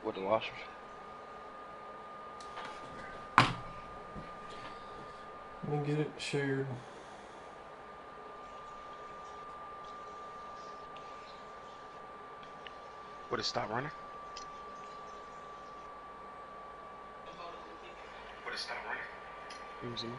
with the washers. Let me get it shared. Would it stop running? Would it stop running? Using it.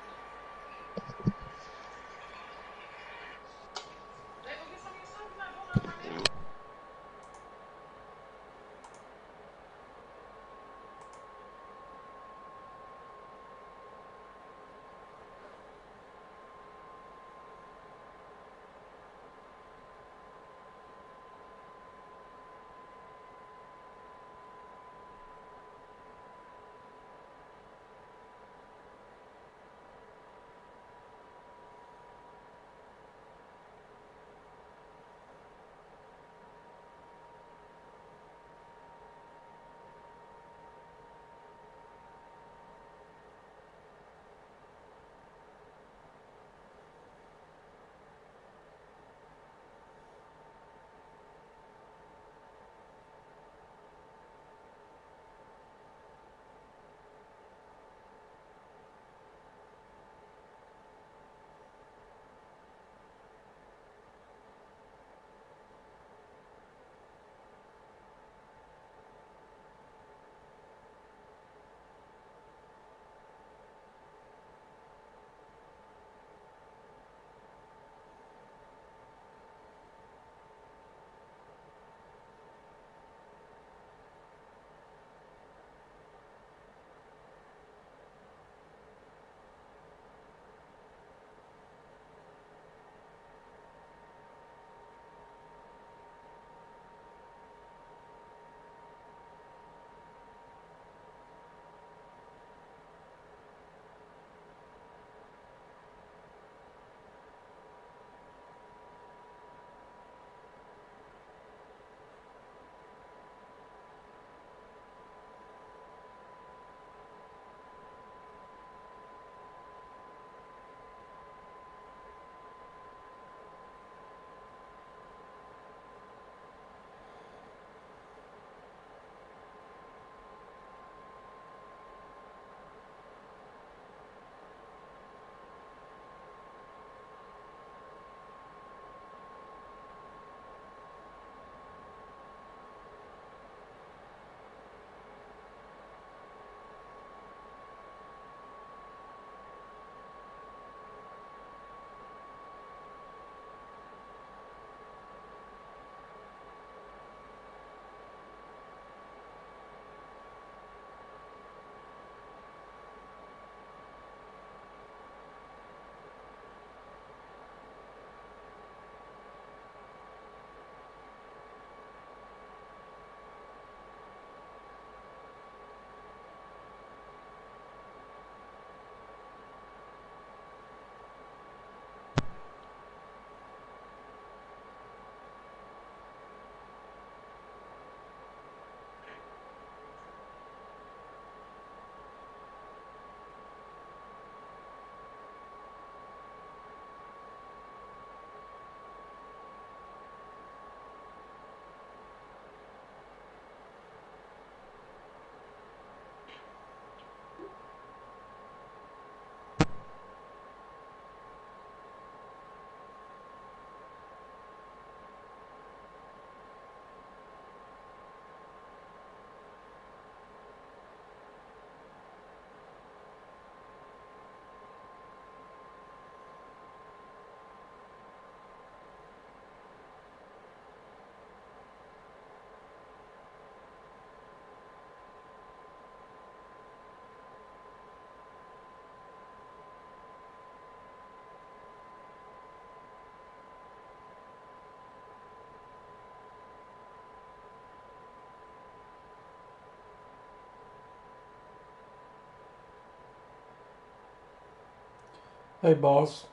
Hey, boss.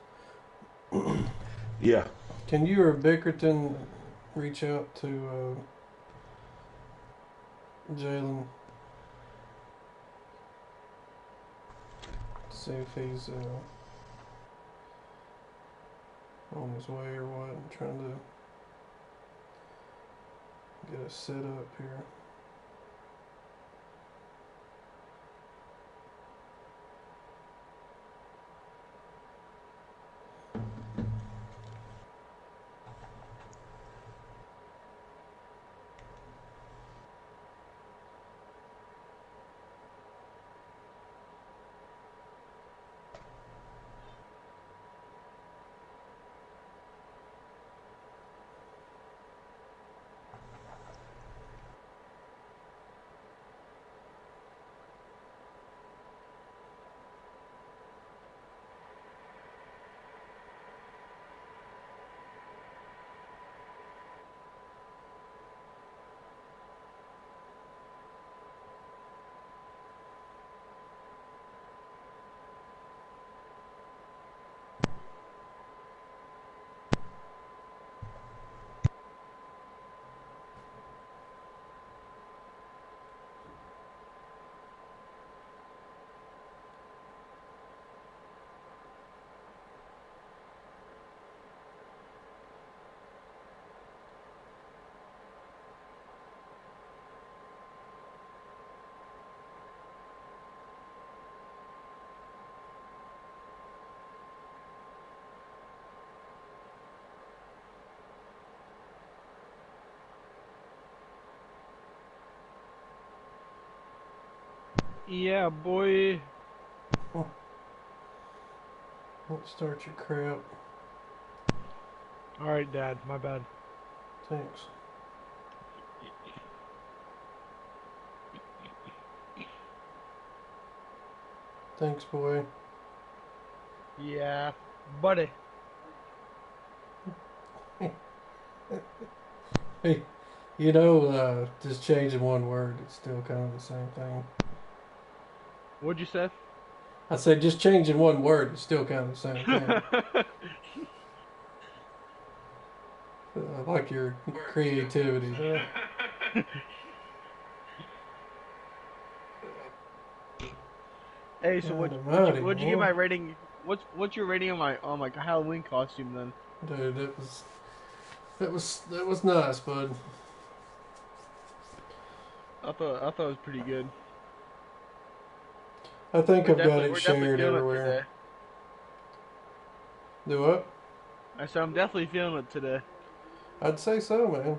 Yeah. Can you or Bickerton reach out to Jalen? See if he's on his way or what. I'm trying to get us set up here. Yeah, boy. Don't start your crap. Alright, Dad. My bad. Thanks. Thanks, boy. Yeah, buddy. Hey, you know, just changing one word, it's still kind of the same thing. What'd you say? I said just changing one word, it's still kind of the same thing. I like your creativity there. Hey, so God what'd almighty, you give my man. rating? What's your rating on my Halloween costume then? Dude, that was nice, bud. I thought it was pretty good. I think I've got it We're definitely shared feeling it everywhere. today. Do what? I said I'm definitely feeling it today. I'd say so, man.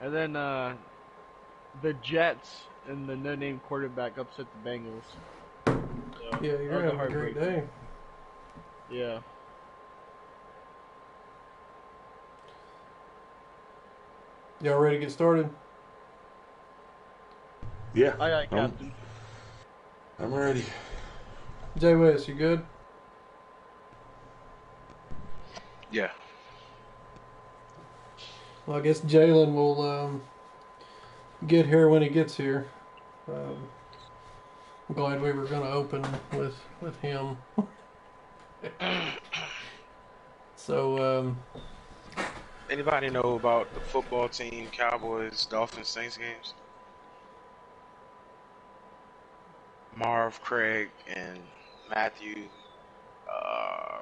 And then the Jets and the no-name quarterback upset the Bengals. So Yeah, that you're was a having a great heartbreaker. day. Yeah. Y'all ready to get started? Yeah, Aye, aye, I'm Captain. I'm ready. Jay West, you good? Yeah. Well, I guess Jalen will get here when he gets here. Um, I'm glad we were going to open with him. So, Anybody know about the football team, Cowboys, Dolphins, Saints games? Marv, Craig, and Matthew, uh,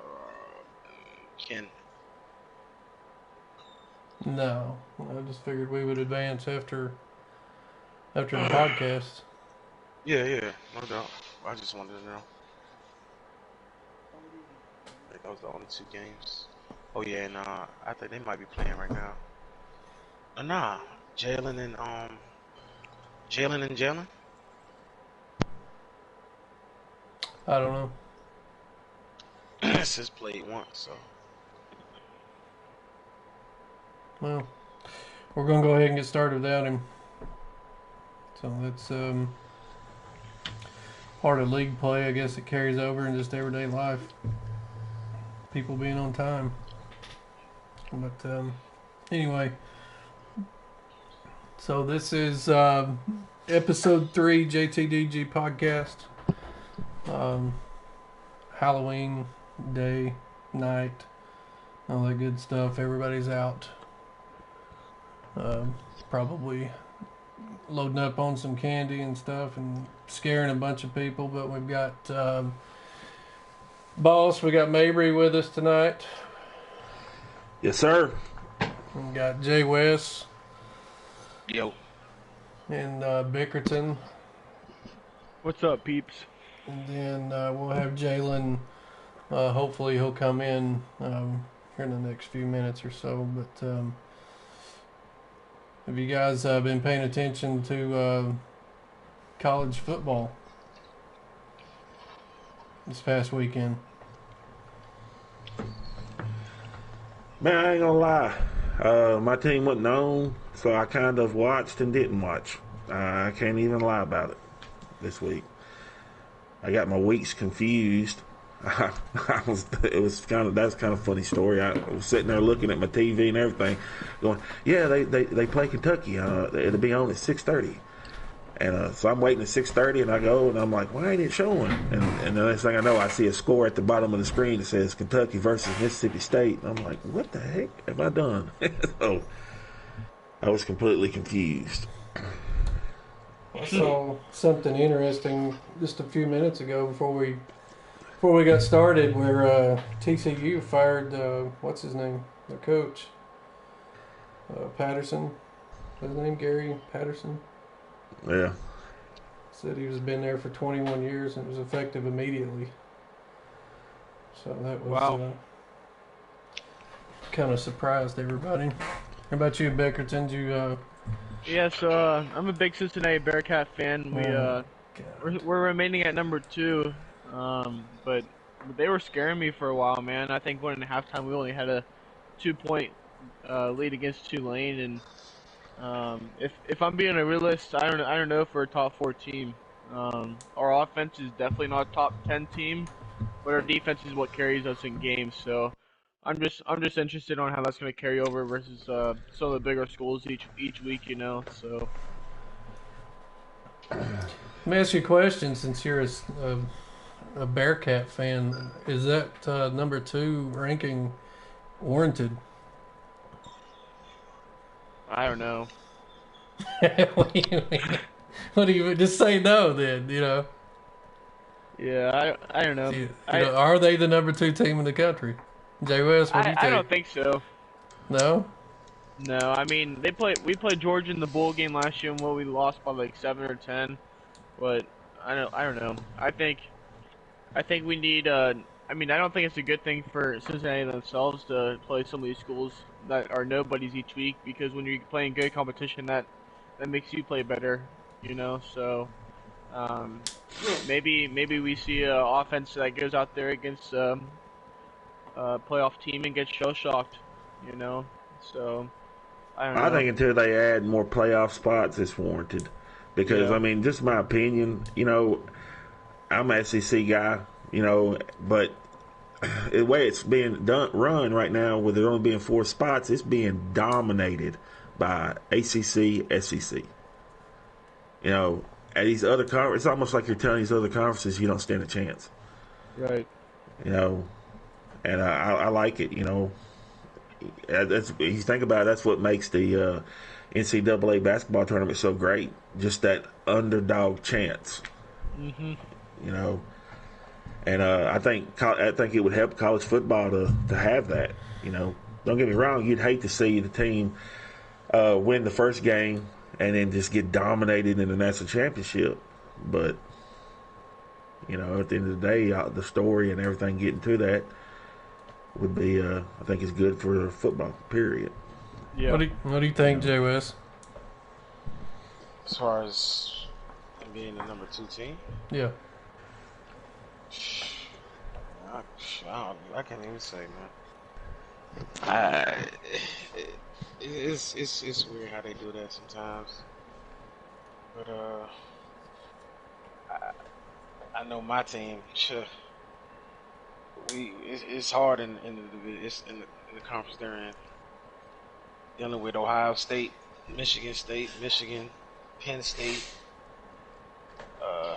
Ken. no. I just figured we would advance after the podcast. Yeah, no doubt. I just wanted to know. I think that was the only two games. Oh yeah, and I think they might be playing right now. Nah, Jalen and Jalen. I don't know. It's just played once, so Well, we're going to go ahead and get started without him. So that's part of league play. I guess it carries over in just everyday life. People being on time. But anyway, so this is episode 3 JTDG podcast. Halloween day, night, all that good stuff. Everybody's out. Probably loading up on some candy and stuff and scaring a bunch of people. But we've got Boss, we got Mabry with us tonight. Yes, sir. We got Jay West yo. and Bickerton. What's up, peeps? And then we'll have Jalen. Hopefully he'll come in here in the next few minutes or so. But have you guys been paying attention to college football this past weekend? Man, I ain't gonna lie. My team wasn't on, so I kind of watched and didn't watch. I can't even lie about it this week. I got my weeks confused. That's kind of a funny story. I was sitting there looking at my TV and everything, going, yeah, they play Kentucky. It'll be on at 6:30. And so I'm waiting at 6:30, and I go, and I'm like, why ain't it showing? And the next thing I know, I see a score at the bottom of the screen that says Kentucky versus Mississippi State. And I'm like, what the heck have I done? So I was completely confused. I saw something interesting just a few minutes ago before we got started, where TCU fired what's his name, their coach, Patterson. What's his name, Gary Patterson? Yeah. Said he was been there for 21 years and it was effective immediately. So that was Wow. kind of surprised everybody. How about you, Beckerton? Did you Yeah, so I'm a big Cincinnati Bearcat fan. We're remaining at number 2, but they were scaring me for a while, man. I think going into halftime we only had a 2-point lead against Tulane, and if I'm being a realist, I don't know if we're a top 4 team. Our offense is definitely not a top 10 team, but our defense is what carries us in games. So I'm just interested on how that's going to carry over versus some of the bigger schools each week, you know. So Let me ask you a question. Since you're a Bearcat fan, is that number 2 ranking warranted? I don't know. What do you mean? What do you just say no then? You know, Yeah, I don't know. are they the number 2 team in the country? Jay West, what do you I think? don't think so. No. No, I mean we played Georgia in the bowl game last year, and we lost by like 7 or 10. But I don't know. I think we need. I mean, I don't think it's a good thing for Cincinnati themselves to play some of these schools that are nobodies each week, because when you're playing good competition, that makes you play better, you know. So maybe we see an offense that goes out there against a playoff team and gets shell shocked, you know. So I don't I know. think until they add more playoff spots, it's warranted. Because, Yeah. I mean, just my opinion, you know, I'm an SEC guy, you know, but the way it's being run right now, with there only being 4 spots, it's being dominated by ACC, SEC. You know, at these other conferences, it's almost like you're telling these other conferences you don't stand a chance. Right. You know, and I like it. You know, that's if you think about it, that's what makes the NCAA basketball tournament so great. Just that underdog chance. Mhm. You know, and I think it would help college football to have that. You know, don't get me wrong, you'd hate to see the team win the first game and then just get dominated in the national championship. But, you know, at the end of the day, the story and everything getting to that would be, I think, is good for football, period. Yeah. What do you think, Jay West? As far as them being the number 2 team, Yeah. I can't even say, man. It's weird how they do that sometimes. But I know my team. It's hard in the conference they're in, dealing with Ohio State, Michigan, Penn State.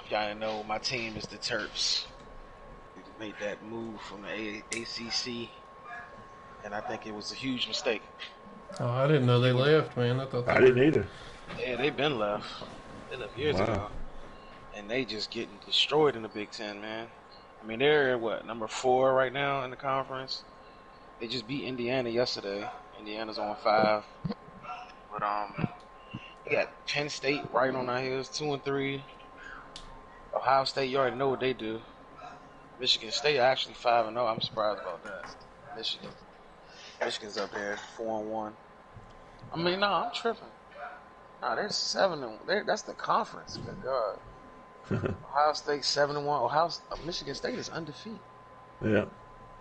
If y'all didn't know, my team is the Terps. We made that move from the ACC, and I think it was a huge mistake. Oh, I didn't know they left, man. I thought they I didn't either. Yeah, they've been left. They left years ago, and they just getting destroyed in the Big Ten, man. I mean, they're number 4 right now in the conference. They just beat Indiana yesterday. Indiana's on 5, but they got Penn State right on our heels, 2 and 3. Ohio State, you already know what they do. Michigan State actually 5 and 0. I'm surprised about that. Michigan's up there 4 and 1. I mean, no, I'm tripping. No, they're 7 and that's the conference. Good God. Ohio State 7 and 1. Michigan State is undefeated. Yeah.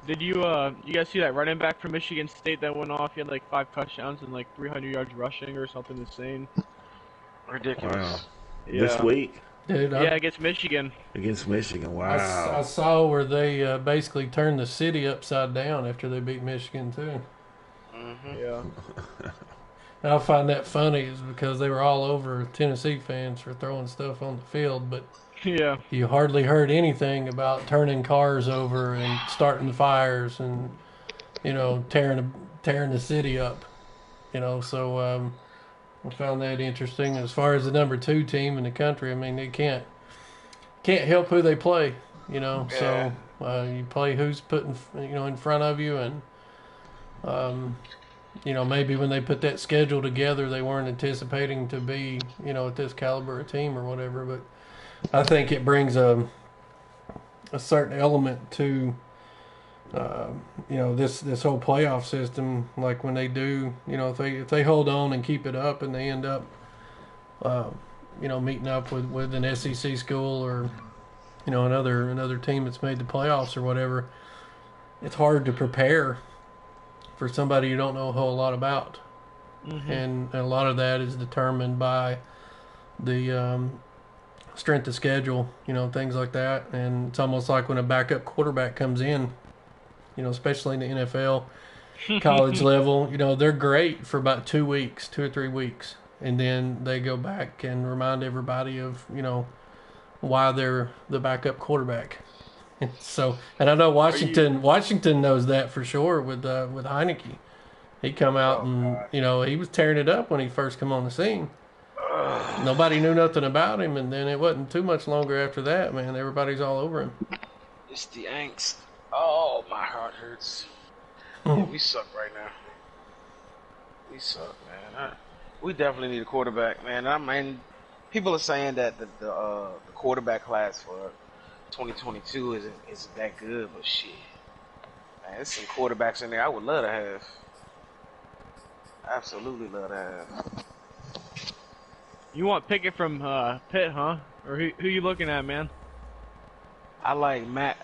Did you guys see that running back from Michigan State that went off? He had like 5 touchdowns and like 300 yards rushing or something insane. Ridiculous. Wow. Yeah. This week Dude, Yeah, against Michigan. against Michigan. I Wow. saw where they basically turned the city upside down after they beat Michigan, too. Mm-hmm. Yeah. And I find that funny is because they were all over Tennessee fans for throwing stuff on the field, but Yeah. you hardly heard anything about turning cars over and starting fires and, you know, tearing the city up. You know, so I found that interesting. As far as the number 2 team in the country, I mean, they can't help who they play. You know, Yeah. so you play who's put in front of you, and you know, maybe when they put that schedule together, they weren't anticipating to be, you know, at this caliber of team or whatever. But I think it brings a certain element to, you know, this whole playoff system. Like when they do, you know, if they hold on and keep it up, and they end up meeting up with an SEC school or another team that's made the playoffs or whatever. It's hard to prepare for somebody you don't know a whole lot about, and a lot of that is determined by the strength of schedule, things like that. And it's almost like when a backup quarterback comes in, especially in the NFL, college level, they're great for about 2 weeks, 2 or 3 weeks, and then they go back and remind everybody of why they're the backup quarterback. And I know Washington knows that for sure with Heineke. He come out and he was tearing it up when he first come on the scene. Nobody knew nothing about him, and then it wasn't too much longer after that, man. Everybody's all over him. It's the angst. Oh, my heart hurts. Yeah, we suck right now. We suck, man. We definitely need a quarterback, man. I mean, people are saying that the quarterback class for 2022 isn't that good, but shit, man, there's some quarterbacks in there I would love to have. Absolutely love to have. You want Pickett from Pitt, huh? Or who you looking at, man? I like Matt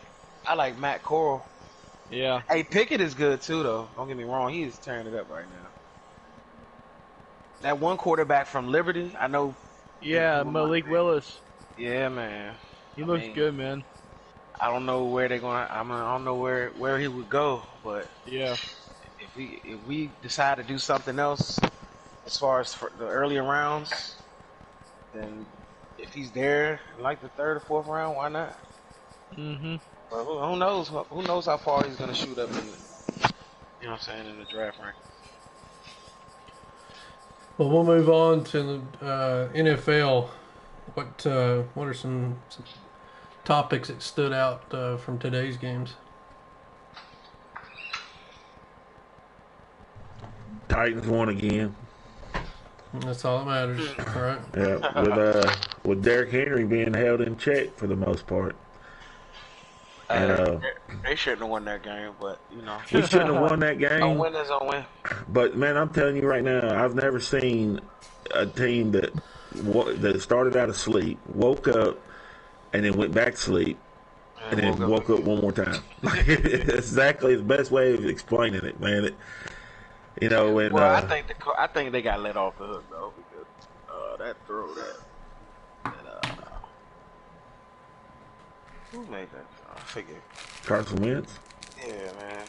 Corral. Yeah. Hey, Pickett is good too, though. Don't get me wrong; he is tearing it up right now. That one quarterback from Liberty, I know. Yeah, Malik Willis. Yeah, man. He looks good, man. I don't know where they're going. I don't know where he would go, but yeah, if we decide to do something else as far as for the earlier rounds, then if he's there in like the 3rd or 4th round, why not? But who knows? Who knows how far he's gonna shoot up in in the draft rank. Well, we'll move on to the NFL. What are some topics that stood out from today's games? Titans won again. That's all that matters, right? Yeah, with Derrick Henry being held in check for the most part. And they shouldn't have won that game, but we shouldn't have won that game. Don't win is don't win. But man, I'm telling you right now, I've never seen a team that started out of sleep, woke up, and then went back to sleep, and then woke up one more time. It's exactly the best way of explaining it, man. I think they got let off the hook though, because that throw who made that? I forget. Carson Wentz. Yeah, man.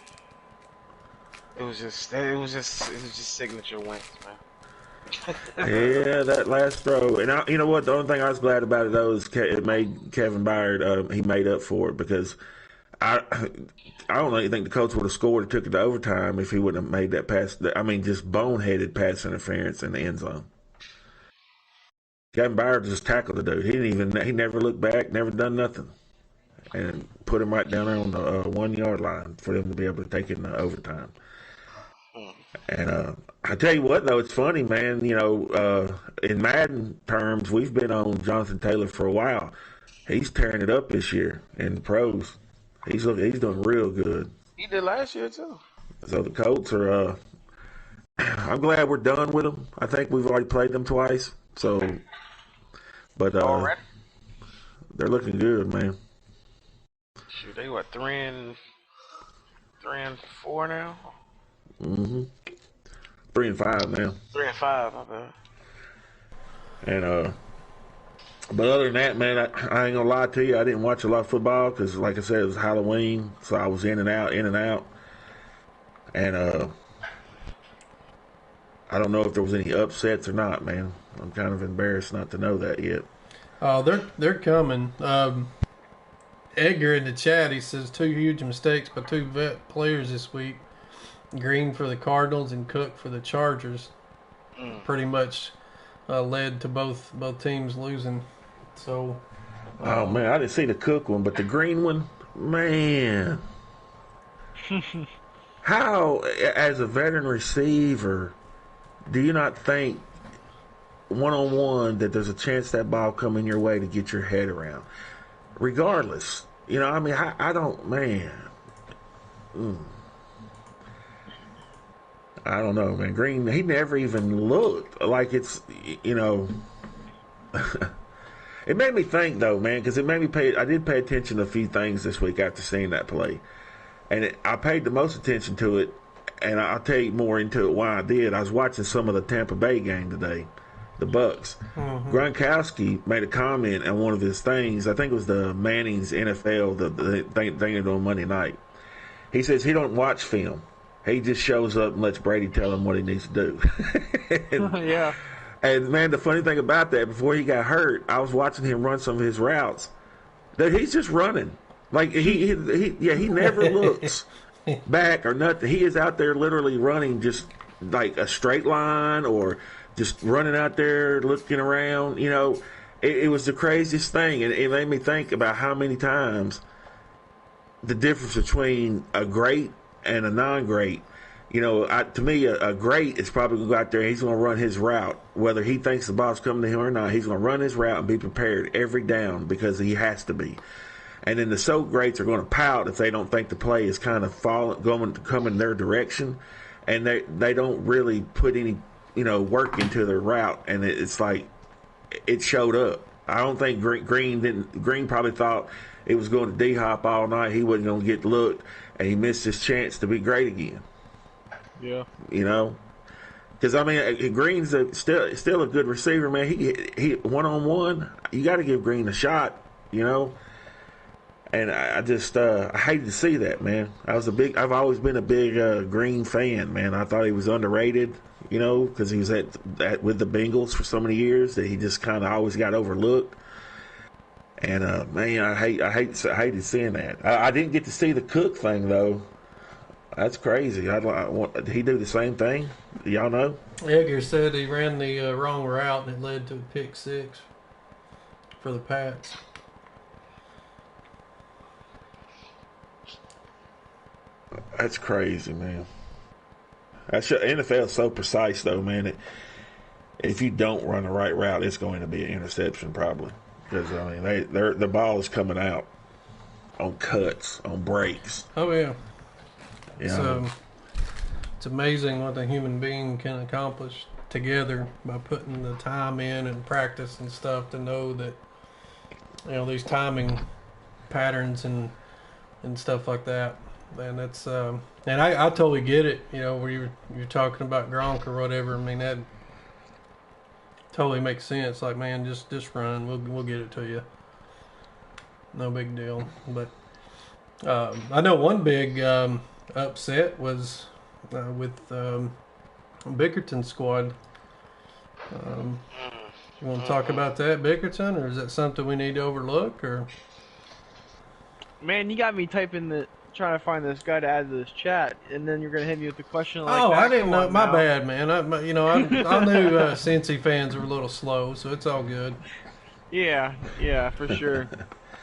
It was just signature Wentz, man. Yeah, that last throw, and you know what? The only thing I was glad about it though is it made Kevin Byard. He made up for it because I don't even think the coach would have scored or took it to overtime if he wouldn't have made that pass. I mean, just boneheaded pass interference in the end zone. Kevin Byard just tackled the dude. He never looked back, never done nothing, and put him right down there on the 1 yard line for them to be able to take it in overtime. And I tell you what, though, it's funny, man. In Madden terms, we've been on Jonathan Taylor for a while. He's tearing it up this year in the pros. He's doing real good. He did last year too. So the Colts are. I'm glad we're done with them. I think we've already played them twice. So, but already? They're looking good, man. Shoot, they what 3-4 now? 3-5 now. 3-5, my bad. And but other than that, man, I ain't gonna lie to you. I didn't watch a lot of football because, like I said, it was Halloween, so I was in and out. And I don't know if there was any upsets or not, man. I'm kind of embarrassed not to know that yet. Oh, they're coming. Edgar in the chat, he says 2 huge mistakes by 2 vet players this week. Green for the Cardinals and Cook for the Chargers. Pretty much led to both teams losing. So, oh man, I didn't see the Cook one, but the Green one, man. How, as a veteran receiver, do you not think one-on-one that there's a chance that ball coming your way to get your head around? Regardless, I don't, man. I don't know, man. Green, he never even looked like it's, It made me think though, man, because it made me pay. I did pay attention to a few things this week after seeing that play, and I paid the most attention to it. And I'll tell you more into it why I did. I was watching some of the Tampa Bay game today, the Bucks. Gronkowski made a comment on one of his things. I think it was the Manning's NFL, the thing they're doing Monday night. He says he don't watch film. He just shows up and lets Brady tell him what he needs to do. Yeah. And man, the funny thing about that, before he got hurt, I was watching him run some of his routes. That he's just running, like he never looks back or nothing. He is out there literally running just like a straight line or just running out there looking around. You know, it was the craziest thing, and it made me think about how many times the difference between a great and a non-great. You know, to me, a great is probably going to go out there and he's going to run his route. Whether he thinks the ball's coming to him or not, he's going to run his route and be prepared every down because he has to be. And then the so greats are going to pout if they don't think the play is kind of coming their direction. And they don't really put any, work into their route. And it's like it showed up. I don't think Green probably thought it was going to D-hop all night. He wasn't going to get looked, and he missed his chance to be great again. Yeah. Because Green's still a good receiver, man. He 1-on-1, you got to give Green a shot, And I just I hated to see that, man. I've always been a big Green fan, man. I thought he was underrated, because he was with the Bengals for so many years that he just kind of always got overlooked. And man, I hated seeing that. I didn't get to see the Cook thing though. That's crazy. Did he do the same thing? Y'all know? Edgar said he ran the wrong route and it led to a pick six for the Pats. That's crazy, man. NFL is so precise, though, man. If you don't run the right route, it's going to be an interception, probably. Because the ball is coming out on cuts, on breaks. Oh yeah. Yeah. So it's amazing what the human being can accomplish together by putting the time in and practice and stuff to know that these timing patterns and stuff like that. And that's and I totally get it. Where you're talking about Gronk or whatever. I mean, that totally makes sense. Like, man, just run. We'll get it to you. No big deal. But I know one big upset was with Bickerton's squad. You want to talk about that, Bickerton, or is that something we need to overlook? Or man, you got me trying to find this guy to add to this chat, and then you're gonna hit me with the question like, "Oh, I didn't know. My bad, man. I knew Cincy fans were a little slow, so it's all good." Yeah, for sure.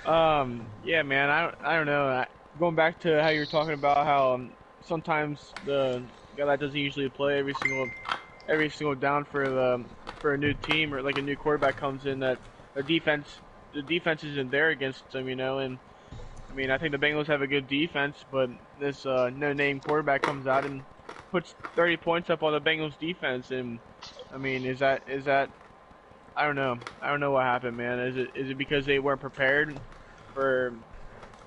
Yeah, man. I don't know. Going back to how you're talking about how sometimes the guy that doesn't usually play every single down for a new team or like a new quarterback comes in, that the defense isn't there against them, and I think the Bengals have a good defense, but this no-name quarterback comes out and puts 30 points up on the Bengals defense, and is that I don't know. I don't know what happened, man. Is it because they weren't prepared for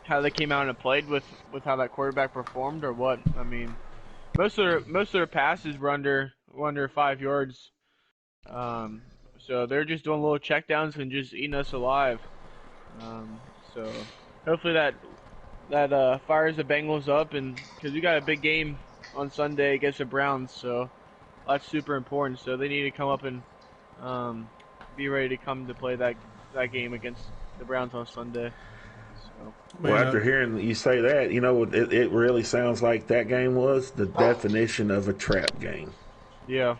how they came out and played with how that quarterback performed, or what? Most of their passes were under 5 yards, so they're just doing little checkdowns and just eating us alive. So hopefully that fires the Bengals up, and because we got a big game on Sunday against the Browns, so that's super important. So they need to come up and be ready to come to play that game against the Browns on Sunday. So. Well, after hearing you say that, it really sounds like that game was the definition of a trap game. Yeah.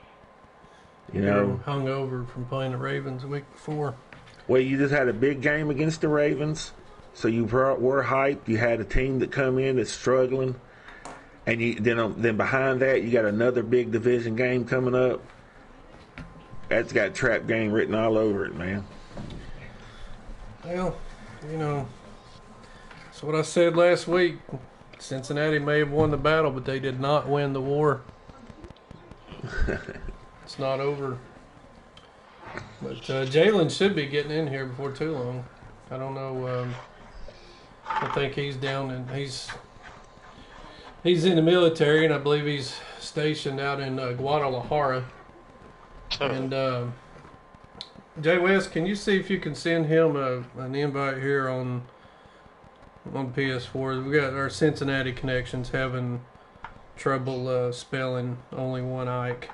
Hung over from playing the Ravens the week before. Well, you just had a big game against the Ravens, so you were hyped. You had a team that come in that's struggling, and then behind that you got another big division game coming up. That's got trap game written all over it, man. Well, that's what I said last week. Cincinnati may have won the battle, but they did not win the war. It's not over. But Jalen should be getting in here before too long. I don't know. I think he's down and he's in the military, and I believe he's stationed out in Guadalajara. And Jay West, can you see if you can send him an invite here on PS4? We got our Cincinnati connections having trouble spelling only one Ike.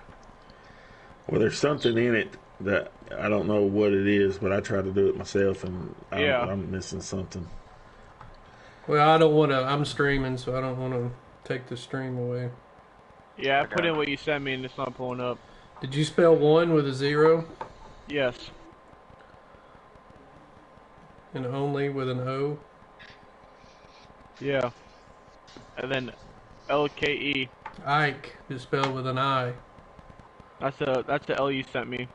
Well, there's something in it that I don't know what it is, but I try to do it myself, and I'm missing something. Well, I don't want to. I'm streaming, so I don't want to take the stream away. Yeah, I put in what you sent me, and it's not pulling up. Did you spell 1 with a 0? Yes. And only with an O? Yeah. And then LKE. Ike is spelled with an I. That's the L you sent me.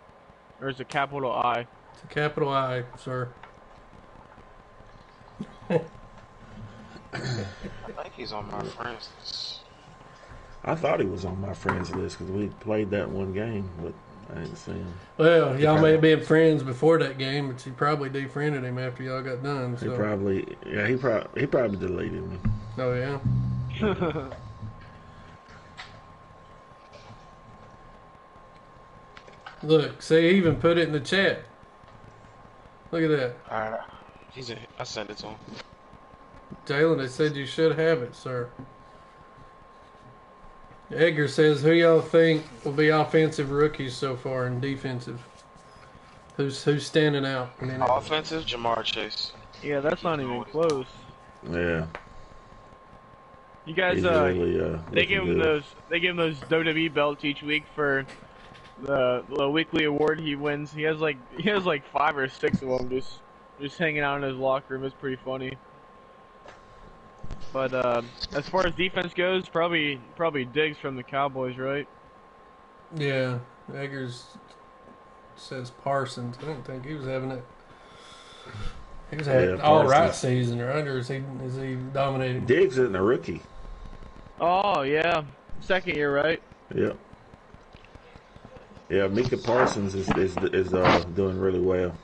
There's a capital I. It's a capital I, sir. I think he's on my friends list. I thought he was on my friends list because we played that one game, but I didn't see him. Well, y'all may have been friends before that game, but you probably defriended him after y'all got done. So. He probably deleted me. Oh yeah. Look, see, he even put it in the chat. Look at that. Alright, I sent it to him. Jalen, they said you should have it, sir. Edgar says, who y'all think will be offensive rookies so far and defensive? Who's standing out? Offensive, Jamar Chase. Yeah, that's not even close. Yeah. You guys, really, they give him those WWE belts each week for the weekly award he wins. He has like 5 or 6 of them just hanging out in his locker room. It's pretty funny. But as far as defense goes, probably Diggs from the Cowboys, right? Yeah, Eggers says Parsons. I didn't think he was having it. He was having all right season, right? Or is he dominating? Diggs isn't a rookie. Oh yeah, second year, right? Yep. Yeah, Micah Parsons is doing really well.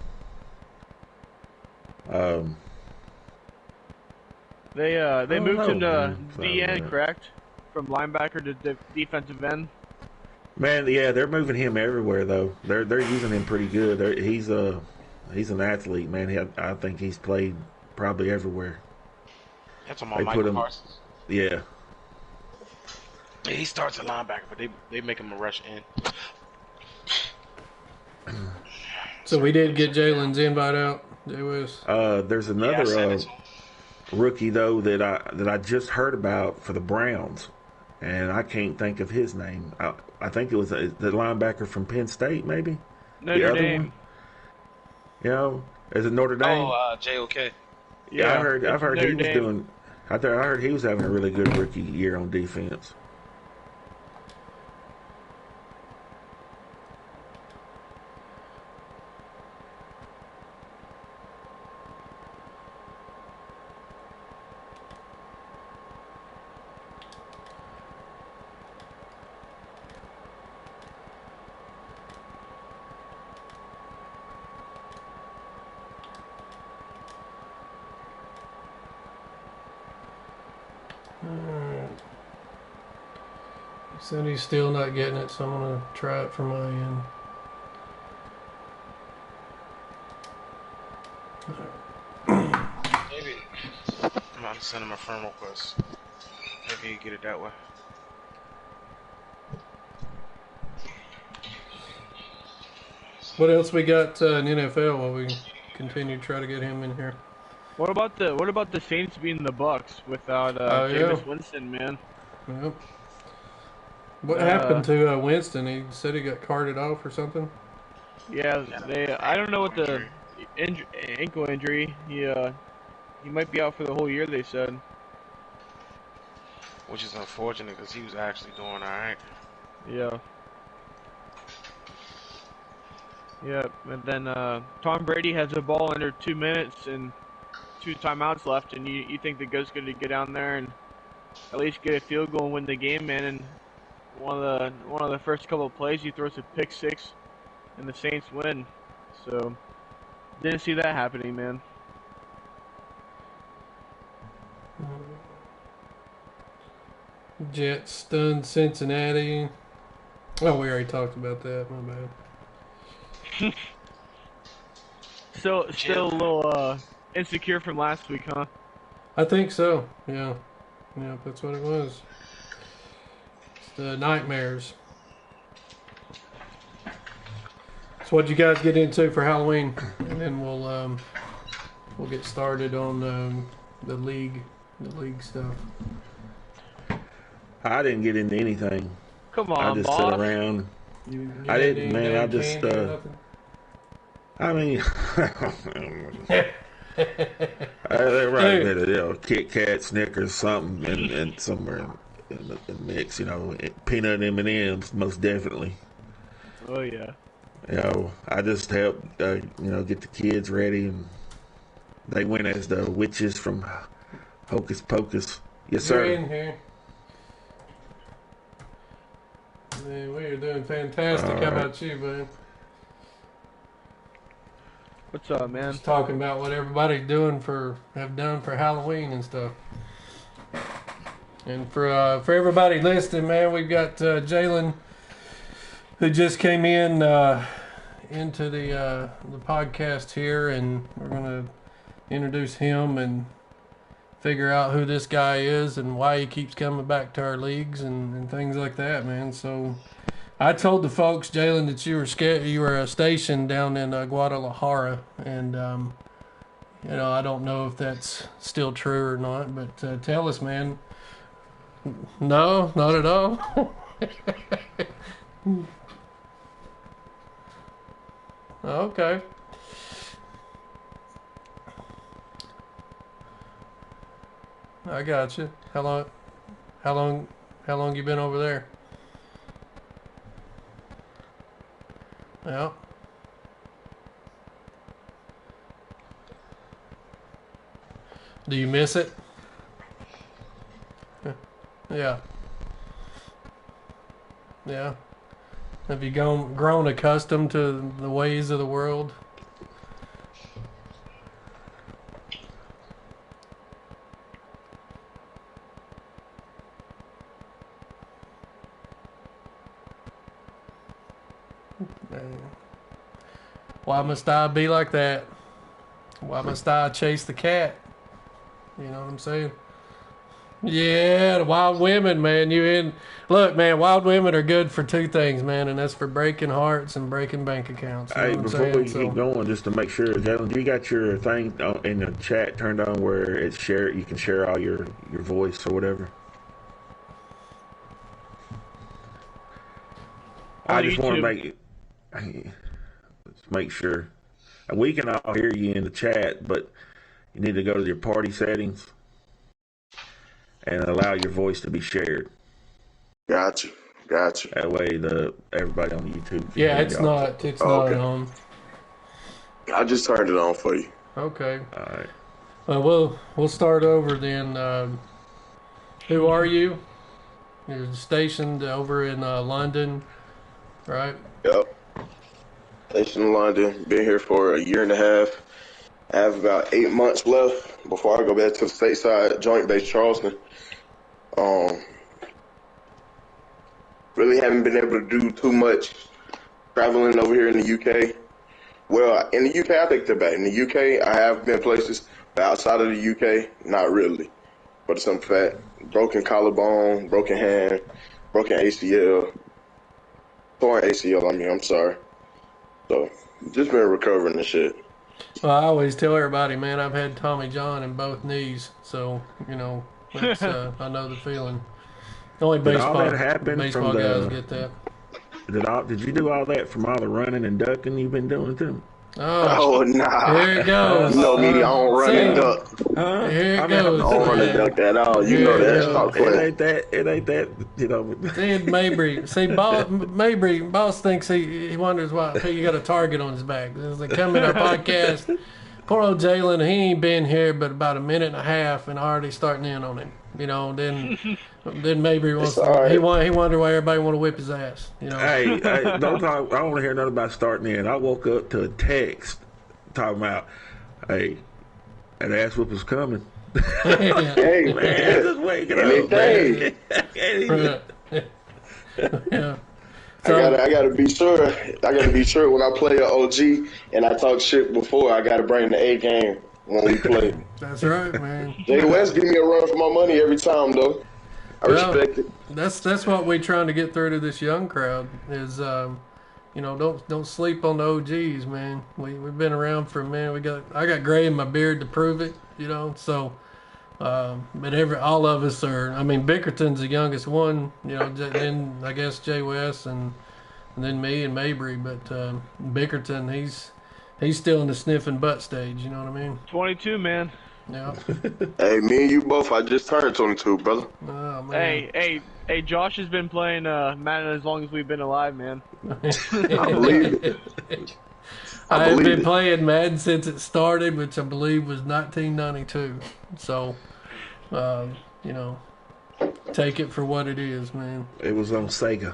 They moved him to G.A.N, correct? From linebacker to defensive end. Man, yeah, they're moving him everywhere though. They're using him pretty good. He's an athlete, man. I think he's played probably everywhere. That's on Michael Parsons. Yeah. He starts at linebacker, but they make him a rush in. So we did get Jalen's invite out. It was. There's another rookie though that I just heard about for the Browns, and I can't think of his name. I think it was the linebacker from Penn State, maybe. Notre Dame. You know, is it Notre Dame? Oh, JOK. Yeah, I've heard he was Dame. doing. I heard he was having a really good rookie year on defense. He said he's still not getting it, so I'm gonna try it from my end. Maybe I'm about to send him a friend request. Maybe you get it that way. What else we got in NFL while we continue to try to get him in here? What about the Saints beating the Bucks without Jameis Winston, man? Yep. What happened to Winston? He said he got carted off or something. Yeah, I don't know what the ankle injury. He might be out for the whole year. They said. Which is unfortunate because he was actually doing all right. Yeah. Yeah, and then Tom Brady has the ball under 2 minutes and 2 timeouts left, and you think the GOAT's going to get down there and at least get a field goal and win the game, man? And one of the first couple of plays, he throws a pick 6, and the Saints win. So didn't see that happening, man. Jets stunned Cincinnati. Oh, we already talked about that. My bad. Still a little insecure from last week, huh? I think so. Yeah. Yeah, that's what it was. It's the nightmares. So what'd you guys get into for Halloween? And then we'll get started on the league stuff. I didn't get into anything. Come on, I just boss. sit around. You I didn't, man. I just. candy or nothing? I mean, right, Kit Kat, Snickers, something, and somewhere in the mix, peanut M&Ms, most definitely. Oh yeah. I just helped, get the kids ready, and they went as the witches from Hocus Pocus. Yes, sir. You're in here. Man, we are doing fantastic. How about you, man? What's up, man? Just talking about what everybody's have done for Halloween and stuff. And for everybody listening, man, we've got Jalen, who just came in into the podcast here, and we're gonna introduce him and figure out who this guy is and why he keeps coming back to our leagues and things like that, man. So I told the folks, Jalen, that you were stationed down in Guadalajara, and I don't know if that's still true or not, but tell us, man. No, not at all. Okay. I got you. How long you been over there? Yeah. Do you miss it? Yeah. Yeah. Have you grown accustomed to the ways of the world? Why must I be like that? Why must I chase the cat? You know what I'm saying? Yeah, the wild women, man. Look, man, wild women are good for two things, man, and that's for breaking hearts and breaking bank accounts. You know Hey, what before I'm we saying? keep going, just to make sure, Jalen, you got your thing in the chat turned on where it's you can share all your voice or whatever? I just want to make sure. We can all hear you in the chat, but you need to go to your party settings and allow your voice to be shared. Got you. That way, everybody on YouTube. Yeah, it's not on. I just turned it on for you. Okay. All right. We'll start over then. Who are you? You're stationed over in London, right? Yep. Stationed in London. Been here for a year and a half. I have about 8 months left before I go back to the stateside Joint Base Charleston. Really haven't been able to do too much traveling over here in the UK. Well, in the UK, I think they're bad. In the UK, I have been places, but outside of the UK, not really. For the simple fact, broken collarbone, broken hand, broken ACL, torn ACL, I'm sorry. So, just been recovering and shit. Well, I always tell everybody, man, I've had Tommy John in both knees, so, that's, I know the feeling. Only baseball all that happen baseball guys get that. Did you do all that from all the running and ducking you've been doing too? Oh, nah. Here it goes. You know me, I don't run and duck. Here it goes. I don't run and duck at all. You know that. Stop playing. It ain't that, See, Mabry. See, Boss thinks he wonders why you got a target on his back. As they come in our podcast, poor old Jalen, he ain't been here but about a minute and a half and already starting in on him. Then maybe It's all right. he wonder why everybody want to whip his ass. Hey, don't talk. I don't want to hear nothing about starting in. I woke up to a text talking about, hey, an ass whoop is coming. Hey, Man, just waking up, anything. man. Yeah. I gotta be sure. I gotta be sure when I play an OG and I talk shit before. I gotta bring the A game when we play. That's right, man. Jay West give me a run for my money every time, though. I respect it. That's what we're trying to get through to this young crowd is, don't sleep on the OGs, man. We've been around for a minute. I got gray in my beard to prove it, So, but all of us are. I mean, Bickerton's the youngest one, Then I guess Jay West and then me and Mabry. But Bickerton, he's still in the sniffing butt stage. You know what I mean? 22, man. Yeah. Hey, me and you both. I just turned 22, brother. Oh, man. Hey, Josh has been playing Madden as long as we've been alive, man. I believe it. I've been playing Madden since it started, which I believe was 1992. So, take it for what it is, man. It was on Sega.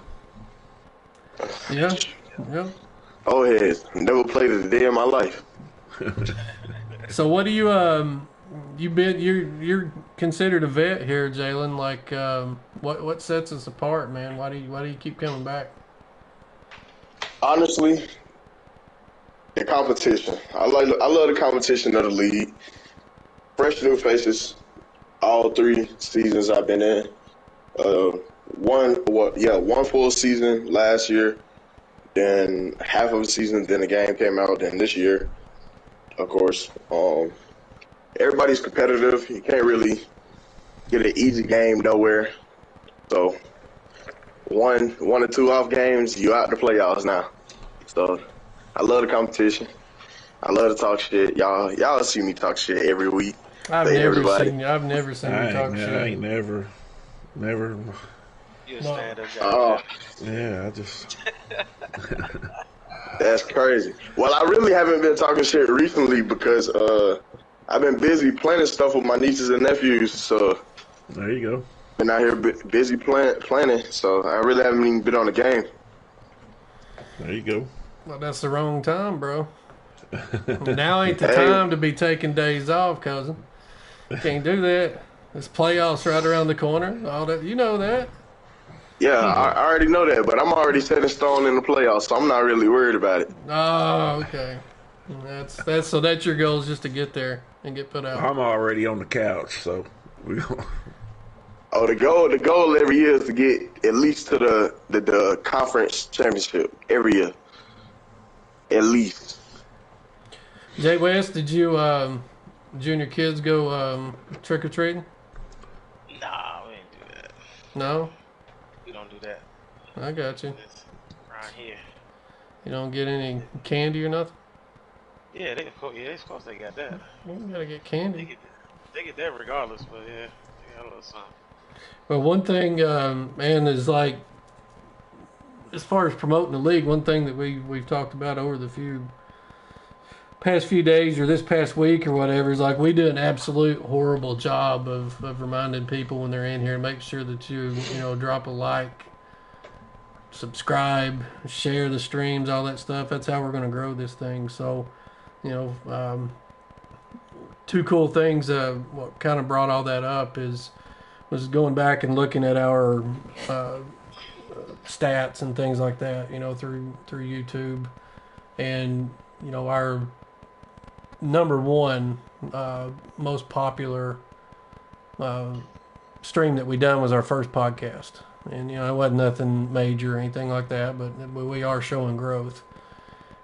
Yeah. Oh, yeah. Never played it a day in my life. So, what do you you're considered a vet here, Jalen? Like, what sets us apart, man? Why do you keep coming back? Honestly, the competition. I love the competition of the league. Fresh new faces. All 3 seasons I've been in. One full season last year. Then half of a season. Then the game came out. Then this year, of course. Everybody's competitive. You can't really get an easy game nowhere. So one or 2 off games, you out the playoffs now. So I love the competition. I love to talk shit. Y'all see me talk shit every week. I've never seen you talk shit. I ain't never. You a stand-up guy. Yeah, I just. That's crazy. Well, I really haven't been talking shit recently because I've been busy planning stuff with my nieces and nephews. So there you go. Been out here busy planning. So I really haven't even been on the game. There you go. Well, that's the wrong time, bro. Now ain't the time to be taking days off, cousin. Can't do that. There's playoffs right around the corner. All that, you know that. Yeah, I already know that, but I'm already set in stone in the playoffs, so I'm not really worried about it. Oh, okay. That's your goal is just to get there and get put out. I'm already on the couch, so we go. Oh, the goal every year is to get at least to the conference championship every year, at least. Jay West, did you junior kids go trick or treating? Nah, we ain't do that. No, We don't do that. I got you. It's around here. You don't get any candy or nothing. Yeah, of course they got that. You gotta get candy. They get that regardless, but yeah, they got a little something. Well, one thing, man, is like as far as promoting the league, one thing that we've talked about over the past few days or this past week or whatever is like we do an absolute horrible job of reminding people when they're in here, make sure that you drop a like, subscribe, share the streams, all that stuff. That's how we're going to grow this thing. So, two cool things. What kind of brought all that up was going back and looking at our stats and things like that, through YouTube, and our number one most popular stream that we done was our first podcast, and it wasn't nothing major or anything like that, but we are showing growth,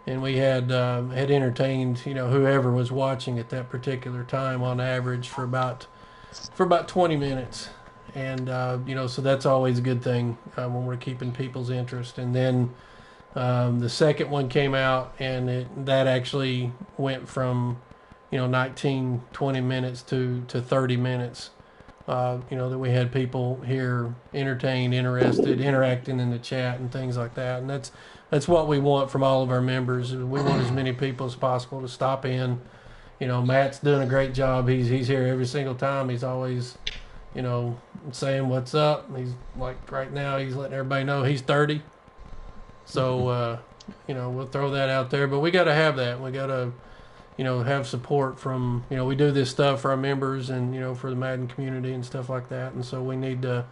and we had entertained whoever was watching at that particular time on average for about 20 minutes. And, so that's always a good thing when we're keeping people's interest. And then the second one came out, and that actually went from, 19, 20 minutes to 30 minutes, that we had people here entertained, interested, interacting in the chat and things like that. And that's what we want from all of our members. We want as many people as possible to stop in. Matt's doing a great job. He's here every single time. He's always saying what's up. He's like right now he's letting everybody know he's 30. So we'll throw that out there. But we got to have that. We got to have support from we do this stuff for our members and for the Madden community and stuff like that. And so we need to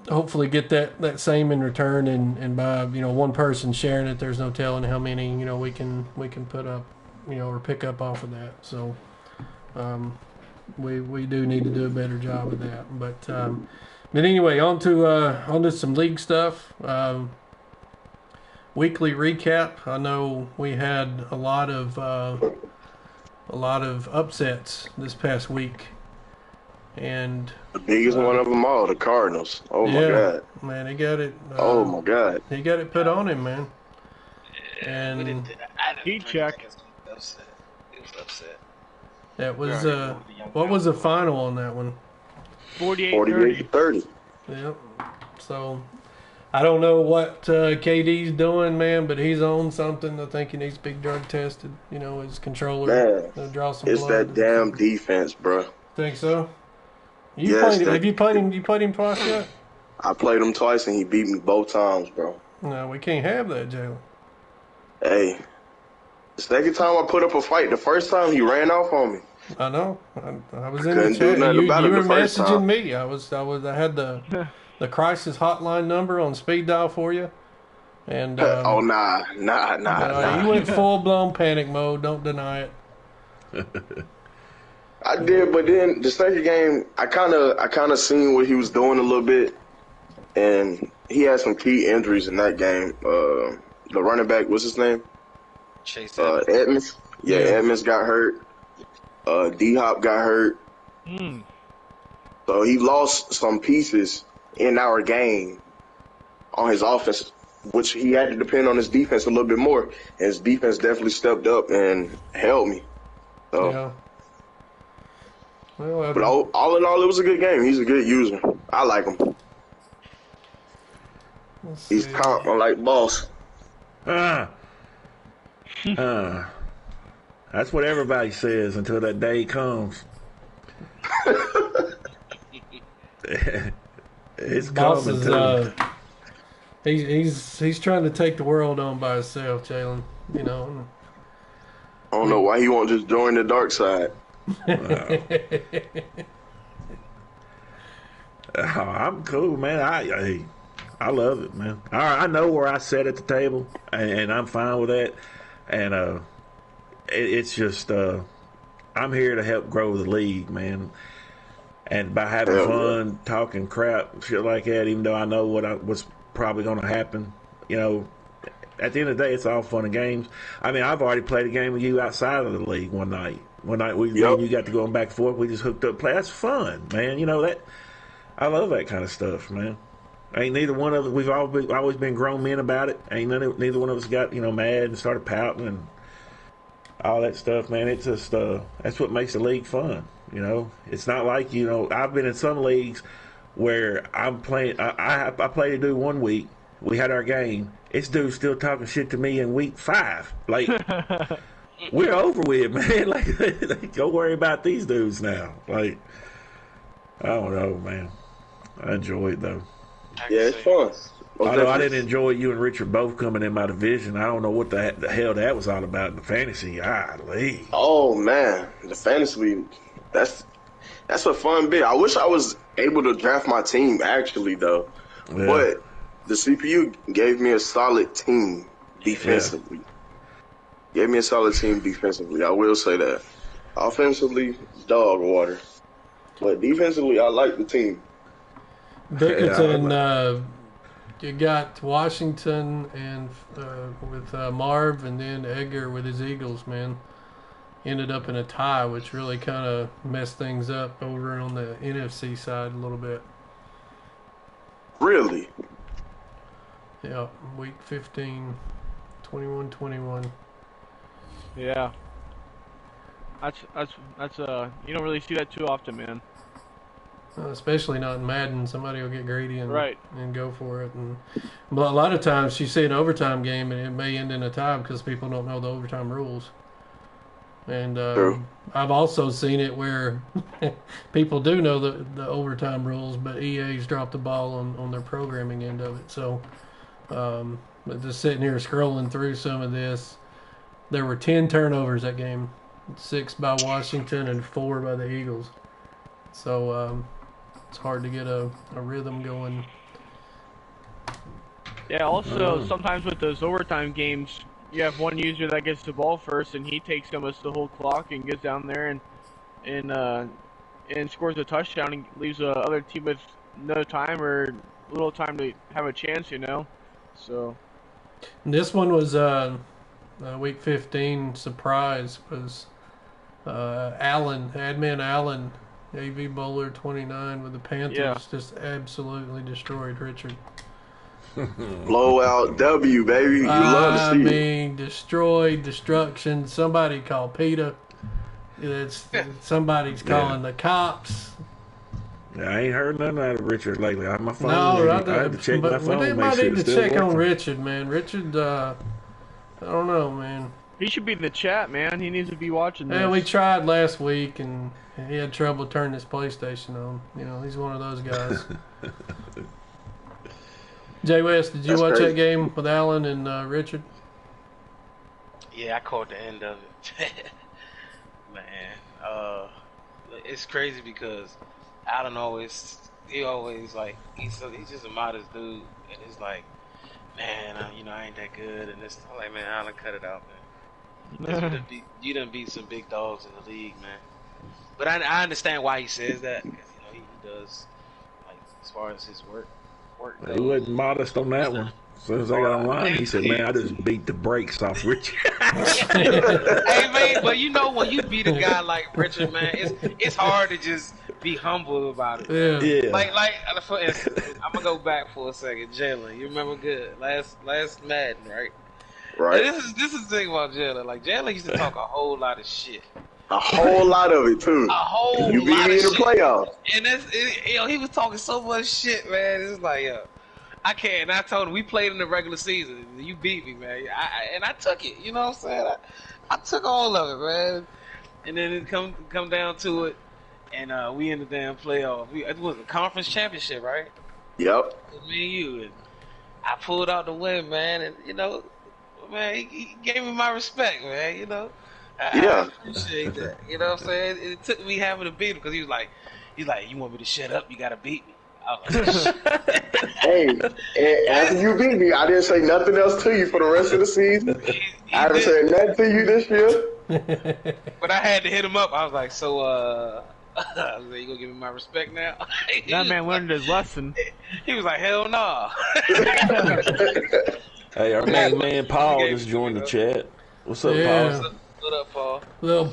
hopefully get that same in return. And by one person sharing it, there's no telling how many we can put up or pick up off of that. So. We do need to do a better job of that, but anyway, on to some league stuff. Weekly recap. I know we had a lot of upsets this past week, and the biggest one of them all, the Cardinals. Oh my God, man, he got it. Oh my God, he got it put on him, man. And heat check. He was upset. That was what was the final on that one? 48-30. Yep. So I don't know what KD's doing, man, but he's on something. I think he needs to be drug tested. His controller. Man, draw some it's blood. that damn defense, bro. Think so? Yes, have you played him? You played him twice yet? I played him twice and he beat me both times, bro. No, we can't have that, Jalen. Hey, the second time I put up a fight, the first time he ran off on me. I know. I was in Couldn't the do chat. nothing You about it were the first messaging time. me. I had the crisis hotline number on speed dial for you. And Oh nah. you went full blown panic mode. Don't deny it. I did, but then the second game, I kind of seen what he was doing a little bit, and he had some key injuries in that game. The running back, what's his name? Chase Edmonds. Yeah, Edmonds got hurt. D-Hop got hurt. So he lost some pieces in our game on his offense, which he had to depend on his defense a little bit more. And his defense definitely stepped up and held me. So. Yeah. Well, But all in all, it was a good game. He's a good user. I like him. He's calm, like boss. That's what everybody says until that day comes. It's boss coming is, too. he's trying to take the world on by himself, Jalen. I don't know why he won't just join the dark side. I'm cool, man. I love it, man. I know where I sit at the table, and I'm fine with that. And it's just I'm here to help grow the league, man. And by having fun, talking crap, shit like that, even though I know what's probably going to happen, at the end of the day, it's all fun and games. I mean, I've already played a game with you outside of the league one night. One night you got to go back and forth. We just hooked up, play. That's fun, man. That I love that kind of stuff, man. Ain't neither one of us. We've always been grown men about it. Ain't neither one of us got mad and started pouting and all that stuff, man. It's just that's what makes the league fun. It's not like I've been in some leagues where I'm playing. I played a dude one week. We had our game. This dude's still talking shit to me in week 5. Like we're over with, man. Like go worry about these dudes now. Like I don't know, man. I enjoy it though. Yeah, it's fun. Although I didn't enjoy you and Richard both coming in my division. I don't know what the hell that was all about in the fantasy. Golly. Oh man, the fantasy league. That's a fun bit. I wish I was able to draft my team actually though, but the CPU gave me a solid team defensively. Gave me a solid team defensively. I will say that. Offensively, dog water, but defensively, I like the team. Dickerson, you got Washington and with Marv, and then Edgar with his Eagles, man. Ended up in a tie, which really kind of messed things up over on the NFC side a little bit. Really? Yeah, week 15, 21-21. Yeah. That's you don't really see that too often, man. Especially not in Madden. Somebody will get greedy and go for it. But a lot of times you see an overtime game and it may end in a tie because people don't know the overtime rules. And True. I've also seen it where people do know the overtime rules, but EA's dropped the ball on their programming end of it. So, but just sitting here scrolling through some of this, there were 10 turnovers that game, 6 by Washington and 4 by the Eagles. So it's hard to get a rhythm going. Yeah, also, sometimes with those overtime games, you have one user that gets the ball first, and he takes almost the whole clock and gets down there and scores a touchdown and leaves the other team with no time or little time to have a chance, you know? So. And this one was week 15 surprise was Admin Allen, AV Bowler 29 with the Panthers just absolutely destroyed Richard. Blowout W, baby. You love to see I mean, destroyed, destruction. Somebody called PETA. Somebody's calling the cops. I ain't heard nothing out of Richard lately. I have my phone. No, I have to check my phone. They might need to check on Richard, man. Richard, I don't know, man. He should be in the chat, man. He needs to be watching this. Yeah, we tried last week, and he had trouble turning his PlayStation on. You know, he's one of those guys. Jay West, did you watch that game with Allen and Richard? Yeah, I caught the end of it. Man, it's crazy because Allen always like he's just a modest dude, and it's like, man, I ain't that good, and it's I'm like, man, Allen, cut it out, man. You done beat some big dogs in the league, man. But I understand why he says that because he does, like, as far as his work. He wasn't modest on that one. As soon as I got online, he said, man, I just beat the brakes off Richard. Hey, man, but when you beat a guy like Richard, man, it's hard to just be humble about it. Yeah. Like for instance, I'm going to go back for a second. Jalen, you remember good. Last Madden, right? Right. And this is the thing about Jalen. Like, Jalen used to talk a whole lot of shit. A whole lot of it, too. A whole lot of shit. You beat me in the playoffs. And he was talking so much shit, man. It's like, I can't. And I told him, we played in the regular season. You beat me, man. And I took it. You know what I'm saying? I took all of it, man. And then it come down to it, and we in the damn playoff. It was a conference championship, right? Yep. It was me and you. And I pulled out the win, man. And, man, he gave me my respect, man, I appreciate that. You know what I'm saying? It took me having to beat him because he's like, you want me to shut up? You got to beat me. I was like, hey, and after you beat me, I didn't say nothing else to you for the rest of the season. I haven't said nothing to you this year. But I had to hit him up. I was like, so, I was like, you gonna give me my respect now? That man learned his lesson. He was like, hell no. Hey, our main man Paul just joined the chat. What's up, Paul? What up, Paul? Little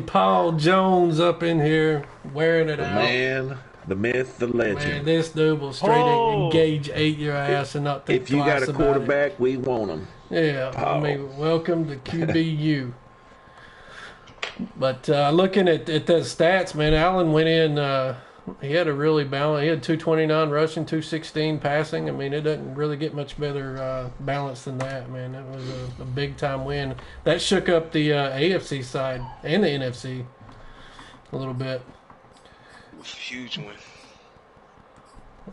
Paul Jones up in here wearing it out. Man, the myth, the legend. Man, this dude will straight engage 8-year ass and not think if you got a quarterback, we want him. Yeah, Paul. I mean, welcome to QBU. But looking at the stats, man, Allen went in. He had a really balance. He had 229 rushing, 216 passing. I mean, it doesn't really get much better balance than that, man. That was a big time win. That shook up the AFC side and the NFC a little bit. Huge win.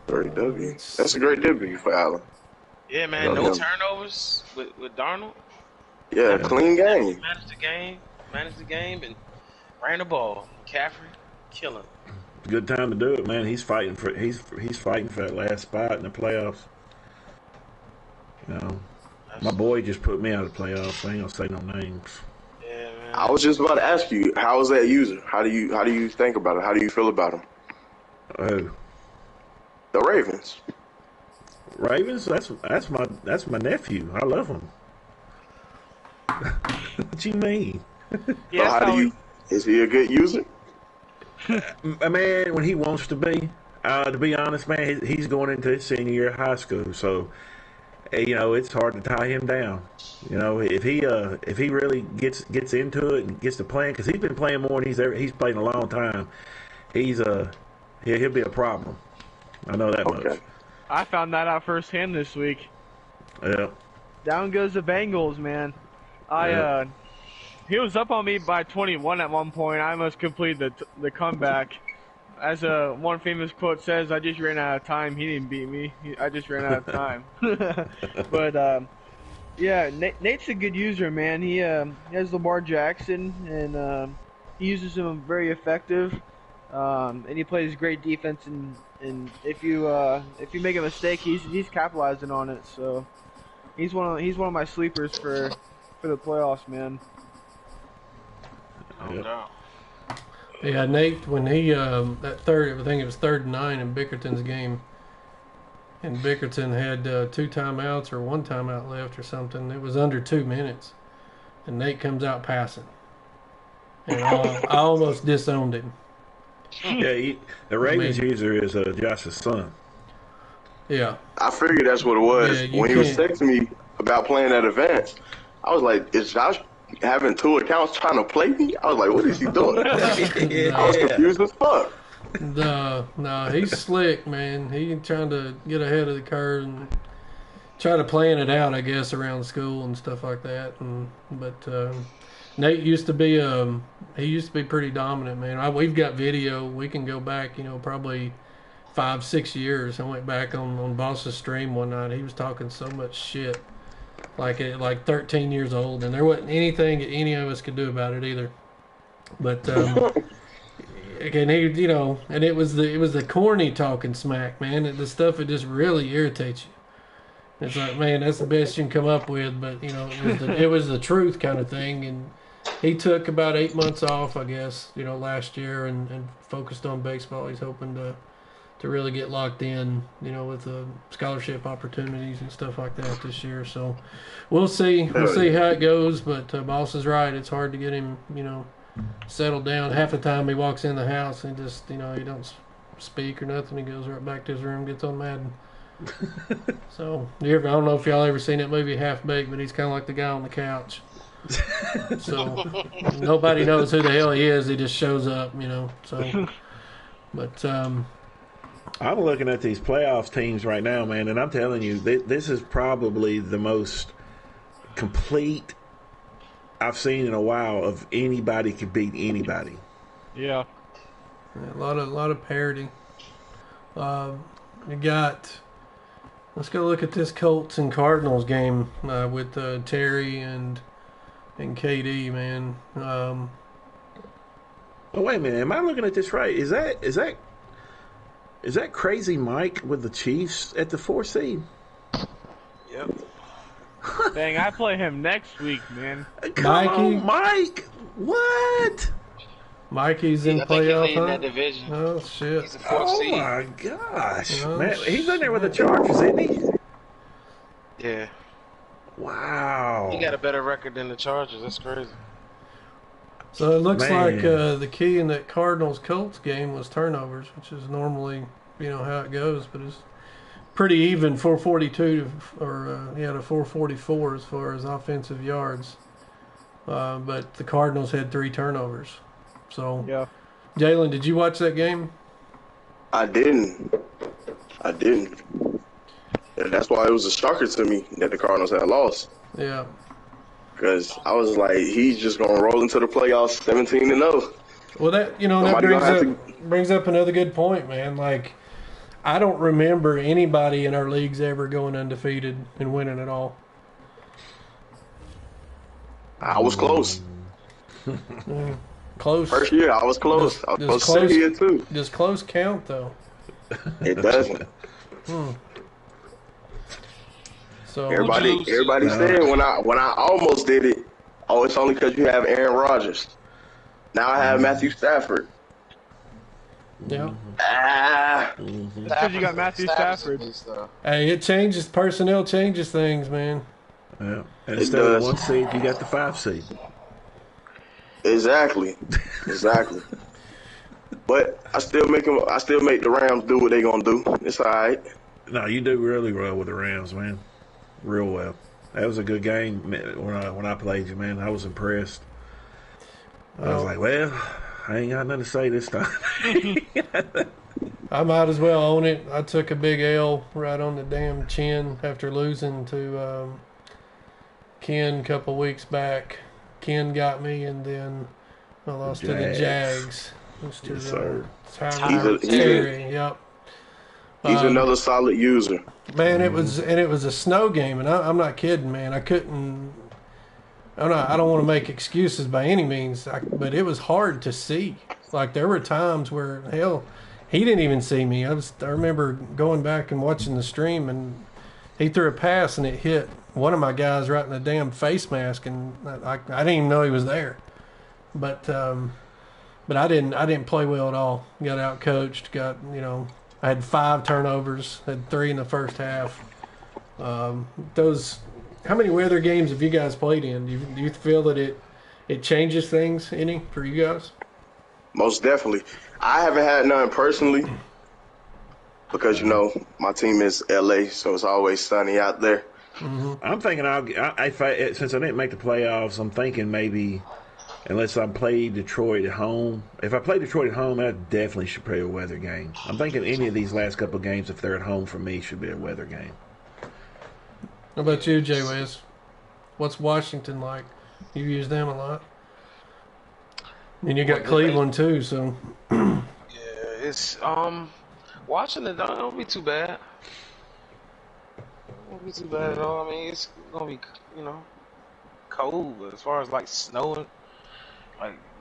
Great W. That's a great W for Allen. Yeah, man. No turnovers with Darnold. Yeah, clean game. Managed the game, and ran the ball. McCaffrey, killing. Good time to do it, man. He's fighting for that last spot in the playoffs. My boy just put me out of the playoffs. I ain't gonna say no names. Yeah, man. I was just about to ask you, how is that user? How do you think about it? How do you feel about him? Oh, the Ravens. Ravens? That's my nephew. I love him. What you mean? Yeah, so is he a good user? Man, when he wants to be honest, man, he's going into his senior year of high school, so it's hard to tie him down. If he really gets into it and gets to playing, because he's been playing more than he's played in a long time, he'll be a problem. I know that much. I found that out firsthand this week. Yeah. Down goes the Bengals, man. He was up on me by 21 at one point. I almost completed the comeback. As one famous quote says, I just ran out of time. He didn't beat me. I just ran out of time. But yeah, Nate's a good user, man. He has Lamar Jackson, and he uses him very effective. And he plays great defense. And if you make a mistake, he's capitalizing on it. So he's one of my sleepers for the playoffs, man. No doubt. Yeah, Nate, when he that third, I think it was 3rd and 9 in Bickerton's game, and Bickerton had 2 timeouts or 1 timeout left or something. It was under 2 minutes, and Nate comes out passing, and I almost disowned him. Yeah, the Ravens user is Josh's son. Yeah, I figured that's what it was. Yeah, when he was texting me about playing at events, I was like, is Josh having 2 accounts trying to play me? I was like, what is he doing? I was confused as fuck. No, he's slick, man. He trying to get ahead of the curve and try to plan it out, I guess, around school and stuff like that. But Nate used to be pretty dominant, man. We've got video. We can go back, probably 5-6 years. I went back on Boss's stream one night. He was talking so much shit. Like 13 years old, and there wasn't anything any of us could do about it either. But again, he, and it was the corny talking smack, man. The stuff that just really irritates you. It's like, man, that's the best you can come up with, but it was the truth kind of thing. And he took about 8 months off, I guess, last year, and focused on baseball. He's hoping to really get locked in, with the scholarship opportunities and stuff like that this year. So we'll see. We'll see how it goes. But Boss is right. It's hard to get him, settled down. Half the time he walks in the house and just, he don't speak or nothing. He goes right back to his room, gets on Madden. So I don't know if y'all ever seen that movie Half Baked, but he's kind of like the guy on the couch. So nobody knows who the hell he is. He just shows up, So, but I'm looking at these playoffs teams right now, man, and I'm telling you, this is probably the most complete I've seen in a while of anybody can beat anybody. Yeah. A lot of parity. You got. Let's go look at this Colts and Cardinals game with Terry and KD, man. Oh, wait a minute, am I looking at this right? Is that crazy Mike with the Chiefs at the 4 seed? Yep. Dang, I play him next week, man. Come on, Mike. What? Mikey's in playoff, he's leading that division. Oh, shit. He's a 4th seed. Oh, my gosh. Man, he's in there with the Chargers, isn't he? Yeah. Wow. He got a better record than the Chargers. That's crazy. So it looks like the key in that Cardinals-Colts game was turnovers, which is normally, how it goes. But it's pretty even, 442 to 444 as far as offensive yards. But the Cardinals had 3 turnovers. So, yeah. Jalen, did you watch that game? I didn't. And that's why it was a shocker to me that the Cardinals had lost. Yeah. Because I was like, he's just going to roll into the playoffs 17-0. Well, that brings up another good point, man. Like, I don't remember anybody in our leagues ever going undefeated and winning at all. I was close. Close. First year, I was close. I was supposed to sit here, too. Does close count, though? It doesn't. So everybody said when I almost did it, oh, it's only because you have Aaron Rodgers. Now I have Matthew Stafford. Yeah. Because you got Matthew Stafford. Hey, it changes. Personnel changes things, man. Yeah. And instead of 1 seed, you got the 5 seed. Exactly. But I still make the Rams do what they gonna do. It's all right. No, you do really well with the Rams, man. Real well. That was a good game when I played you, man. I was impressed. I was like, well, I ain't got nothing to say this time. I might as well own it. I took a big L right on the damn chin after losing to Ken a couple weeks back. Ken got me, and then I lost to the Jags. Yes, sir. Terry. Yep. He's another solid user. Man, it was a snow game, and I'm not kidding, man. I couldn't. I don't want to make excuses by any means, but it was hard to see. Like there were times where hell, he didn't even see me. I remember going back and watching the stream, and he threw a pass and it hit one of my guys right in the damn face mask, and I didn't even know he was there. But I didn't play well at all. Got out coached. I had 5 turnovers. Had 3 in the first half. How many weather games have you guys played in? Do you feel that it changes things any for you guys? Most definitely. I haven't had none personally because, my team is LA, so it's always sunny out there. Mm-hmm. I'm thinking since I didn't make the playoffs, I'm thinking maybe unless I play Detroit at home. If I play Detroit at home, I definitely should play a weather game. I'm thinking any of these last couple of games, if they're at home for me, should be a weather game. How about you, Jay Wes? What's Washington like? You use them a lot. And you got Cleveland too, so. Yeah, it's Washington don't be too bad. Won't be too bad at all. I mean, it's gonna be cold, but as far as like snowing,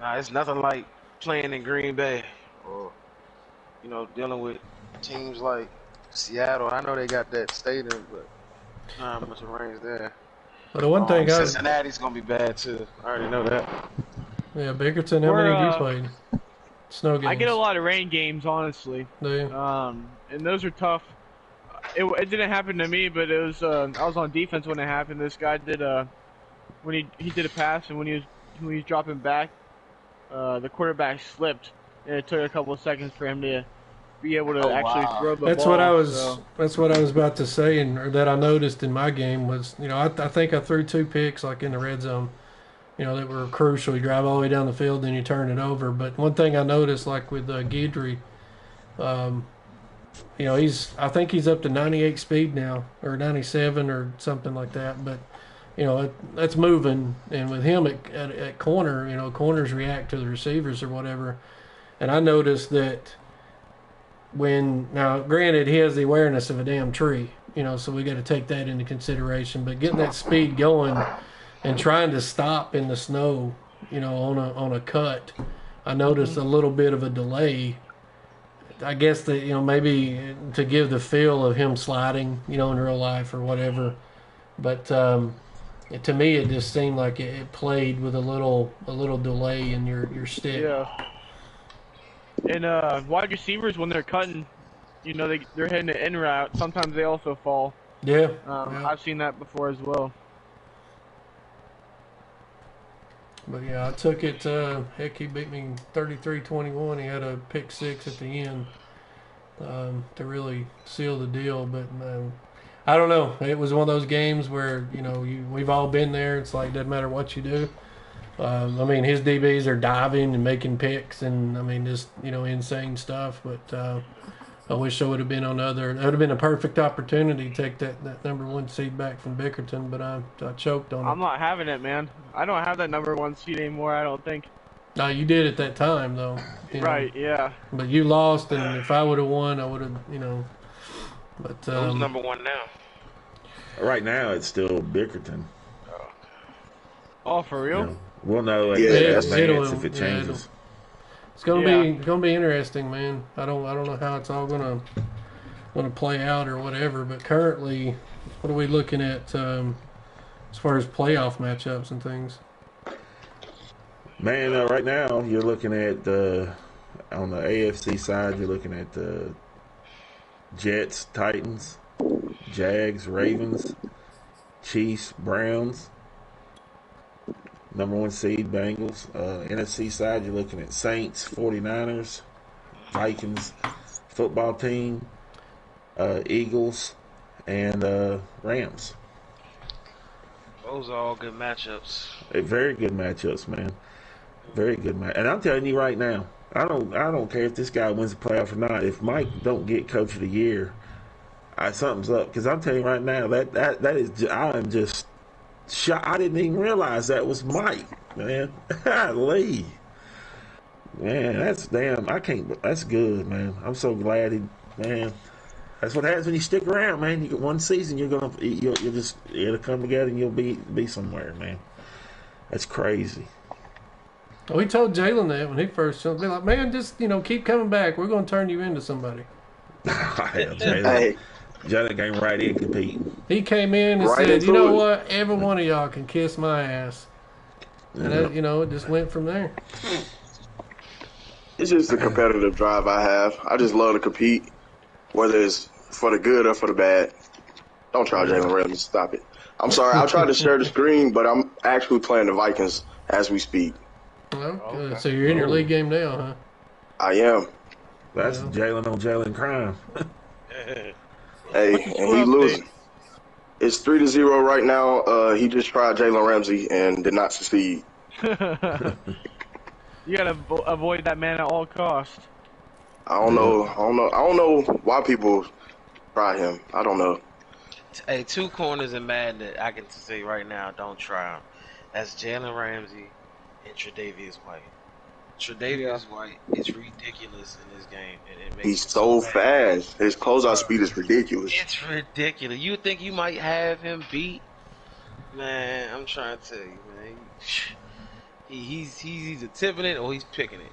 it's nothing like playing in Green Bay or dealing with teams like Seattle. I know they got that stadium, but not much rains there. But the one thing Cincinnati's gonna be bad too. I already know that. Yeah, Bickerton. How many have you played? Snow games. I get a lot of rain games, honestly. Do you? And those are tough. It didn't happen to me, but it was. I was on defense when it happened. This guy did when he did a pass, and when he was dropping back, the quarterback slipped, and it took a couple of seconds for him to be able to actually throw the ball. That's what I was about to say, and that I noticed in my game was, I think I threw 2 picks like in the red zone, that were crucial. You drive all the way down the field, then you turn it over. But one thing I noticed, like with Guidry, I think he's up to 98 speed now, or 97 or something like that. But that's moving, and with him at corner, corners react to the receivers or whatever. And I noticed that now granted he has the awareness of a damn tree, so we got to take that into consideration. But getting that speed going and trying to stop in the snow, on a cut, I noticed a little bit of a delay. I guess that maybe to give the feel of him sliding, in real life or whatever. But to me, it just seemed like it played with a little delay in your stick. Yeah. And wide receivers, when they're cutting, they're hitting the in route. Sometimes they also fall. Yeah. I've seen that before as well. But yeah, I took it. Heck, he beat me 33-21. He had a pick 6 at the end to really seal the deal. But I don't know. It was one of those games where we've all been there. It's like doesn't matter what you do. His DBs are diving and making picks, and just insane stuff. But I wish I would have been on the other. It would have been a perfect opportunity to take that number 1 seed back from Bickerton, but I choked on it. I'm not having it, man. I don't have that number 1 seed anymore, I don't think. No, you did at that time, though. Right, yeah. But you lost, and if I would have won, I would have, But who's number 1 now? Right now, it's still Bickerton. Oh, for real? We'll know if it changes. It's gonna be interesting, man. I don't know how it's all gonna play out or whatever. But currently, what are we looking at as far as playoff matchups and things? Man, right now you're looking at on the AFC side, you're looking at the Jets, Titans, Jags, Ravens, Chiefs, Browns. Number 1 seed, Bengals. NFC side, you're looking at Saints, 49ers, Vikings, football team, Eagles, and Rams. Those are all good matchups. Very good matchups, man. Very good match. And I'm telling you right now, I don't care if this guy wins the playoff or not. If Mike don't get Coach of the Year, something's up. Because I'm telling you right now, that is, I am just. I didn't even realize that was Mike. man. Lee. Man, that's damn. I can't. That's good, man. I'm so glad he, man. That's what happens when you stick around, man. You get one season, you'll just it'll come together and you'll be somewhere, man. That's crazy. We told Jalen that when he first showed. Be like, man, just keep coming back. We're going to turn you into somebody. Jalen came right in competing. He came in and said, you know what? Every one of y'all can kiss my ass. And that, it just went from there. It's just the competitive drive I have. I just love to compete, whether it's for the good or for the bad. Don't try Jalen Ramsey. Stop it. I'm sorry. I'll try to share the screen, but I'm actually playing the Vikings as we speak. Okay. So you're in your league game now, huh? I am. That's Jalen on Jalen crime. Hey, and he losing. It's 3-0 right now. He just tried Jalen Ramsey and did not succeed. You gotta avoid that man at all costs. I don't know why people try him. I don't know. Hey, two corners in Madden that I can say right now, don't try him. That's Jalen Ramsey and Tre'Davious White. Tre'Davious White is ridiculous in this game. And it makes He's so fast. His closeout speed is ridiculous. It's ridiculous. You think you might have him beat? Man, I'm trying to tell you, man. He's either tipping it or he's picking it.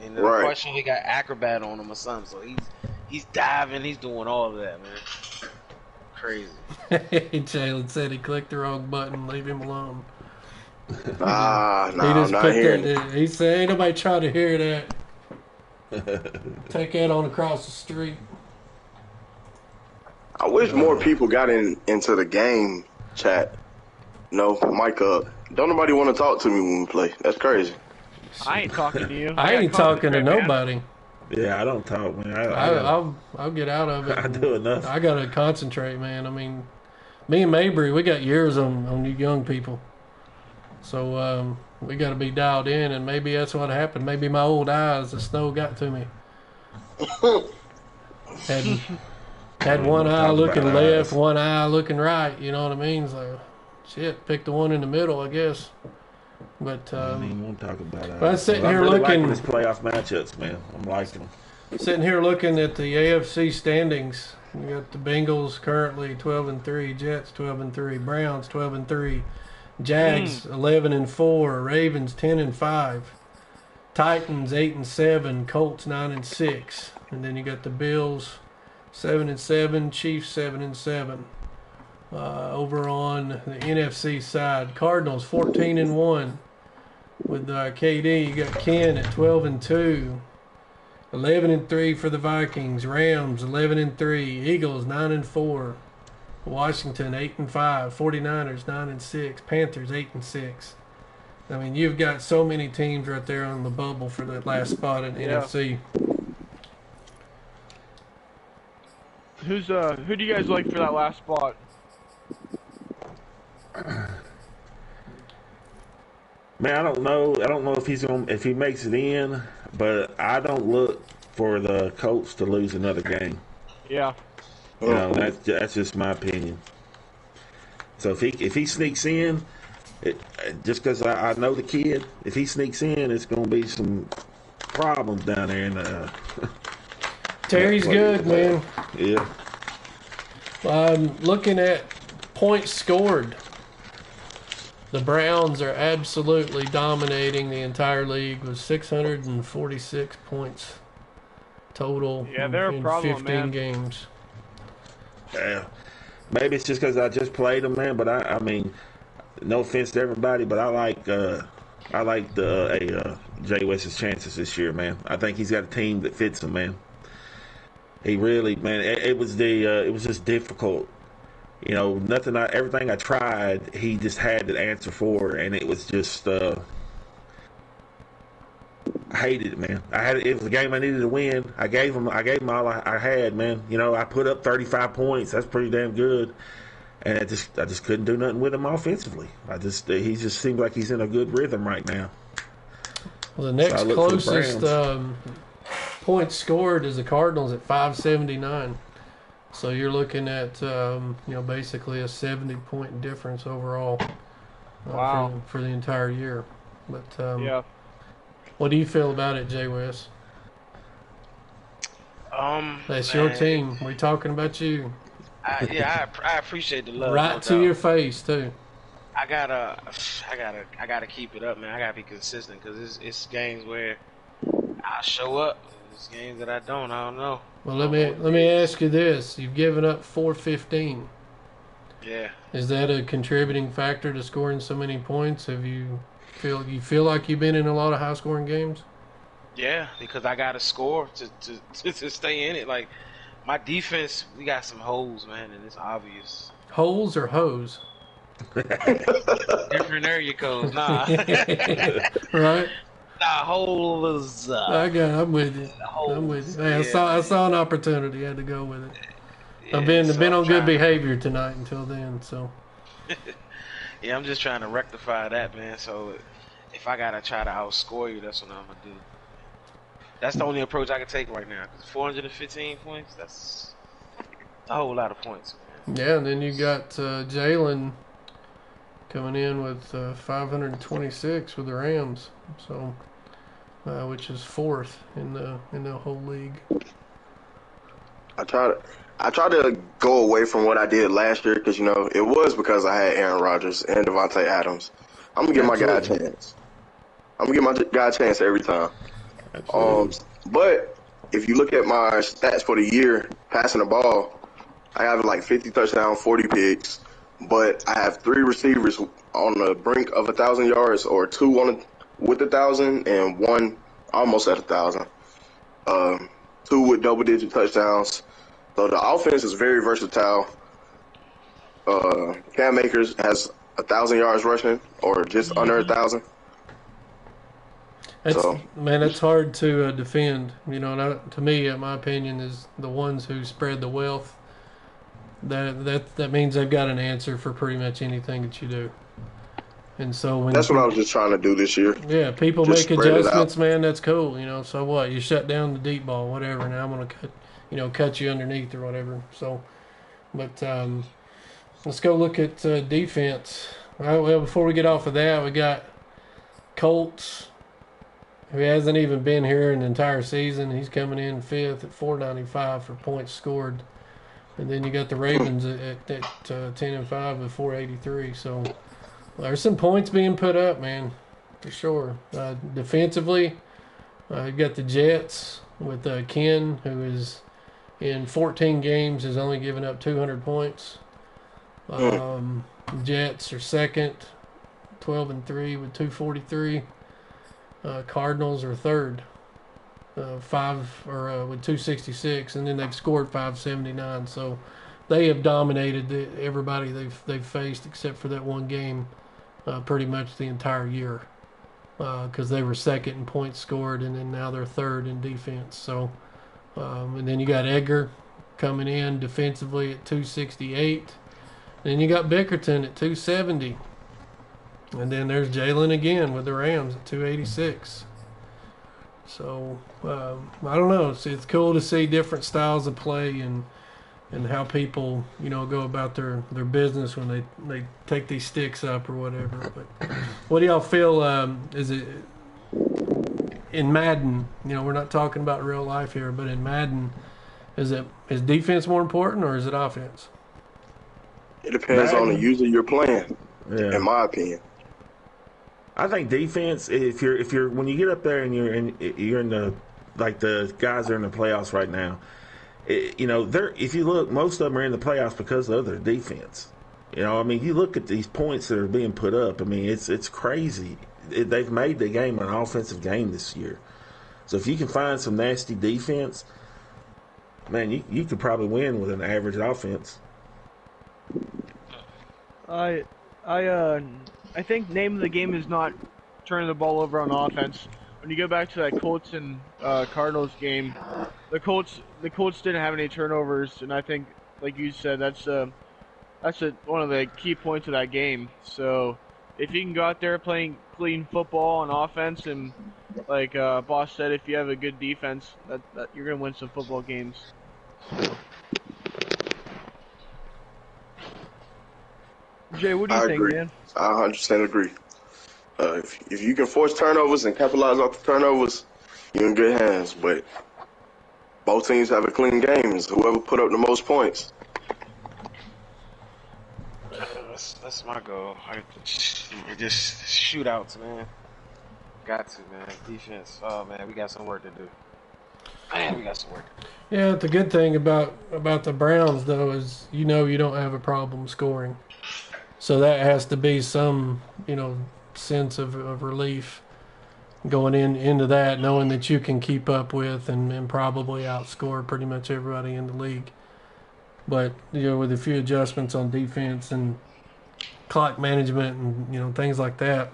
And the question, he got acrobat on him or something. So he's diving. He's doing all of that, man. Crazy. Jalen said he clicked the wrong button. Leave him alone. No, I'm not hearing it. He said, ain't nobody trying to hear that. Take that on across the street. I wish more people got into the game chat. No, mic up. Don't nobody want to talk to me when we play. That's crazy. I ain't talking to you. I ain't talking to nobody. Yeah, I don't talk, man. I'll get out of it. I do enough. I gotta concentrate, man. I mean, me and Mabry, we got years on you young people. So we got to be dialed in, and maybe that's what happened. Maybe my old eyes, the snow got to me. Had one eye looking left, one eye looking right. You know what I mean? So, shit, pick the one in the middle, I guess. But I don't even want to talk about that. But I'm sitting here really looking. Liking this playoff matchups, man. I'm liking them. Sitting here looking at the AFC standings. We got the Bengals currently 12-3, Jets 12-3, Browns 12-3. Jags 11-4, Ravens 10-5, Titans 8-7, Colts 9-6, and then you got the Bills 7-7, Chiefs 7-7. Over on the NFC side, Cardinals 14-1 with KD. You got Ken at 12-2, 11-3 for the Vikings. Rams 11-3, Eagles 9-4. Washington 8-5, 49ers 9-6, Panthers 8-6. I mean, you've got so many teams right there on the bubble for that last spot in the NFC. Who do you guys like for that last spot? Man, I don't know. I don't know if he makes it in, but I don't look for the Colts to lose another game. Yeah. You know, that's just my opinion. So if he sneaks in, just because I know the kid, if he sneaks in, it's going to be some problems down there. Terry's good, man. Yeah. Looking at points scored, the Browns are absolutely dominating the entire league with 646 points total in 15 games. Yeah, maybe it's just because I just played him, man. But I mean, no offense to everybody, but I like Jay West's chances this year, man. I think he's got a team that fits him, man. He really, man. It was just difficult, you know. Everything I tried, he just had the answer for, and it was just. I hated it, man. It was a game I needed to win. I gave him all I had, man. You know, I put up 35 points. That's pretty damn good. And I just couldn't do nothing with him offensively. He just seems like he's in a good rhythm right now. Well, the next closest points scored is the Cardinals at 579. So you're looking at basically a 70-point difference overall. Wow. for the entire year. But Yeah. what do you feel about it, Jay West? That's your Man, team. We're talking about you. I appreciate the love, no Right to doubt. your face too. I gotta keep it up, man. I gotta be consistent because it's games where I show up. It's games that I don't know. Well, I let don't know me what it let me is. ask you this: you've given up 415. Yeah. Is that a contributing factor to scoring so many points? Have you feel like you've been in a lot of high scoring games? Yeah, because I got to score to stay in it. Like my defense, we got some holes, man, and it's obvious. Holes or hose? Different area codes, nah, Right? nah, holes, I'm with you. I'm with holes. you. Hey, Yeah, I man. saw an opportunity. I had to go with it. Yeah, so Been I'm on good trying to. behavior tonight until then. So Yeah, I'm just trying to rectify that, man. So if I gotta try to outscore you, that's what I'm gonna do. That's the only approach I can take right now. Cause 415 points, that's a whole lot of points, man. yeah, and then you got Jalen coming in with 526 with the Rams. So which is fourth in the whole league. I try to go away from what I did last year because it was because I had Aaron Rodgers and Devontae Adams. I'm gonna give my guy a Absolutely. chance. I'm gonna give my guy a chance every time. Absolutely. But if you look at my stats for the year, passing the ball, I have like 50 touchdowns, 40 picks, but I have 3 receivers on the brink of 1,000 yards, or 2 with 1,000 and 1 almost at 1,000. 2 with double-digit touchdowns. So the offense is very versatile. Cam Akers has 1,000 yards rushing, or just under 1,000. So That's hard to defend. To me, in my opinion, is the ones who spread the wealth. That means they've got an answer for pretty much anything that you do. And so when that's what I was just trying to do this year. people Just make spread it out. adjustments, man, that's cool. So what? You shut down the deep ball, whatever. Now I'm gonna cut you underneath or whatever. So, but let's go look at defense. All right, well, before we get off of that, we got Colts, who hasn't even been here an entire season. He's coming in fifth at 495 for points scored. And then you got the Ravens at 10-5 with 483. So there's some points being put up, man, for sure. Defensively, you got the Jets with G.A.N, who is in 14 games has only given up 200 points. Jets are second, 12-3 with 243. Cardinals are third, with 266, and then they've scored 579. So they have dominated everybody they've faced except for that one game, pretty much the entire year, because they were second in points scored, and then now they're third in defense. So, and then you got Edgar coming in defensively at 268. Then you got Bickerton at 270. And then there's Jalen again with the Rams at 286. So, I don't know. It's cool to see different styles of play and how people, go about their business when they take these sticks up or whatever. But what do y'all feel, is it in Madden, we're not talking about real life here, but in Madden, is defense more important or is it offense? It depends on the user you're playing, Yeah. in my opinion. I think defense. If you're when you get up there and you're in the the guys are in the playoffs right now. If you look, most of them are in the playoffs because of their defense. You look at these points that are being put up. It's crazy. They've made the game an offensive game this year. So if you can find some nasty defense, man, you could probably win with an average offense. I think name of the game is not turning the ball over on offense. When you go back to that Colts and Cardinals game, the Colts didn't have any turnovers, and I think, like you said, that's one of the key points of that game. So if you can go out there playing clean football on offense, and like Boss said, if you have a good defense, that you're gonna win some football games. Jay, what do you I think, agree. man? I 100% agree. If you can force turnovers and capitalize off the turnovers, you're in good hands. But both teams have a clean game. It's whoever put up the most points. That's my goal. Just shootouts, man. Got to, man. Defense. Oh man, we got some work to do. Man, we got some work to do. Yeah, the good thing about the Browns though is you don't have a problem scoring, so that has to be some sense of relief going into that, knowing that you can keep up with and probably outscore pretty much everybody in the league. But with a few adjustments on defense and clock management and things like that,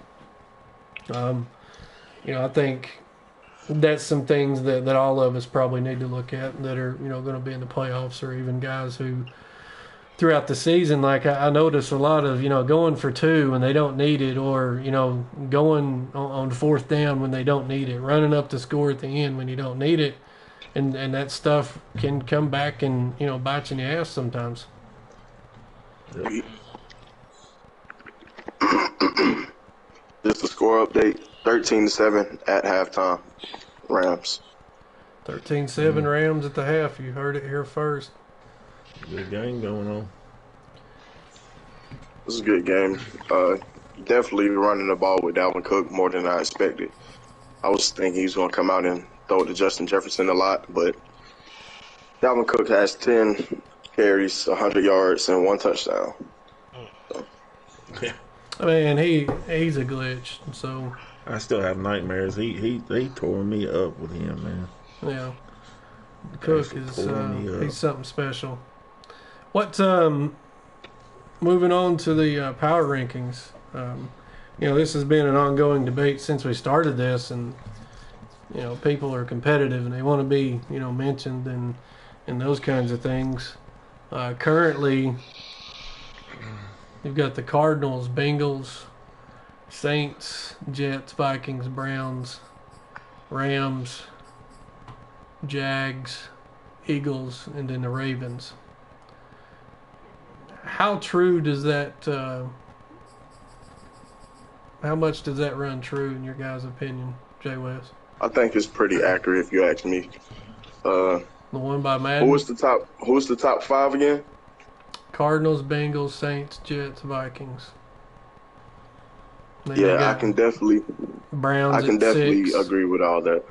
I think that's some things that all of us probably need to look at that are going to be in the playoffs, or even guys who throughout the season, like I notice a lot of going for two when they don't need it, or going on fourth down when they don't need it, running up the score at the end when you don't need it, and that stuff can come back and bite you in the ass sometimes. Just a score update: 13-7 at halftime. Rams. 13-7 Rams at the half. You heard it here first. Good game going on. This is a good game. Definitely running the ball with Dalvin Cook more than I expected. I was thinking he was going to come out and throw it to Justin Jefferson a lot, but Dalvin Cook has 10 carries, 100 yards, and 1 touchdown. So. Yeah. I mean, he's a glitch, so I still have nightmares. He tore me up with him, man. yeah. Cook is he's something special. What moving on to the power rankings. This has been an ongoing debate since we started this, and people are competitive and they want to be mentioned and those kinds of things. Currently, you've got the Cardinals, Bengals, Saints, Jets, Vikings, Browns, Rams, Jags, Eagles, and then the Ravens. How true does that how much does that run true in your guys' opinion, Jay West? I think it's pretty accurate if you ask me. The one by Madden? Who was the top 5 again? Cardinals, Bengals, Saints, Jets, Vikings. Yeah, I can definitely agree with all that.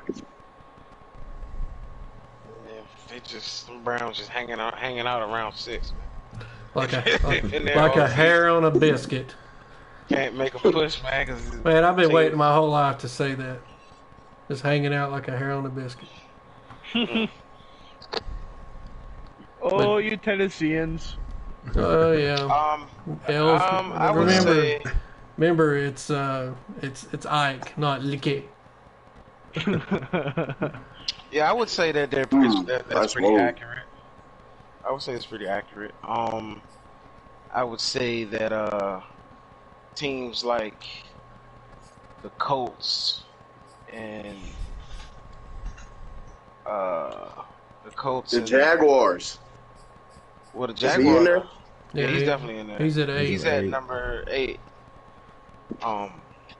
Some Browns just hanging out around 6, man. Like a hair on a biscuit. Can't make a push, man. Man, I've been waiting my whole life to say that. Just hanging out like a hair on a biscuit. Oh, you Tennesseans. Oh yeah. Elf. I would say. Remember, it's Ike, not Licky. Yeah, I would say that that's pretty accurate. I would say it's pretty accurate. I would say that teams like the Colts and the Jaguars. Well, the Jaguars. Is he in there? Yeah, he's definitely in there. He's at 8. He's at number 8.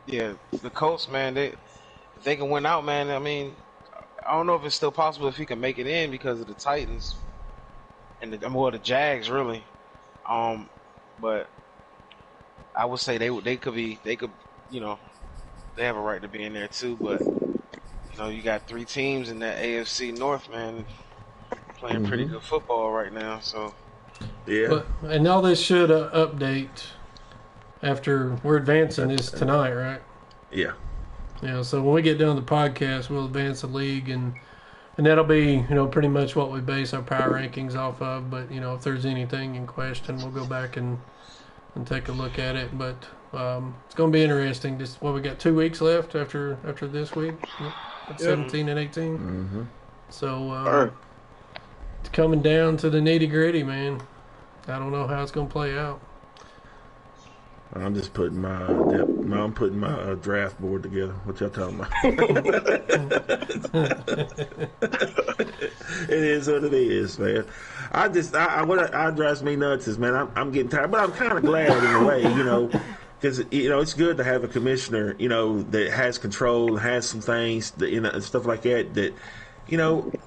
Yeah, the Colts, man. If they can win out, man. I mean, I don't know if it's still possible if he can make it in because of the Titans and the Jags, really. But I would say they could, they have a right to be in there too. But you got 3 teams in that AFC North, man, playing pretty good football right now. So yeah, and all this should update after we're advancing this tonight, right? Yeah. Yeah. So when we get done with the podcast, we'll advance the league, and that'll be pretty much what we base our power rankings off of. But if there's anything in question, we'll go back and take a look at it. But it's going to be interesting. Just we got 2 weeks left after this week, 17 and 18. Mm-hmm. So it's coming down to the nitty gritty, man. I don't know how it's going to play out. I'm just putting my draft board together. What y'all talking about? is what it is, man. What drives me nuts is, man, I'm getting tired, but I'm kind of glad in a way, because it's good to have a commissioner, that has control, has some things, that, and stuff like that. That,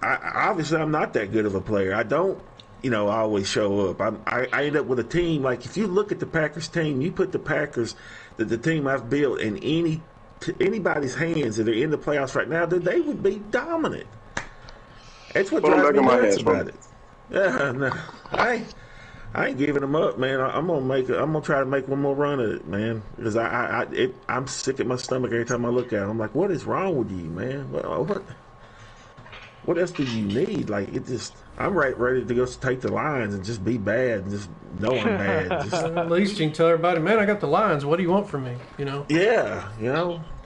obviously I'm not that good of a player. I don't, always show up. I end up with a team. Like, if you look at the Packers team, you put the Packers, the team I've built, in anybody's hands that are in the playoffs right now, then they would be dominant. That's what drives me nuts about it. No, I ain't giving them up, man. I'm gonna try to make one more run at it, man. Because I'm sick at my stomach every time I look at it. I'm like, what is wrong with you, man? What else do you need? Like, I'm ready to go take the Lions and just be bad and just know I'm bad. At least you can tell everybody, man, I got the Lions. What do you want from me? Yeah,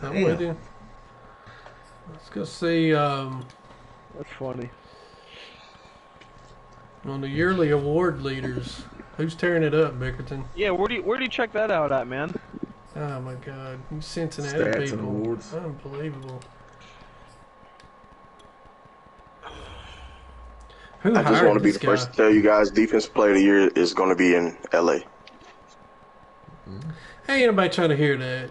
I'm with you. Let's go see. That's funny. On the yearly award leaders, who's tearing it up, Bickerton? Yeah, where do you check that out at, man? Oh my God, you Cincinnati Stats people, and awards. Unbelievable. I just want to be the first to tell you guys, defensive player of the year is going to be in LA. Hey, ain't nobody trying to hear that.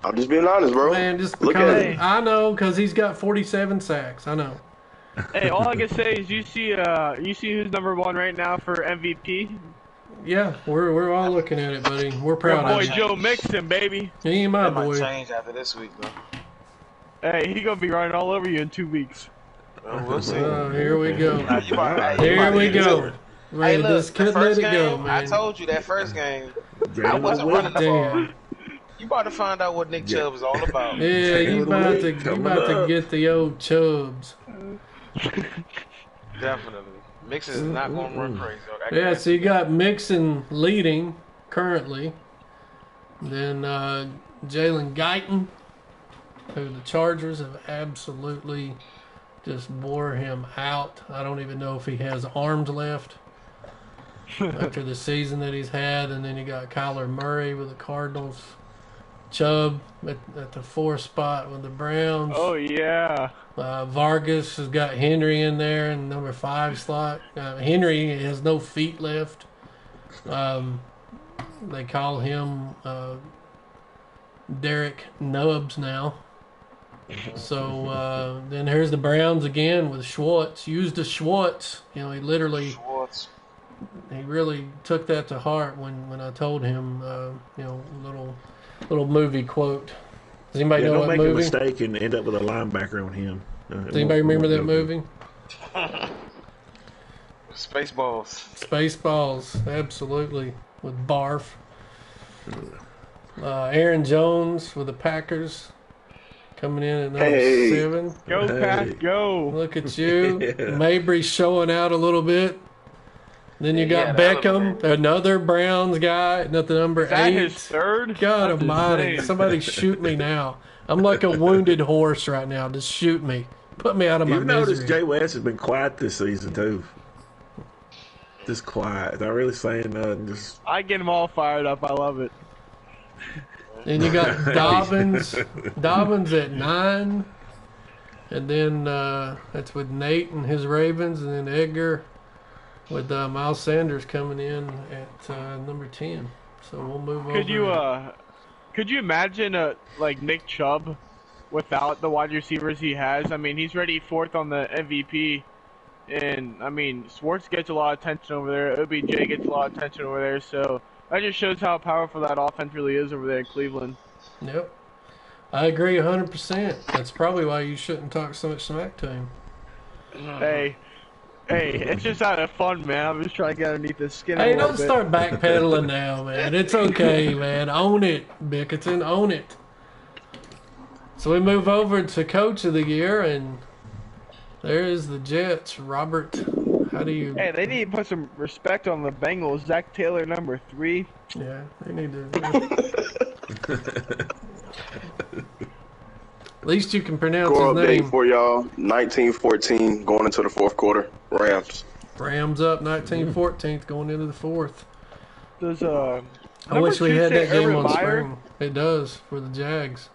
I'm just being honest, bro. Man, just look because at it. I know, because he's got 47 sacks. I know. Hey, all I can say is you see who's number one right now for MVP? Yeah, we're all looking at it, buddy. We're proud Your boy of you. Joe Mixon, baby. He ain't my That might boy. change after this week, though. Hey, he gonna be running all over you in 2 weeks. Well, we'll see. Oh, here we go. Here we go. Hey, Man, look, just the couldn't let first it go, game, man. I told you that first game, I Damn. wasn't running the ball. Damn. You about to find out what Nick Chubb is all about. Yeah, you about to Coming get the old Chubbs. Definitely. Mixon is not going to run crazy. Yeah, so you got Mixon leading currently. Then Jalen Guyton, who the Chargers have absolutely just bore him out. I don't even know if he has arms left after the season that he's had. And then you got Kyler Murray with the Cardinals. Chubb at the 4th spot with the Browns. Oh yeah. Vargas has got Henry in there in number 5 slot. Henry has no feet left. They call him Derek Nubbs now. So then here's the Browns again with Schwartz. Used to Schwartz. He literally. Schwartz. He really took that to heart when I told him, little movie quote. Does anybody know don't what make movie? a mistake and end up with a linebacker on him. Does anybody remember that movie? Spaceballs. Spaceballs, absolutely, with Barf. Aaron Jones with the Packers coming in at number 7. Go Pack, go! Look at you. Mabry showing out a little bit. Then you got that Beckham, another Browns guy, at the number 8. Is that his third? God That's almighty. insane. Somebody shoot me now. I'm like a wounded horse right now. Just shoot me. Put me out of my You've noticed misery. Jay West has been quiet this season, too. Just quiet. Not really saying nothing. Just I get him all fired up. I love it. Then you got Dobbins. Dobbins at 9. And then that's with Nate and his Ravens. And then Edgar with Miles Sanders coming in at number 10. So we'll move over. Could you imagine like Nick Chubb without the wide receivers he has? I mean, he's already 4th on the MVP, and I mean, Schwartz gets a lot of attention over there. OBJ gets a lot of attention over there. So that just shows how powerful that offense really is over there in Cleveland. Yep. I agree 100%. That's probably why you shouldn't talk so much smack to him. Hey, it's just out of fun, man. I'm just trying to get underneath the skin. Hey, a little don't bit. start backpedaling now, man. It's okay, man. Own it, Bickerton. Own it. So we move over to Coach of the Year, and there is the Jets. Robert, how do you... Hey, they need to put some respect on the Bengals. Zach Taylor, number 3. Yeah, they need to... At least you can pronounce Score his update name. for y'all. 19-14 going into the 4th quarter. Rams. Rams up 19-14 going into the 4th. Does I wish we had that game on Meyer? spring. It does for the Jags.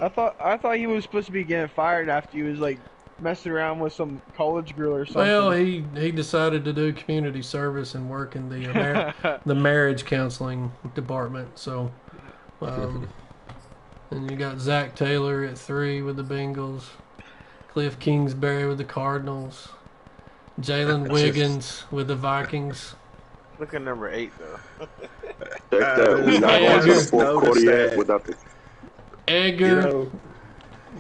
I thought he was supposed to be getting fired after he was like messing around with some college girl or something. Well, he decided to do community service and work in the the marriage counseling department. So, and you got Zach Taylor at 3 with the Bengals, Cliff Kingsbury with the Cardinals, Jalen Wiggins with the Vikings. Look at number 8 though. Check that. We're not going to the fourth quarter yet without the Edgar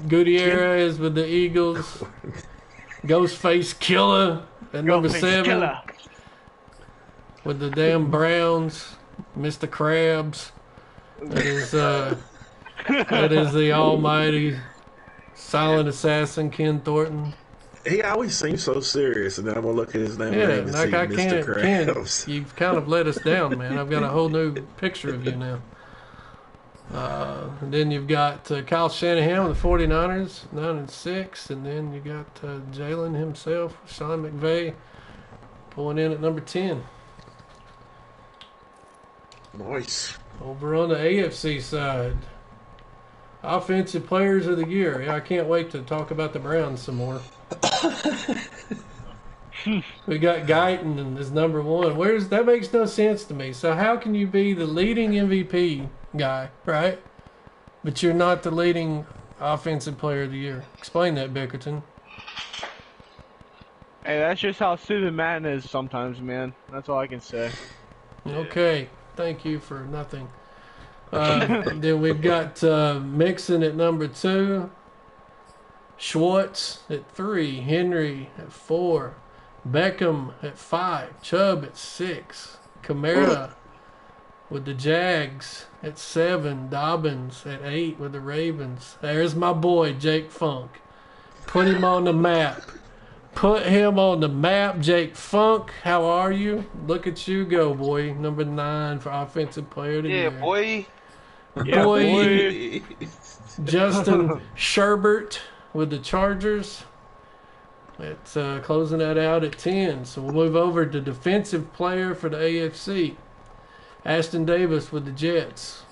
Gutierrez with the Eagles. Ghostface Killer at number 7 Killer. with the damn Browns. Mr. Krabs. That is the almighty silent assassin Ken Thornton. He always seems so serious, and then I'm gonna look at his name and like see I Mr. can't. Krabs. You've kind of let us down, man. I've got a whole new picture of you now. And then you've got Kyle Shanahan with the 49ers, 9-6, and then you got Jalen himself, Sean McVay, pulling in at number 10. Nice. Over on the AFC side, offensive players of the year. Yeah, I can't wait to talk about the Browns some more. We got G.A.N as number 1. That makes no sense to me. So how can you be the leading MVP guy, right? But you're not the leading offensive player of the year. Explain that, Bickerton. Hey, that's just how stupid Madden is sometimes, man. That's all I can say. Okay, thank you for nothing. Then we've got Mixon at number 2, Schwartz at 3, Henry at 4, Beckham at 5, Chubb at 6, Kamara with the Jags at 7, Dobbins at 8 with the Ravens. There's my boy, Jake Funk. Put him on the map. Put him on the map, Jake Funk. How are you? Look at you go, boy. Number 9 for Offensive Player of the Year. Boy. Yeah, boy. Justin Sherbert with the Chargers. It's closing that out at 10. So we'll move over to Defensive Player for the AFC. Aston Davis with the Jets.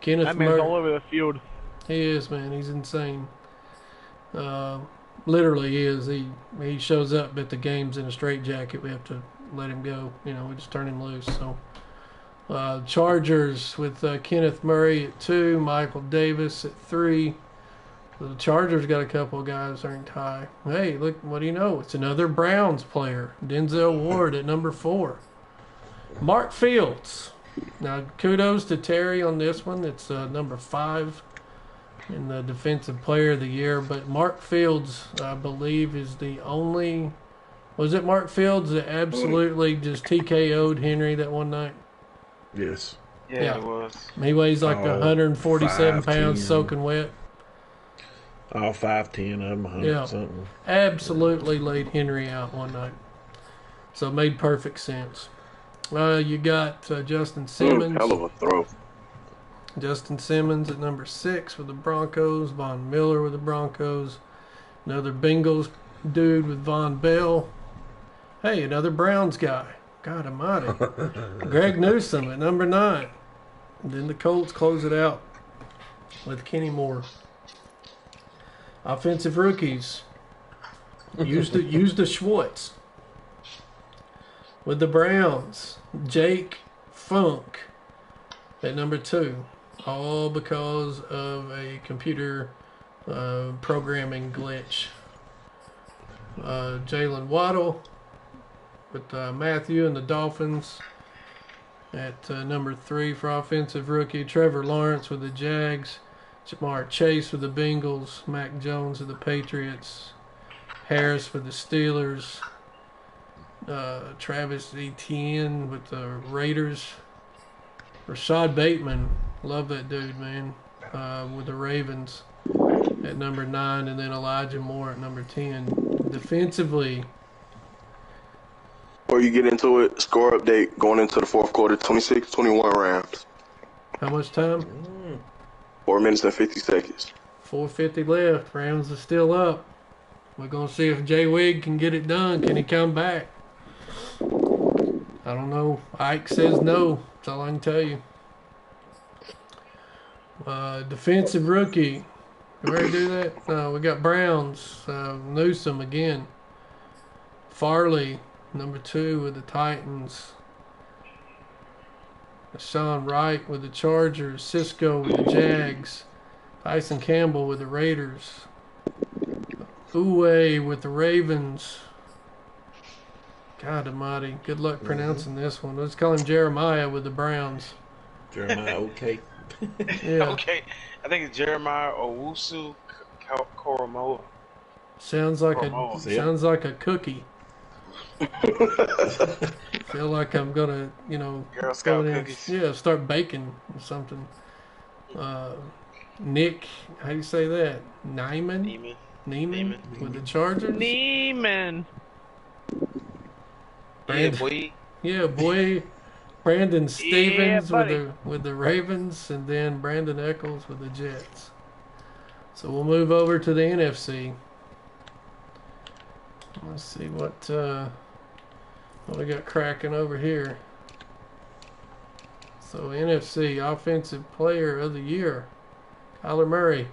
Kenneth That man's all over the field. He is, man. He's insane. Literally, he is. He shows up at the games in a straitjacket. We have to let him go. We just turn him loose. So, Chargers with Kenneth Murray at 2, Michael Davis at 3. The Chargers got a couple of guys ranked high. Hey, look, what do you know? It's another Browns player, Denzel Ward at number 4. Mark Fields. Now, kudos to Terry on this one. It's number 5 in the Defensive Player of the Year. But Mark Fields, I believe, is the only... Was it Mark Fields that absolutely just TKO'd Henry that one night? Yes. Yeah, it was. He weighs like 147 pounds 5'10". soaking wet. All 5'10" of them, 100 something. Absolutely laid Henry out one night. So it made perfect sense. You got Justin Simmons. Hell of a throw. Justin Simmons at number 6 with the Broncos. Von Miller with the Broncos. Another Bengals dude with Von Bell. Hey, another Browns guy. God almighty. Greg Newsome at number 9. And then the Colts close it out with Kenny Moore. Offensive rookies. Use the Schwartz. With the Browns, Jake Funk at number 2. All because of a computer programming glitch. Jalen Waddle with Matthew and the Dolphins at number 3 for offensive rookie. Trevor Lawrence with the Jags. Jamar Chase with the Bengals. Mac Jones with the Patriots. Harris with the Steelers. Travis Etienne with the Raiders. Rashad Bateman, love that dude, man, with the Ravens at number 9, and then Elijah Moore at number 10. Defensively. Before you get into it, score update going into the fourth quarter, 26-21 Rams. How much time? 4 minutes and 50 seconds. 4:50 left. Rams are still up. We're going to see if Jay Wig can get it done. Can he come back? I don't know. Ike says no. That's all I can tell you. Defensive rookie. Did we already do that? No, we got Browns. Newsom again. Farley, number 2 with the Titans. Sean Wright with the Chargers. Cisco with the Jags. Tyson Campbell with the Raiders. Uwe with the Ravens. God almighty. Good luck pronouncing this one. Let's call him Jeremiah with the Browns. Jeremiah, okay. Yeah. Okay. I think it's Jeremiah Owusu Koromoa. Sounds like Koromoa. sounds like a cookie. Feel like I'm gonna, Girl Scout go in, cookies. yeah, start baking or something. Nick, how do you say that? Neiman Neiman. with the Chargers. Neiman. Yeah, boy. Yeah, boy. Brandon Stevens buddy. with the Ravens, and then Brandon Eccles with the Jets. So we'll move over to the NFC. Let's see what we got cracking over here. So NFC Offensive Player of the Year, Kyler Murray.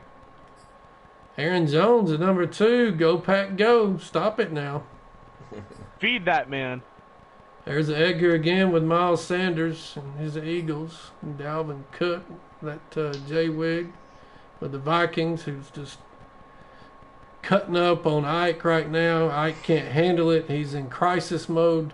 Aaron Jones at number 2. Go Pack Go. Stop it now. Feed that man. There's Edgar again with Miles Sanders and his Eagles. And Dalvin Cook, that J-Wig with the Vikings, who's just cutting up on Ike right now. Ike can't handle it. He's in crisis mode.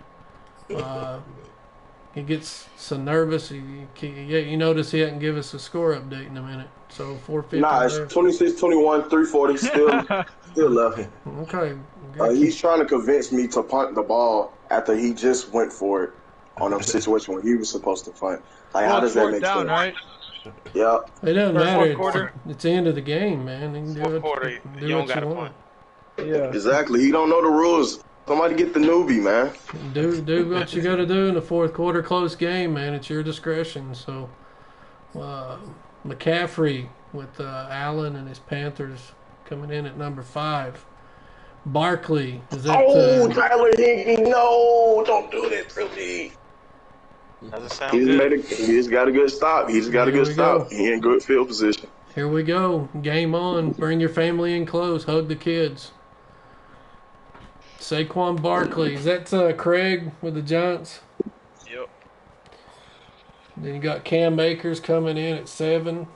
He gets so nervous. You notice he hadn't give us a score update in a minute. So 450. Nah, it's 26-21, 340 still left. Okay. He's trying to convince me to punt the ball after he just went for it on a situation where he was supposed to punt. Like, how does that make down, sense? right? Yeah. It doesn't Fourth matter. quarter. It's the end of the game, man. You can do Fourth it. quarter, Do you don't what got you to want. punt. Yeah. Exactly. He don't know the rules. Somebody get the newbie, man. Do what you got to do in the fourth quarter, close game, man. It's your discretion. So, McCaffrey with Allen and his Panthers coming in at number 5. Barkley is that? Tyler Higbee, no, don't do that to me. Doesn't sound He good. just got a good stop. He just got a Here good we stop. go. He in good field position. Here we go. Game on. Bring your family in close. Hug the kids. Saquon Barkley. Is that Craig with the Giants? Yep. Then you got Cam Akers coming in at 7.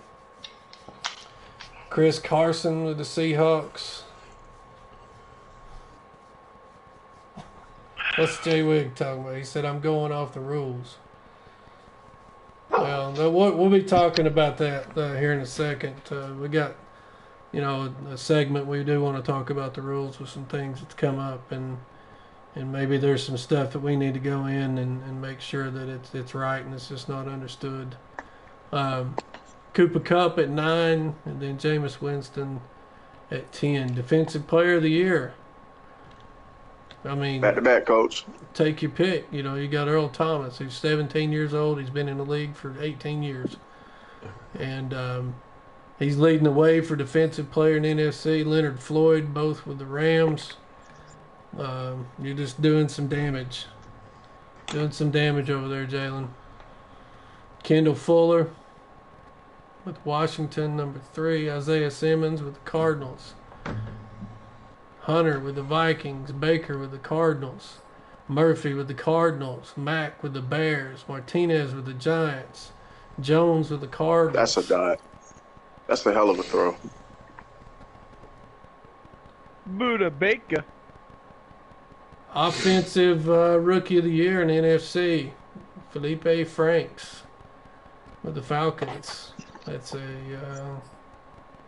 Chris Carson with the Seahawks. What's Jay Wig talking about? He said, I'm going off the rules. Well, we'll be talking about that here in a second. We got, a segment we do want to talk about the rules with some things that's come up, and maybe there's some stuff that we need to go in and make sure that it's right and it's just not understood. Cooper Kupp at 9, and then Jameis Winston at 10. Defensive Player of the Year. I mean, Back to back, coach. take your pick. You got Earl Thomas, who's 17 years old. He's been in the league for 18 years. And he's leading the way for Defensive Player in the NFC. Leonard Floyd, both with the Rams. You're just doing some damage. Doing some damage over there, Jalen. Kendall Fuller with Washington, number 3. Isaiah Simmons with the Cardinals. Hunter with the Vikings. Baker with the Cardinals. Murphy with the Cardinals. Mack with the Bears. Martinez with the Giants. Jones with the Cardinals. That's a dot. That's a hell of a throw. Buddha Baker. Offensive Rookie of the Year in the NFC. Felipe Franks with the Falcons. That's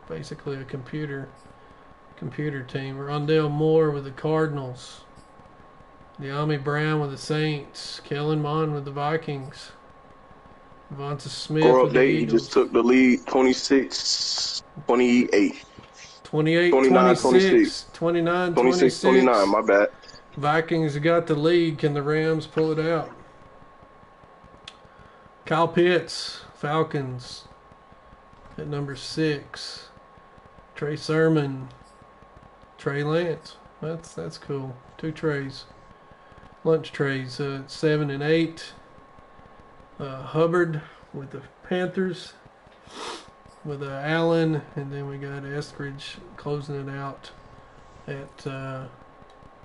basically a computer team. Rondale Moore with the Cardinals. De'Ami Brown with the Saints. Kellen Mond with the Vikings. Devonta Smith Score with the update, he Eagles. just took the lead 26-28. 28, 29, 26, 29, 26. 26-29, my bad. Vikings have got the lead. Can the Rams pull it out? Kyle Pitts, Falcons at number 6. Trey Sermon, Trey Lance. That's cool. 2 trays. Lunch trays, 7 and 8. Hubbard with the Panthers. with Allen, and then we got Eskridge closing it out at the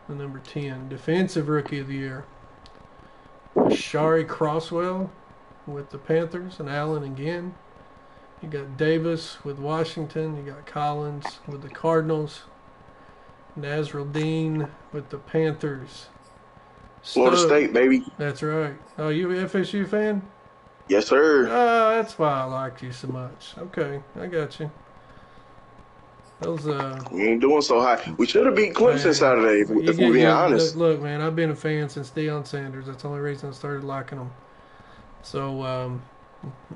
number 10. Defensive Rookie of the Year, Shari Crosswell with the Panthers, and Allen again. You got Davis with Washington. You got Collins with the Cardinals. Nazrul Dean with the Panthers. Florida State, baby. That's right. Oh, you a FSU fan? Yes, sir. Oh, that's why I liked you so much. Okay, I got you. Those We ain't doing so high. We should have beat Clemson Saturday, if we're being honest. Look, man, I've been a fan since Deion Sanders. That's the only reason I started liking them. So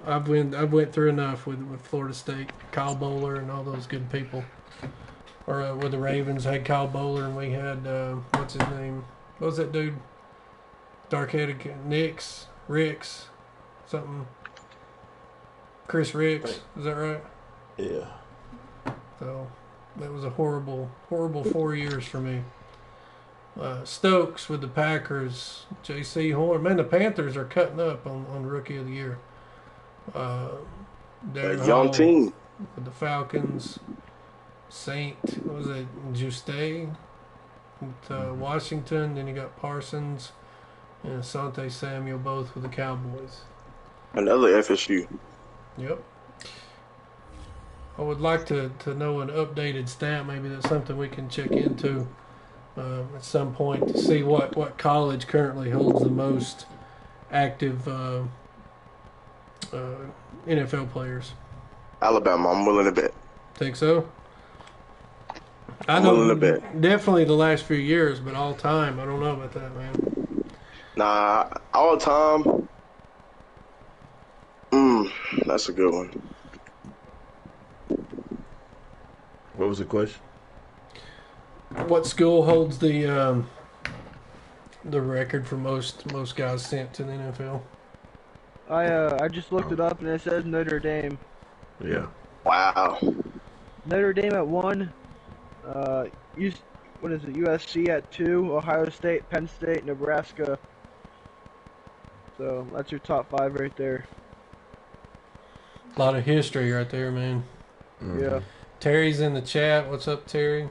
I've went through enough with Florida State, Kyle Bowler, and all those good people. Or with the Ravens, had Kyle Bowler, and we had what's his name? What was that dude? Dark-headed Ricks, something. Chris Ricks, is that right? Yeah. So that was a horrible 4 years for me. Stokes with the Packers, J.C. Horn. Man, the Panthers are cutting up on Rookie of the Year. A young team. With the Falcons. What was it? Juste with Washington. Then you got Parsons and Asante Samuel, both with the Cowboys. Another FSU. Yep. I would like to know an updated stat. Maybe that's something we can check into at some point to see what college currently holds the most active NFL players. Alabama, I'm willing to bet. Think so? I'm willing to bet. Definitely the last few years, but all time, I don't know about that, man. Nah, all time. That's a good one. What was the question? What school holds the record for most guys sent to the NFL? I just looked it up and it says Notre Dame. Yeah. Wow. Notre Dame at 1. What is it? USC at 2. Ohio State, Penn State, Nebraska. So that's your top 5 right there. A lot of history right there, man. Mm-hmm. Yeah. Terry's in the chat. What's up, Terry?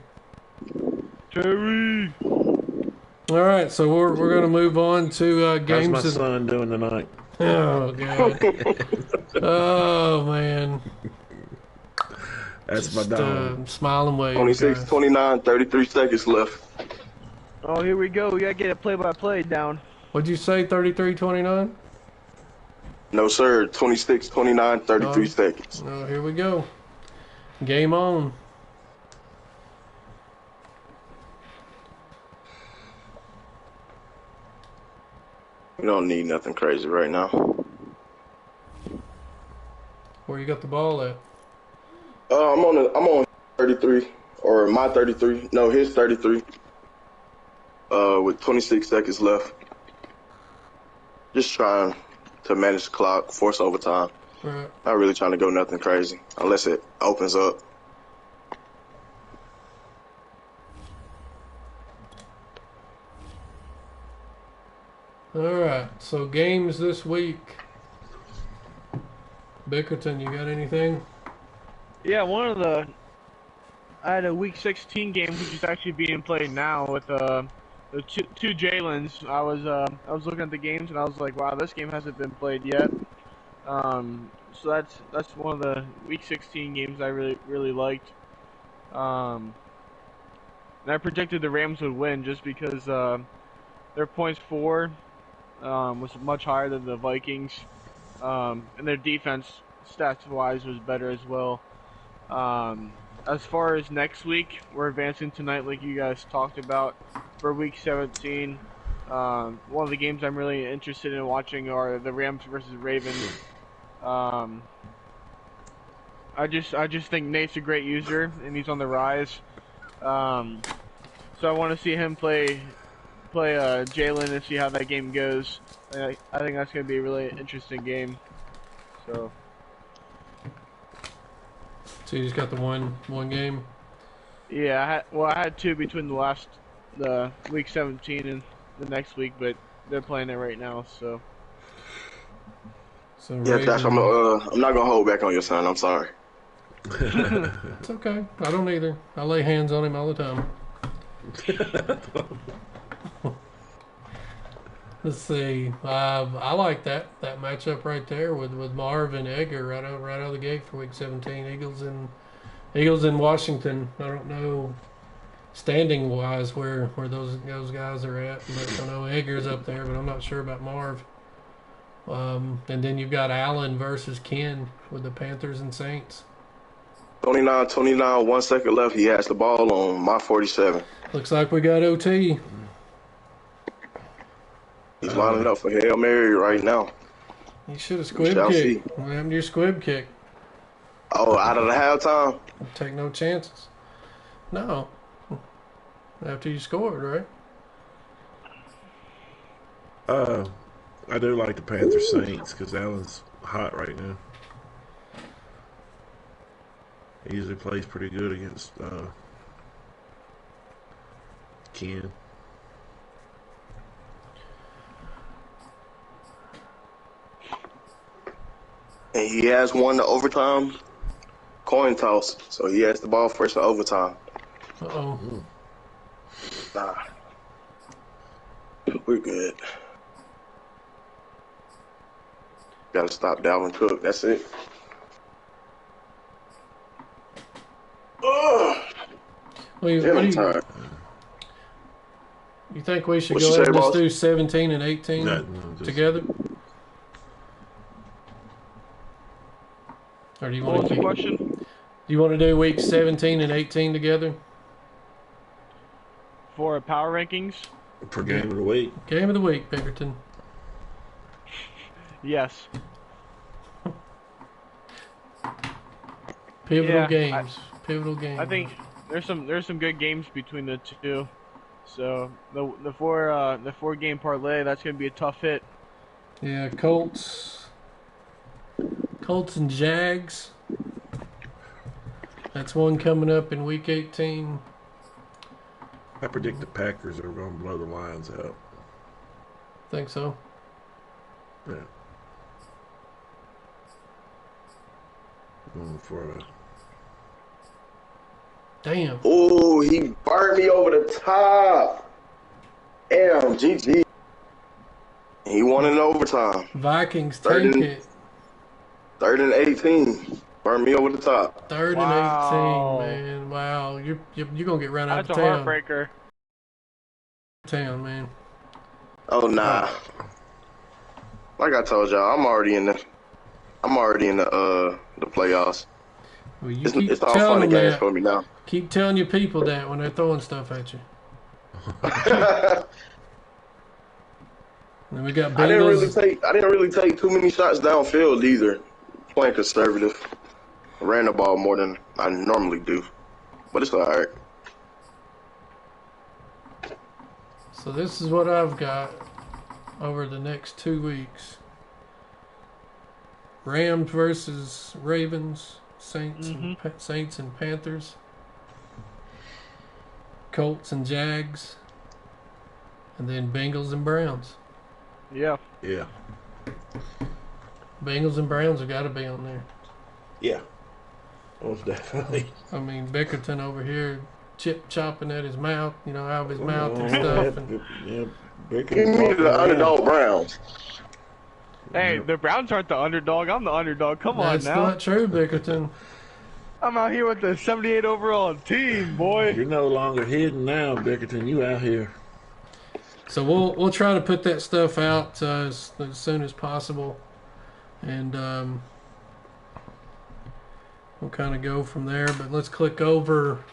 Terry. All right, so we're gonna move on to games. How's my son doing tonight? Oh god. Oh man. That's my dog. Smile and wave. 26, guys. 29, 33 seconds left. Oh, here we go. We gotta get a play-by-play down. What'd you say? 33-29? No, sir. 26, 29, 33 seconds. Oh, here we go. Game on. We don't need nothing crazy right now. Where you got the ball at? I'm on 33, or my 33. No, his 33. With 26 seconds left. Just trying to manage the clock, force overtime. Right. Not really trying to go nothing crazy, unless it opens up. All right. So games this week. Bickerton, you got anything? Yeah, I had a Week 16 game which is actually being played now with the two J.A.Ns. I was looking at the games and I was like, wow, this game hasn't been played yet. So that's one of the Week 16 games I really liked. And I predicted the Rams would win just because their points for was much higher than the Vikings, and their defense stats wise was better as well. As far as next week, we're advancing tonight like you guys talked about for Week 17. One of the games I'm really interested in watching are the Rams versus Ravens. I just think Nate's a great user and he's on the rise. So I want to see him play Jalen and see how that game goes. I think that's going to be a really interesting game. So you just got the one game? Yeah, I had two between the Week 17 and the next week, but they're playing it right now, so. Yeah, Josh, I'm not gonna hold back on your son. I'm sorry. It's okay. I don't either. I lay hands on him all the time. Let's see. I like that matchup right there with Marv and Edgar right out of the gate for Week 17. Eagles in Washington. I don't know standing wise where those guys are at. I know Edgar's up there, but I'm not sure about Marv. And then you've got Allen versus Ken with the Panthers and Saints. 29, 1 second left. He has the ball on my 47. Looks like we got OT. He's lining up for Hail Mary right now. You should have squib kicked. What happened to your squib kick? Oh, out of the halftime? Take no chances. No. After you scored, I do like the Panthers Saints because Allen's hot right now. He usually plays pretty good against Ken. And he has won the overtime coin toss, so he has the ball first for overtime. Uh-oh. Nah. We're good. Gotta stop Dalvin Cook. That's it. Ugh. What do you think we should What go you ahead say, and just boss? do 17 and 18 together? Or do you What want was to the question? Do you want to do weeks 17 and 18 together? For power rankings? For game of the week. Game of the week, Bickerton. Yes. Pivotal games. I think there's some good games between the two. So the four game parlay, that's gonna be a tough hit. Yeah, Colts and Jags. That's one coming up in week 18. I predict the Packers are going to blow the Lions out. Think so. Yeah. Going for a... Damn. Oh, he burned me over the top. Damn, GG. He won in overtime. Vikings take it. 3rd and 18. Burned me over the top. 3rd Wow. and 18, man. Wow. You're going to get run out That's of a town. heartbreaker. Town, man. Oh, nah. Like I told y'all, I'm already in the playoffs. Well, you It's all fun and games for me now. Keep telling your people that when they're throwing stuff at you. And we got Bengals. I didn't really take too many shots downfield either. Playing conservative. I ran the ball more than I normally do. But it's alright. So this is what I've got over the next 2 weeks. Rams versus Ravens, Saints and Panthers, Colts and Jags, and then Bengals and Browns. Yeah. Yeah. Bengals and Browns have got to be on there. Yeah. Most definitely. I mean, Bickerton over here chopping at his mouth, out of his mouth and stuff. Give me the underdog Browns. Hey, the Browns aren't the underdog. I'm the underdog. Come on now. That's not true, Bickerton. I'm out here with the 78 overall team, boy. You're no longer hidden now, Bickerton. You out here. So we'll try to put that stuff out as soon as possible, and we'll kind of go from there. But let's click over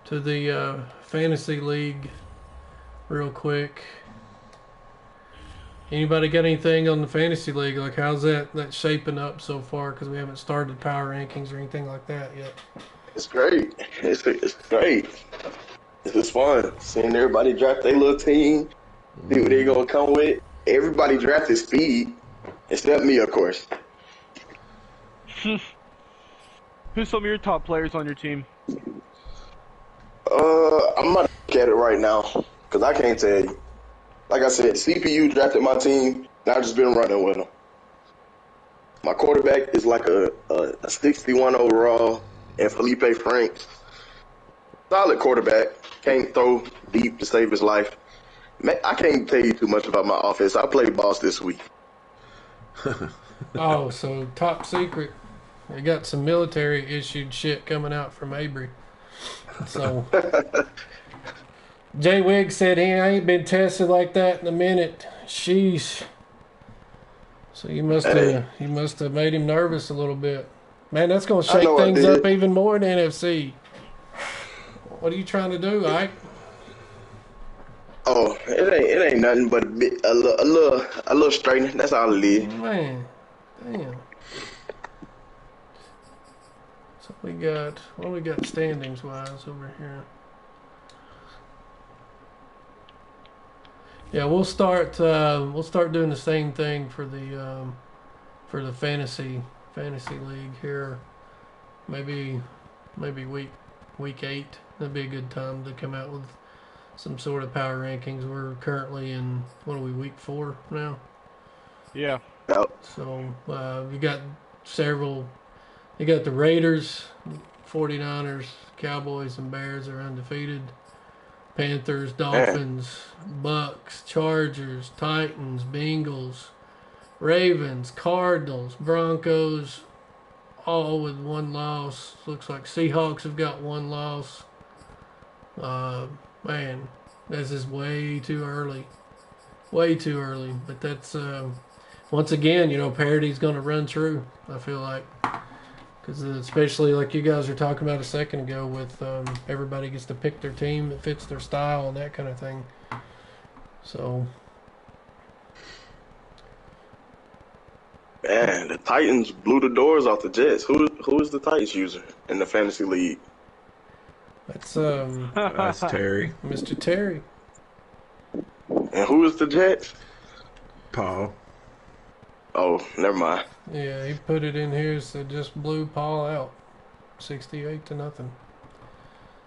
to the fantasy league real quick. Anybody got anything on the fantasy league? Like, how's that shaping up so far? Because we haven't started power rankings or anything like that yet. It's great. It's great. It's just fun seeing everybody draft their little team, see what they're gonna come with. Everybody drafted speed, except me, of course. Who's some of your top players on your team? I'm not look at it right now because I can't tell you. Like I said, CPU drafted my team, and I've just been running with them. My quarterback is like a 61 overall. and Felipe Franks. Solid quarterback. Can't throw deep to save his life. Man, I can't tell you too much about my offense. I played boss this week. Oh, so top secret. They got some military issued shit coming out from Avery. So Jay Wigg said he ain't been tested like that in a minute. Sheesh. So you must have made him nervous a little bit. Man, that's gonna shake things up even more in the NFC. What are you trying to do, Ike? Oh, it ain't nothing but a little straightening. That's all it is. Man, damn. So we got standings wise over here. Yeah, we'll start doing the same thing for the fantasy league here. Maybe week 8. That'd be a good time to come out with some sort of power rankings. We're currently in, week 4 now? Yeah. So you got several. You got the Raiders, 49ers, Cowboys, and Bears are undefeated. Panthers, Dolphins, Bucks, Chargers, Titans, Bengals, Ravens, Cardinals, Broncos, all with 1 loss. Looks like Seahawks have got 1 loss. Man, this is way too early. Way too early. But that's, once again, parity's going to run true, I feel like. Because especially like you guys were talking about a second ago with everybody gets to pick their team that fits their style and that kind of thing. So. Man, the Titans blew the doors off the Jets. Who is the Titans user in the fantasy league? That's Terry. Mr. Terry. And who is the Jets? Paul. Oh, never mind. Yeah, he put it in here, so just blew Paul out. 68-0.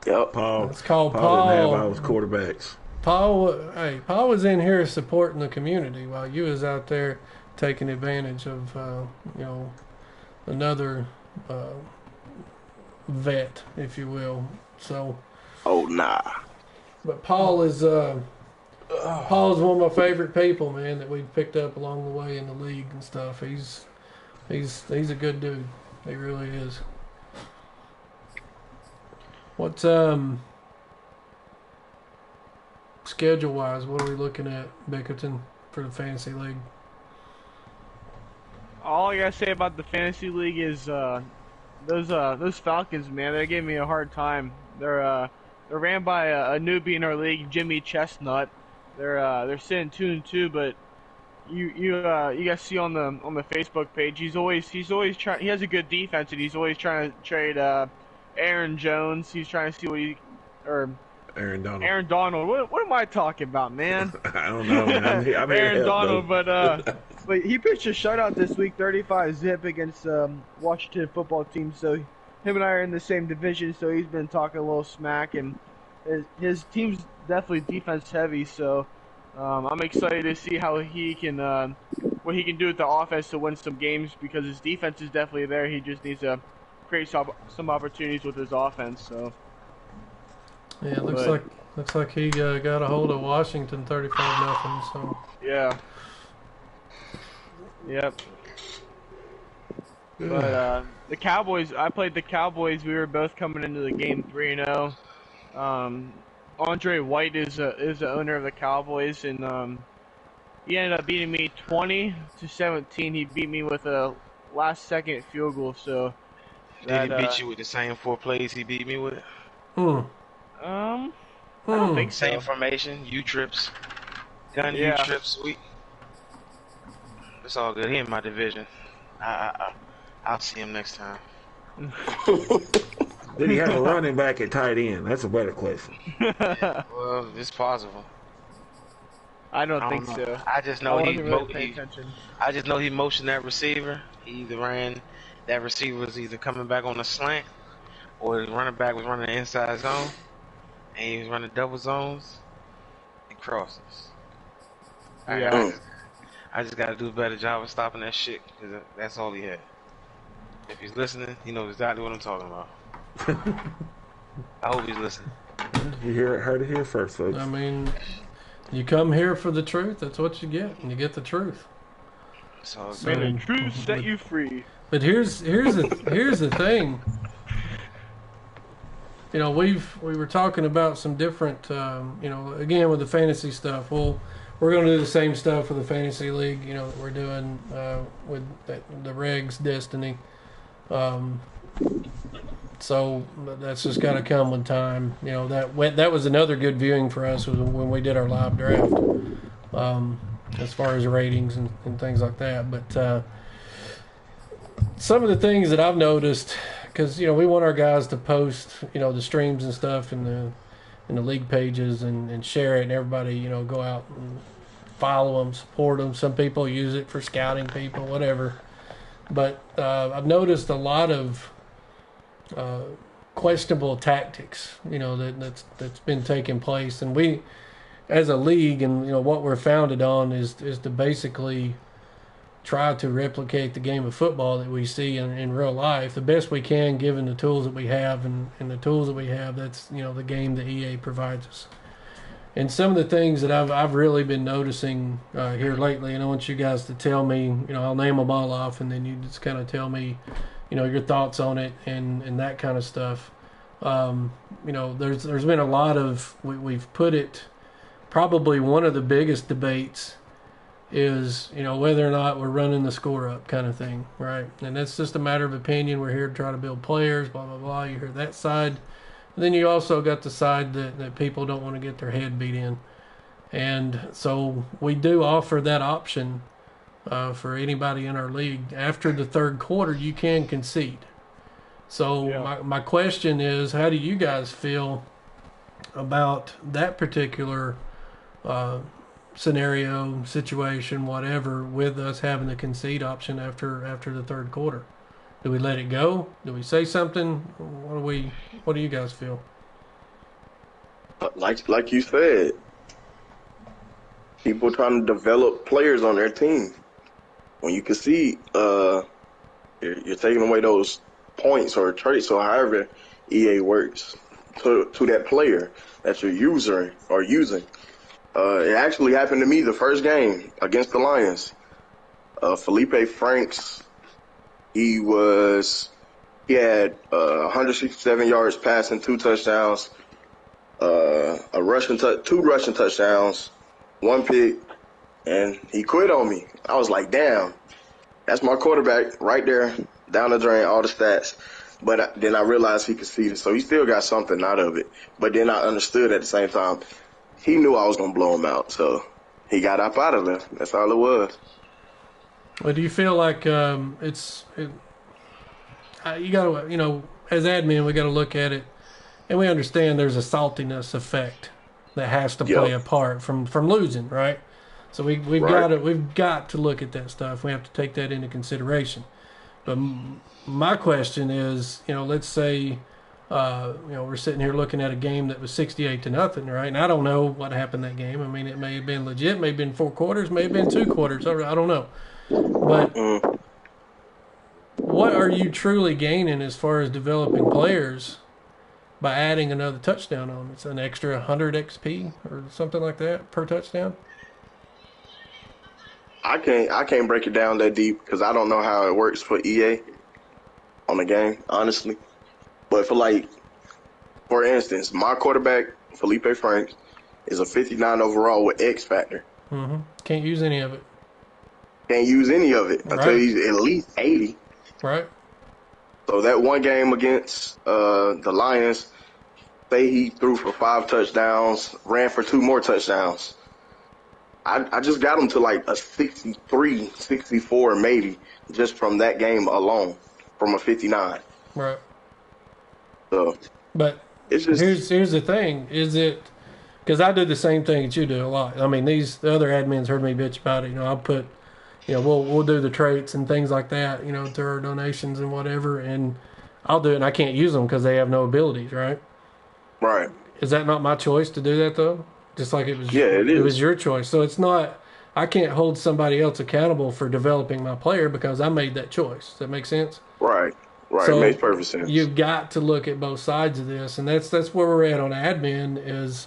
Yep. Paul. It's called Paul. Paul. Didn't have all his quarterbacks. Paul was in here supporting the community while you was out there taking advantage of, another vet, if you will. So. Oh, nah. But Paul is one of my favorite people, man, that we've picked up along the way in the league and stuff. He's a good dude. He really is. What's schedule wise? What are we looking at, Bickerton, for the fantasy league? All I gotta say about the fantasy league is those Falcons, man. They gave me a hard time. They're ran by a newbie in our league, Jimmy Chestnut. They're sitting 2-2, but you guys see on the Facebook page, he's always trying. He has a good defense, and he's always trying to trade Aaron Jones. He's trying to see Aaron Donald. Aaron Donald. What am I talking about, man? I don't know, man. I'm here Aaron Donald, though. but he pitched a shutout this week, 35-0 against Washington football team. So him and I are in the same division. So he's been talking a little smack, and his team's definitely defense heavy. So I'm excited to see how he can what he can do with the offense to win some games, because his defense is definitely there. He just needs to create some opportunities with his offense. So. Yeah, it looks like he got a hold of Washington 35-0. So. Yeah. Yep. But the Cowboys, I played the Cowboys. We were both coming into the game 3-0. Andre White is the owner of the Cowboys, and he ended up beating me 20-17. He beat me with a last-second field goal. So. Did he beat you with the same 4 plays he beat me with? I don't think so. Same formation, U-trips, gun U-trips, sweet. It's all good. He in my division. I'll see him next time. Did he have a running back at tight end? That's a better question. Well, it's possible. I don't think so. I just know I just know he motioned that receiver. He either ran. That receiver was either coming back on a slant, or the running back was running the inside zone, and he was running double zones and crosses. I just got to do a better job of stopping that shit, because that's all he had. If he's listening, he knows exactly what I'm talking about. I hope he's listening. You heard it here first, folks. I mean, you come here for the truth. That's what you get, and you get the truth. So, May the truth set you free. But here's the thing. You know, we were talking about some different, you know, again with the fantasy stuff. Well, we're going to do the same stuff with the fantasy league. You know, that we're doing with the Regs Destiny. So that's just got to come with time. You know, that was another good viewing for us was when we did our live draft, as far as ratings and things like that. But some of the things that I've noticed, because you know we want our guys to post, you know, the streams and stuff in the league pages and share it, and everybody, you know, go out and follow them, support them. Some people use it for scouting people, whatever. But I've noticed a lot of questionable tactics, you know, that's been taking place, and we, as a league, and you know what we're founded on is to basically try to replicate the game of football that we see in real life the best we can, given the tools that we have, and the tools that we have. That's, you know, the game that EA provides us. And some of the things that I've really been noticing here lately, and I want you guys to tell me, you know, I'll name them all off, and then you just kind of tell me, you know, your thoughts on it and that kind of stuff. You know, there's been a lot of, we've put it, probably one of the biggest debates is, you know, whether or not we're running the score up kind of thing, right? And that's just a matter of opinion. We're here to try to build players, blah, blah, blah. You hear that side. And then you also got the side that people don't want to get their head beat in. And so we do offer that option for anybody in our league. After the third quarter, you can concede. So my question is, how do you guys feel about that particular scenario, situation, whatever, with us having the concede option after the third quarter? Do we let it go? Do we say something? What do you guys feel? Like you said, people trying to develop players on their team. When you concede, you're taking away those points or traits or however EA works to that player that you're using. It actually happened to me the first game against the Lions. Felipe Franks, he had 167 yards passing, 2 touchdowns, two rushing touchdowns, 1 pick, and he quit on me. I was like, damn, that's my quarterback right there, down the drain, all the stats. But then I realized he conceded, so he still got something out of it. But then I understood at the same time, he knew I was going to blow him out, so he got up out of there. That's all it was. Well, do you feel like you got to, you know, as admin, we got to look at it, and we understand there's a saltiness effect that has to play a part from losing, right? So we've got to look at that stuff. We have to take that into consideration. But my question is, you know, let's say, you know, we're sitting here looking at a game that was 68-0, right? And I don't know what happened that game. I mean, it may have been legit, may have been 4 quarters, may have been 2 quarters. I don't know. But what are you truly gaining as far as developing players by adding another touchdown on? It's an extra 100 XP or something like that per touchdown? I can't break it down that deep because I don't know how it works for EA on the game, honestly. But for instance, my quarterback, Felipe Franks, is a 59 overall with X Factor. Mm-hmm. Can't use any of it. Can't use any of it until he's at least 80. Right. So that one game against the Lions, say he threw for 5 touchdowns, ran for 2 more touchdowns. I just got him to like a 63, 64 maybe, just from that game alone, from a 59. Right. So, but it's just, here's the thing, is it, because I do the same thing that you do a lot. I mean, the other admins heard me bitch about it. You know, I'll put, you know, we'll do the traits and things like that, you know, through our donations and whatever, and I'll do it, and I can't use them because they have no abilities, right? Right. Is that not my choice to do that, though? Just like it was, it is. It was your choice. So it's not, I can't hold somebody else accountable for developing my player because I made that choice. Does that make sense? Right. Right, So it makes perfect sense. you've got to look at both sides of this, and that's where we're at on admin is,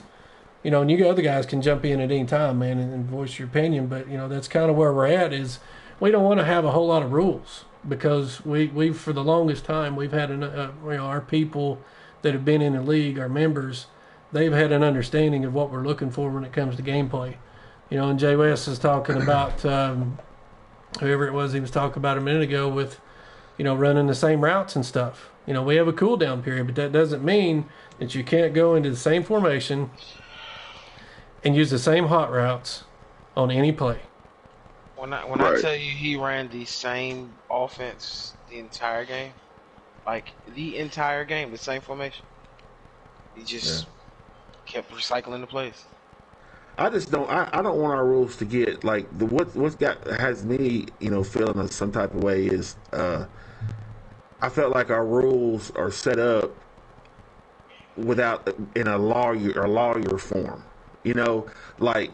and you other guys can jump in at any time, man, and voice your opinion, but, that's kind of where we're at is we don't want to have a whole lot of rules because we've for the longest time, we've had, our people that have been in the league, our members, they've had an understanding of what we're looking for when it comes to gameplay. And Jay West is talking about whoever it was he was talking about a minute ago with, running the same routes and stuff. We have a cooldown period, but that doesn't mean that you can't go into the same formation and use the same hot routes on any play. When I tell you he ran the same offense the entire game, like the entire game, the same formation, he just kept recycling the plays. I just don't. I don't want our rules to get like what's has me feeling some type of way is I felt like our rules are set up without in a lawyer form. Like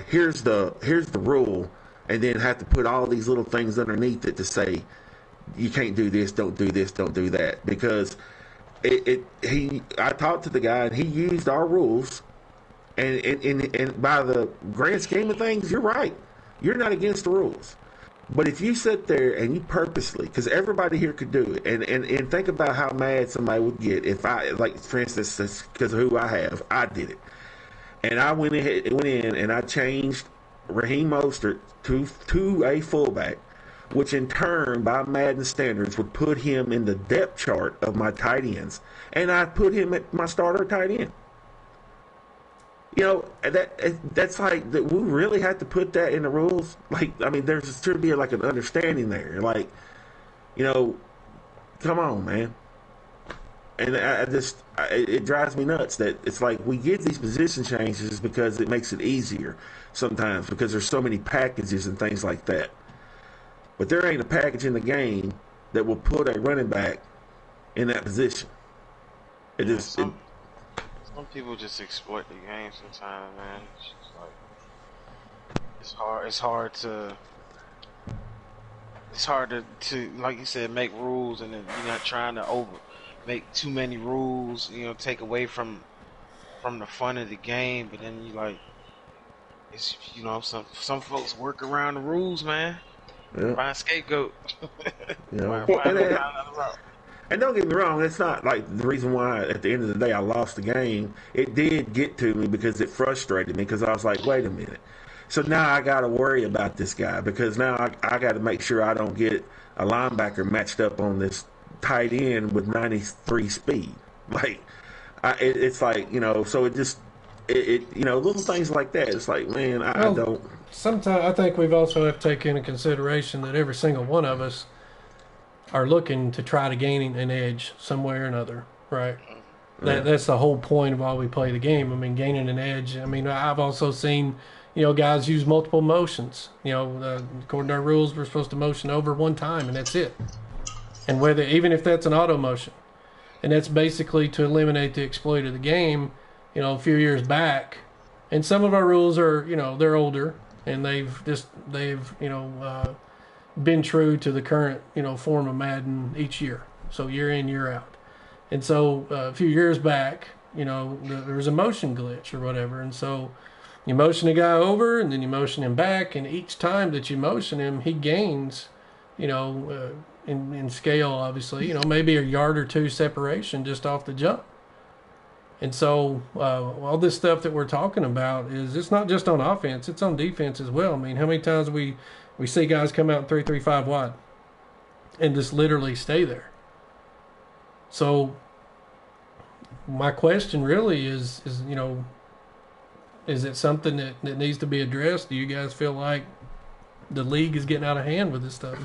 here's the rule, and then have to put all these little things underneath it to say you can't do this, don't do this, don't do that, because I talked to the guy and he used our rules. And by the grand scheme of things, you're right. You're not against the rules. But if you sit there and you purposely, because everybody here could do it, and think about how mad somebody would get if I, like, for instance, because of who I did it. And I went in and I changed Raheem Mostert to a fullback, which in turn, by Madden standards, would put him in the depth chart of my tight ends. And I put him at my starter tight end. That's like that. We really have to put that in the rules. Like, I mean, there should be like an understanding there. Like, come on, man. And it drives me nuts that it's like we get these position changes because it makes it easier sometimes because there's so many packages and things like that. But there ain't a package in the game that will put a running back in that position. Some people just exploit the game sometimes, man. It's just like it's hard to like you said, make rules, and then you're not trying to make too many rules, take away from the fun of the game. But then you like, it's some folks work around the rules, man. Yeah. Find scapegoat. And don't get me wrong, it's not like the reason why at the end of the day I lost the game. It did get to me because it frustrated me because I was like, wait a minute. So now I got to worry about this guy because now I got to make sure I don't get a linebacker matched up on this tight end with 93 speed. Like, it's like, so it just, little things like that. It's like, man, I don't. Sometimes I think we've also have to take into consideration that every single one of us are looking to try to gain an edge some way or another, right? That's the whole point of why we play the game. I mean, gaining an edge. I mean, I've also seen, guys use multiple motions. According to our rules, we're supposed to motion over one time, and that's it. And even if that's an auto motion, and that's basically to eliminate the exploit of the game. A few years back, and some of our rules are, they're older, and they've been true to the current, form of Madden each year. So year in, year out. And so a few years back, there was a motion glitch or whatever. And so you motion a guy over and then you motion him back. And each time that you motion him, he gains, in scale, obviously, maybe a yard or two separation just off the jump. And so all this stuff that we're talking about it's not just on offense, it's on defense as well. I mean, how many times we see guys come out 3-3-5 wide and just literally stay there. So my question really is it something that needs to be addressed? Do you guys feel like the league is getting out of hand with this stuff?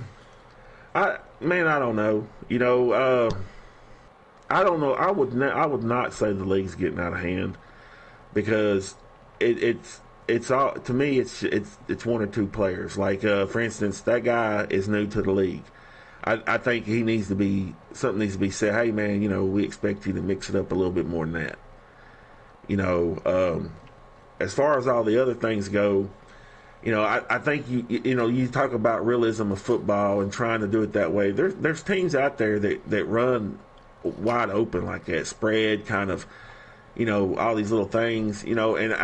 I don't know. I don't know. I would not say the league's getting out of hand because it's all, to me, it's one or two players. Like, for instance, that guy is new to the league. I think something needs to be said. Hey, man, we expect you to mix it up a little bit more than that. As far as all the other things go, I think you talk about realism of football and trying to do it that way. There's teams out there that run wide open like that, spread kind of, all these little things, and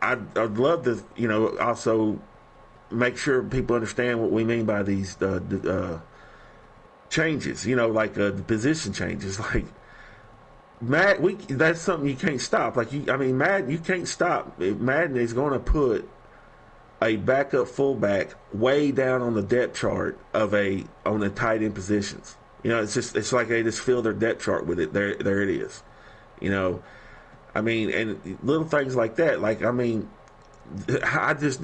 I'd love to, also make sure people understand what we mean by these changes, like the position changes, like. That's something you can't stop. Madden, you can't stop. Madden is going to put a backup fullback way down on the depth chart on the tight end positions. It's like they just fill their depth chart with it. There it is. And little things like that.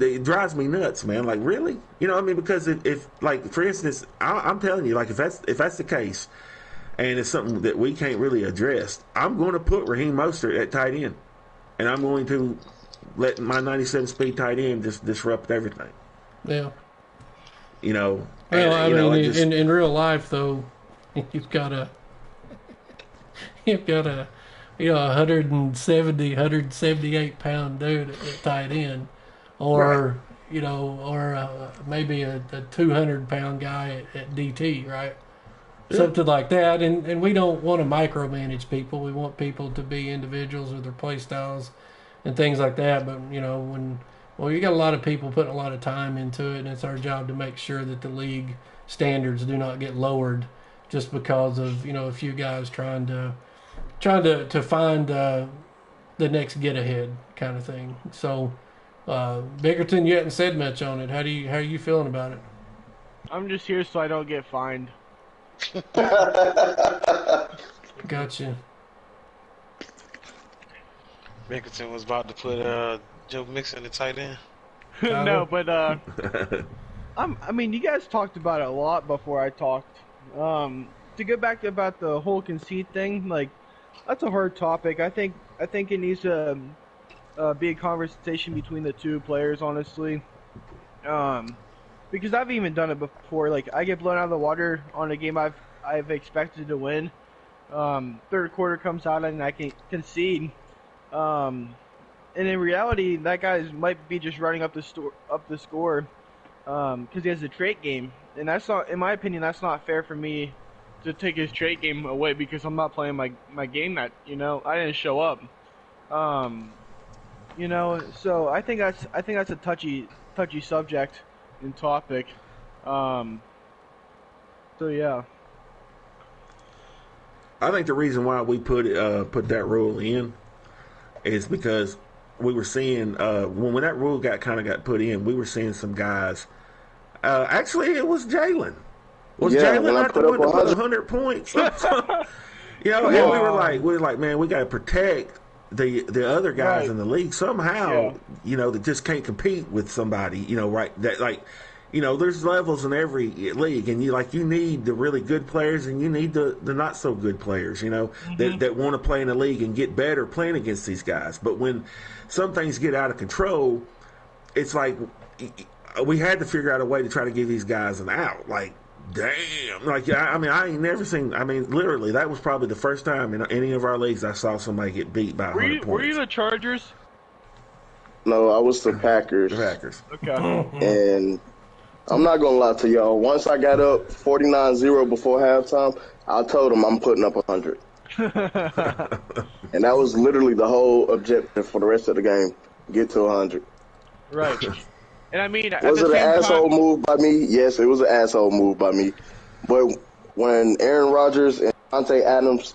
It drives me nuts, man. Like, really? Because if for instance, I'm telling you, if that's the case, and it's something that we can't really address, I'm going to put Raheem Mostert at tight end, and I'm going to let my 97 speed tight end just disrupt everything. Yeah. Well, in real life though, you've got a 170, 178 pound dude at tight end, or maybe a 200 pound guy at DT, right? Something like that, and we don't want to micromanage people. We want people to be individuals with their play styles and things like that. But you got a lot of people putting a lot of time into it, and it's our job to make sure that the league standards do not get lowered just because of a few guys trying to find the next get ahead kind of thing. So, Bickerton, you hadn't said much on it. How are you feeling about it? I'm just here so I don't get fined. Gotcha. Bickerton was about to put Joe Mixon at tight end. No, but you guys talked about it a lot before I talked. To go back about the whole conceit thing, that's a hard topic. I think it needs to be a conversation between the two players, honestly. Because I've even done it before. I get blown out of the water on a game I've expected to win. Third quarter comes out and I can concede. And in reality, that guy might be just running up the score because he has a trait game, and that's not, in my opinion, that's not fair for me to take his trait game away because I'm not playing my game that I didn't show up. So I think that's a touchy subject and topic. So yeah. I think the reason why we put that rule in is because we were seeing when that rule got put in, we were seeing some guys. Actually, it was Jalen. Was Jalen not the one to put 100 points? And we were like, man, we got to protect the other guys in the league somehow. That just can't compete with somebody. Right? That there's levels in every league, and you need the really good players, and you need the not so good players. That want to play in the league and get better playing against these guys. But when some things get out of control, it's like we had to figure out a way to try to give these guys an out. Damn. I ain't never seen. Literally, that was probably the first time in any of our leagues I saw somebody get beat by 100 points. Were you the Chargers? No, I was the Packers. The Packers. Okay. And I'm not going to lie to y'all. Once I got up 49-0 before halftime, I told them I'm putting up 100. And that was literally the whole objective for the rest of the game, get to 100. Right. And was it an asshole move by me? Yes, it was an asshole move by me. But when Aaron Rodgers and Devontae Adams,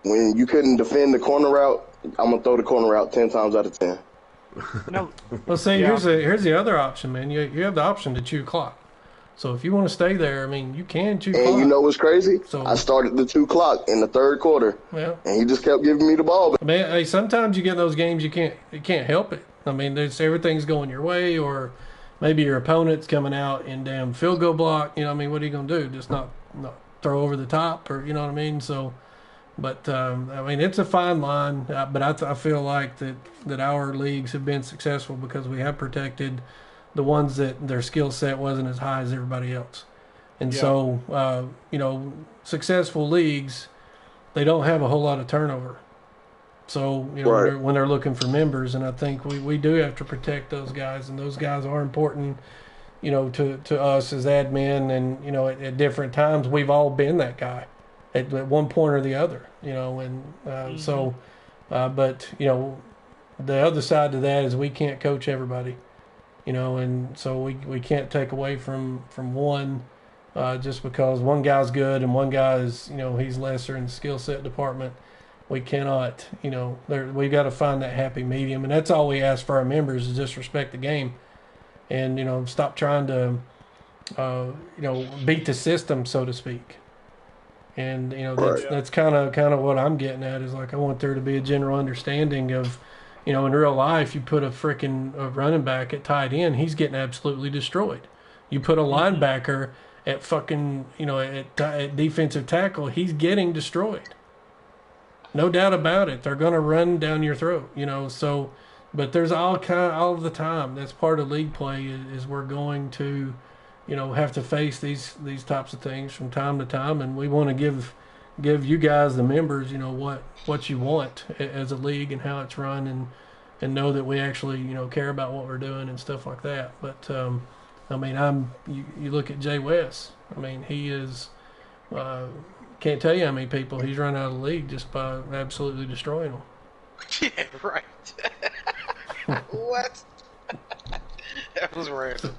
when you couldn't defend the corner route, I'm going to throw the corner route 10 times out of 10. No. Well, see, here's the other option, man. You have the option to chew clock. So if you want to stay there, you can chew clock. And you know what's crazy? So, I started the 2 clock in the third quarter, and he just kept giving me the ball. Hey, sometimes you get those games you can't help it. Everything's going your way, or maybe your opponent's coming out in damn field goal block. What are you gonna do? Just not throw over the top, or So. But it's a fine line. But I feel like that our leagues have been successful because we have protected the ones that their skill set wasn't as high as everybody else. And so, successful leagues, they don't have a whole lot of turnover. So, you know, when they're looking for members, and I think we do have to protect those guys, and those guys are important, you know, to us as admin, and, you know, at different times, we've all been that guy at one point or the other, you know, and but, you know, the other side to that is we can't coach everybody, you know, and so we can't take away from one just because one guy's good and one guy is, you know, he's lesser in the skill set department. We cannot, you know, we've got to find that happy medium, and that's all we ask for our members is just respect the game, and, you know, stop trying to, you know, beat the system, so to speak. And, you know, that's kind of what I'm getting at is, like, I want there to be a general understanding of, you know, in real life, you put a freaking running back at tight end, he's getting absolutely destroyed. You put a linebacker at fucking, you know, at defensive tackle, he's getting destroyed. No doubt about it. They're going to run down your throat, you know. So, but there's all the time. That's part of league play is we're going to, you know, have to face these types of things from time to time, and we want to give you guys, the members, you know, what you want as a league and how it's run, and know that we actually, you know, care about what we're doing and stuff like that. But I mean, you look at Jay West. I mean, he is. Can't tell you how many people he's run out of the league just by absolutely destroying them. Yeah, right. What? That was random.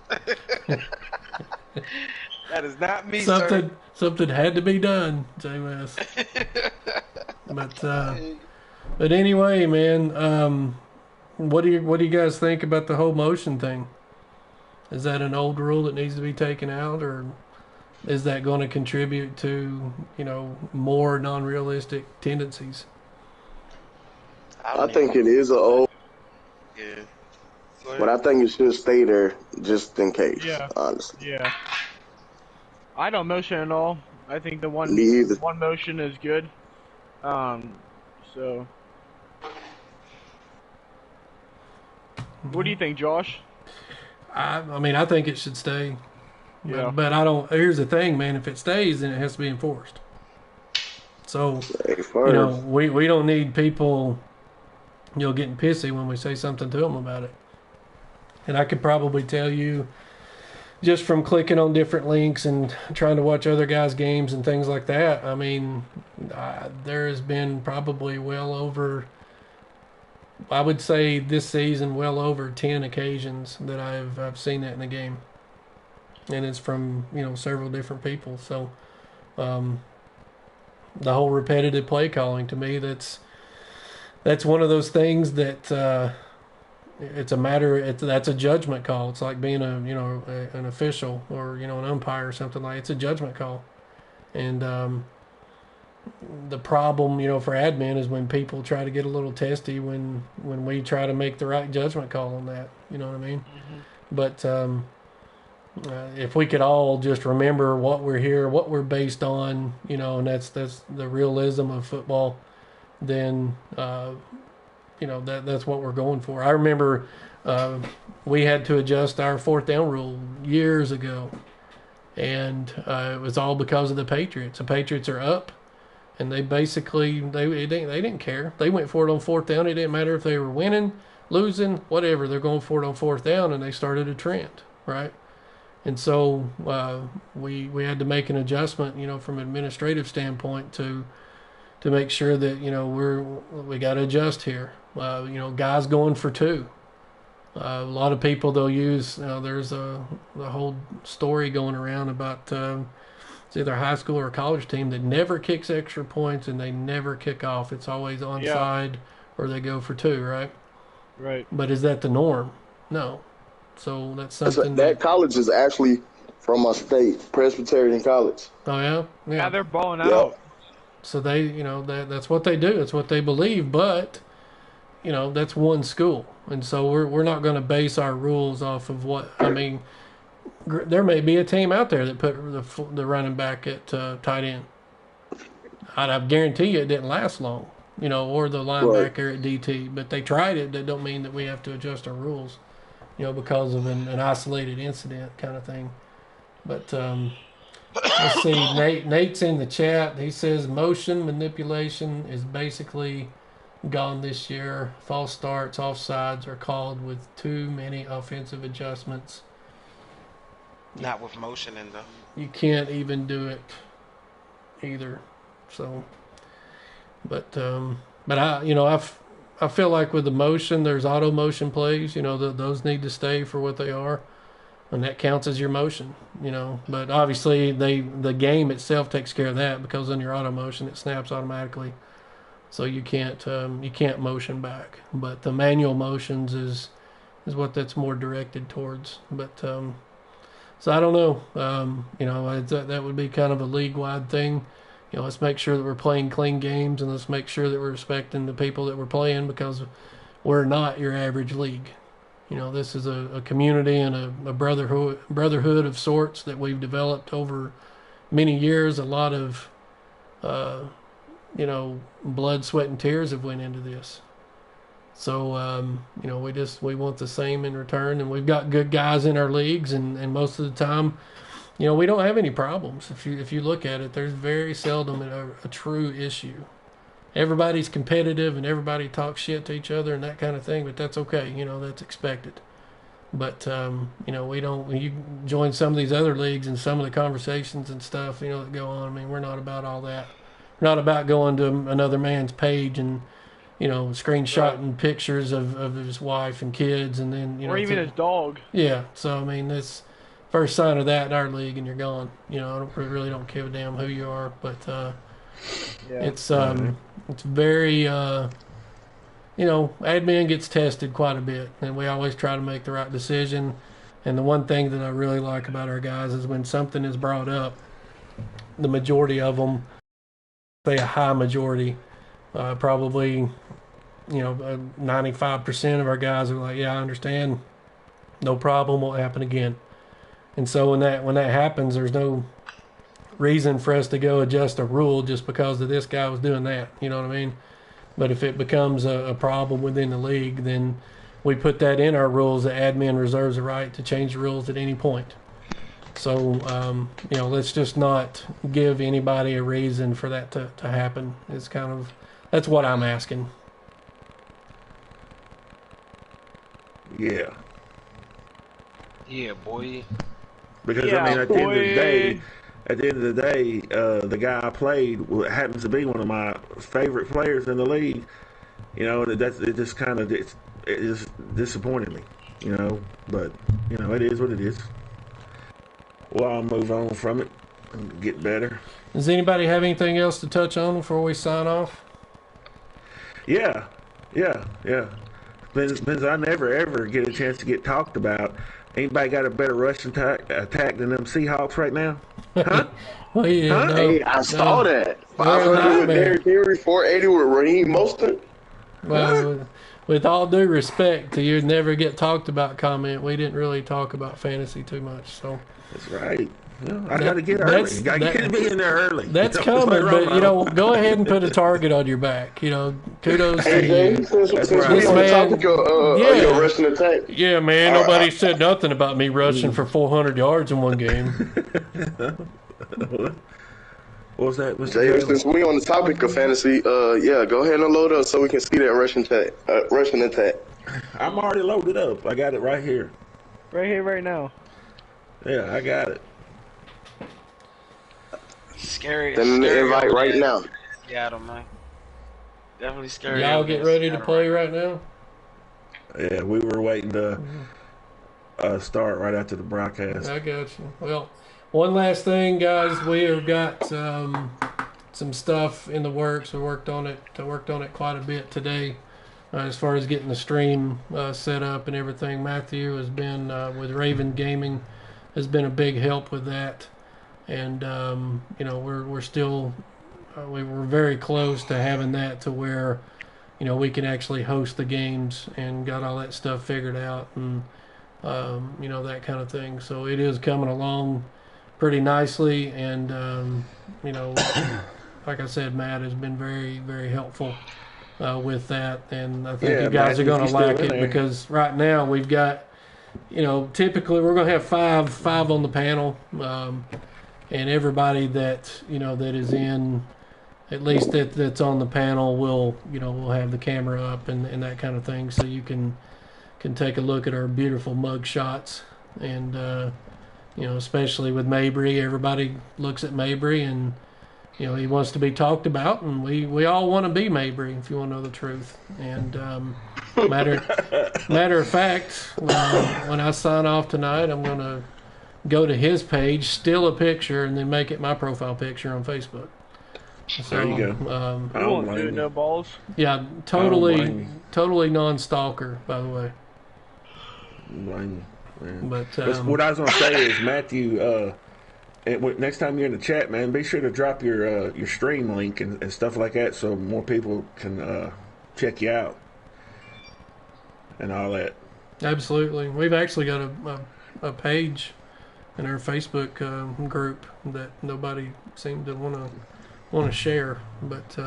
That is not me, sir. Something had to be done, Jay West. But anyway, man, what do you guys think about the whole motion thing? Is that an old rule that needs to be taken out, or is that going to contribute to, you know, more non-realistic tendencies? I think it is an old. Yeah. But I think it should stay there just in case. Yeah. Honestly. Yeah. I don't motion at all. I think the one motion is good. So. What do you think, Josh? I mean, I think it should stay. Yeah. But I don't. Here's the thing, man. If it stays, then it has to be enforced. So, you know, we don't need people, you know, getting pissy when we say something to them about it. And I could probably tell you, just from clicking on different links and trying to watch other guys' games and things like that, I mean, there has been probably well over, I would say this season, well over 10 occasions that I've seen that in the game. And it's from, you know, several different people. So the whole repetitive play calling, to me, that's one of those things that it's a matter. That's a judgment call. It's like being an official or, you know, an umpire or something like. It's a judgment call. And the problem, you know, for admin is when people try to get a little testy when we try to make the right judgment call on that. You know what I mean? Mm-hmm. But if we could all just remember what we're here, what we're based on, you know, and that's the realism of football, then, you know, that's what we're going for. I remember we had to adjust our fourth down rule years ago, and it was all because of the Patriots. The Patriots are up, and they basically, they didn't care. They went for it on fourth down. It didn't matter if they were winning, losing, whatever. They're going for it on fourth down, and they started a trend, right? And so we had to make an adjustment, you know, from an administrative standpoint to make sure that, you know, we got to adjust here. You know, guys going for two. A lot of people, they'll use, there's the whole story going around about it's either a high school or a college team that never kicks extra points and they never kick off. It's always onside or they go for two, right? Right. But is that the norm? No. So that's something that college is actually from my state, Presbyterian College. Oh yeah, yeah, they're balling out. So they, you know, that's what they do. It's what they believe. But, you know, that's one school, and so we're not going to base our rules off of what. I mean, there may be a team out there that put the running back at tight end. I guarantee you it didn't last long, you know, or the linebacker at DT. But they tried it. That don't mean that we have to adjust our rules, you know, because of an isolated incident kind of thing. But let's see, Nate's in the chat. He says motion manipulation is basically gone this year. False starts, offsides are called with too many offensive adjustments. Not with motion in though. You can't even do it either. So, but I feel like with the motion, there's auto motion plays. Those need to stay for what they are, and that counts as your motion. But obviously the game itself takes care of that, because on your auto motion it snaps automatically, so you can't motion back. But the manual motions is what that's more directed towards. But so I don't know. That would be kind of a league-wide thing. Let's make sure that we're playing clean games, and let's make sure that we're respecting the people that we're playing, because we're not your average league. This is a community and a brotherhood of sorts that we've developed over many years. A lot of, blood, sweat, and tears have went into this. So, we want the same in return, and we've got good guys in our leagues, and most of the time, we don't have any problems. If you look at it, there's very seldom a true issue. Everybody's competitive and everybody talks shit to each other and that kind of thing, but that's okay. That's expected. But we don't. When you join some of these other leagues and some of the conversations and stuff, that go on. I mean, we're not about all that. We're not about going to another man's page and screenshotting pictures of his wife and kids, and then or even his dog. Yeah. So I mean, that's first sign of that in our league, and you're gone. I really don't give a damn who you are, but it's very admin gets tested quite a bit, and we always try to make the right decision. And the one thing that I really like about our guys is when something is brought up, the majority of them, say a high majority, probably 95% of our guys are like, yeah, I understand, no problem, won't happen again. And so when that happens, there's no reason for us to go adjust a rule just because of this guy was doing that. You know what I mean? But if it becomes a problem within the league, then we put that in our rules that admin reserves the right to change the rules at any point. So, let's just not give anybody a reason for that to happen. That's what I'm asking. Yeah. Yeah, boy. Because at the end of the day, the guy I played happens to be one of my favorite players in the league. It just disappointed me. But it is what it is. Well, I'll move on from it and get better. Does anybody have anything else to touch on before we sign off? Yeah. Since I never ever get a chance to get talked about. Anybody got a better rushing attack than them Seahawks right now? Huh? Well, yeah, huh? No, hey, I saw that. 500 with Derrick Henry, 480 with Raheem Mostert. Well, with all due respect to your never get talked about comment, we didn't really talk about fantasy too much. So that's right. Well, I got to get early. Got to be in there early. That's coming, but go ahead and put a target on your back. Kudos to you. James, since we on the topic of your rushing attack. Yeah, man. Nobody said nothing about me rushing for 400 yards in one game. What was that, Mr. James, since we on the topic of fantasy, go ahead and load up so we can see that rushing attack. I'm already loaded up. I got it right here. Right here, right now. Yeah, I got it. Scary. Send the invite right now. Seattle, man. Definitely scary. Y'all get ready to play right now? Yeah, we were waiting to start right after the broadcast. I got you. Well, one last thing, guys. We have got some stuff in the works. We worked on it quite a bit today. As far as getting the stream set up and everything, Matthew has been with Raven Gaming, has been a big help with that. And we're still we're very close to having that to where we can actually host the games and got all that stuff figured out and that kind of thing. So it is coming along pretty nicely, and like I said, Matt has been very, very helpful with that, and I think you guys are going to like it because right now we've got typically we're going to have five on the panel. And everybody that that is in at least that's on the panel, we'll have the camera up and that kind of thing, so you can take a look at our beautiful mug shots. And especially with Mabry, everybody looks at Mabry and he wants to be talked about, and we all want to be Mabry, if you want to know the truth. And matter of fact, when I sign off tonight, I'm going to go to his page, steal a picture, and then make it my profile picture on Facebook. So, there you go. I won't do no balls. Yeah, totally non-stalker, by the way. But what I was going to say is, Matthew, next time you're in the chat, man, be sure to drop your stream link and stuff like that, so more people can check you out and all that. Absolutely, we've actually got a page in our Facebook group that nobody seemed to want to share. But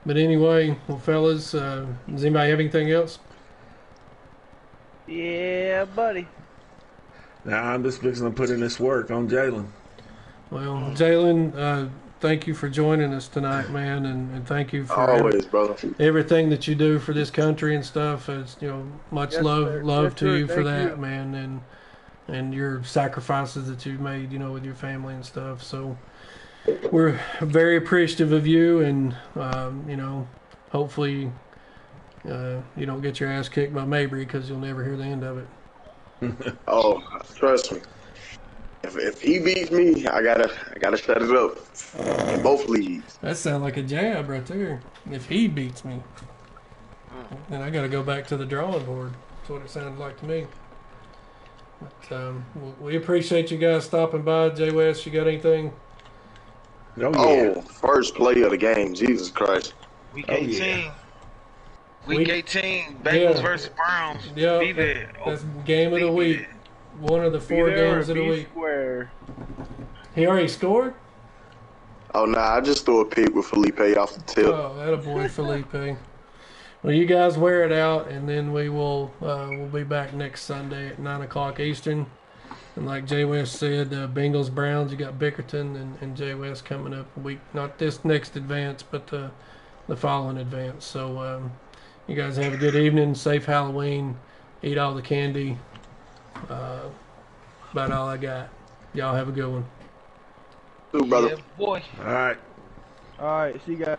anyway, well, fellas, does anybody have anything else? Yeah, buddy. Now I'm just fixing to put in this work on Jalen. Well, Jalen, thank you for joining us tonight, man, and thank you for always, brother, everything that you do for this country and stuff. It's much love to you for that, man, and your sacrifices that you've made, with your family and stuff. So we're very appreciative of you, and hopefully you don't get your ass kicked by Mabry, because you'll never hear the end of it. Oh, trust me. If he beats me, I gotta shut it up in both leagues. That sounds like a jab right there. If he beats me, then I got to go back to the drawing board. That's what it sounded like to me. But we appreciate you guys stopping by. Jay West, you got anything? Oh, first play of the game. Jesus Christ. Week 18. Week 18. Bengals versus Browns. Yeah, Be there. that's game of the week. One of the 4 games of the week. Square. He already scored? Oh, nah, I just threw a pick with Felipe off the tip. Oh, attaboy, Felipe. Well, you guys wear it out, and then we'll be back next Sunday at 9 o'clock Eastern. And like Jay West said, Bengals, Browns, you got Bickerton and Jay West coming up a week. Not this next advance, but the following advance. So you guys have a good evening, safe Halloween, eat all the candy. About all I got. Y'all have a good one. Too, brother. Yeah, boy. All right. All right, see you guys.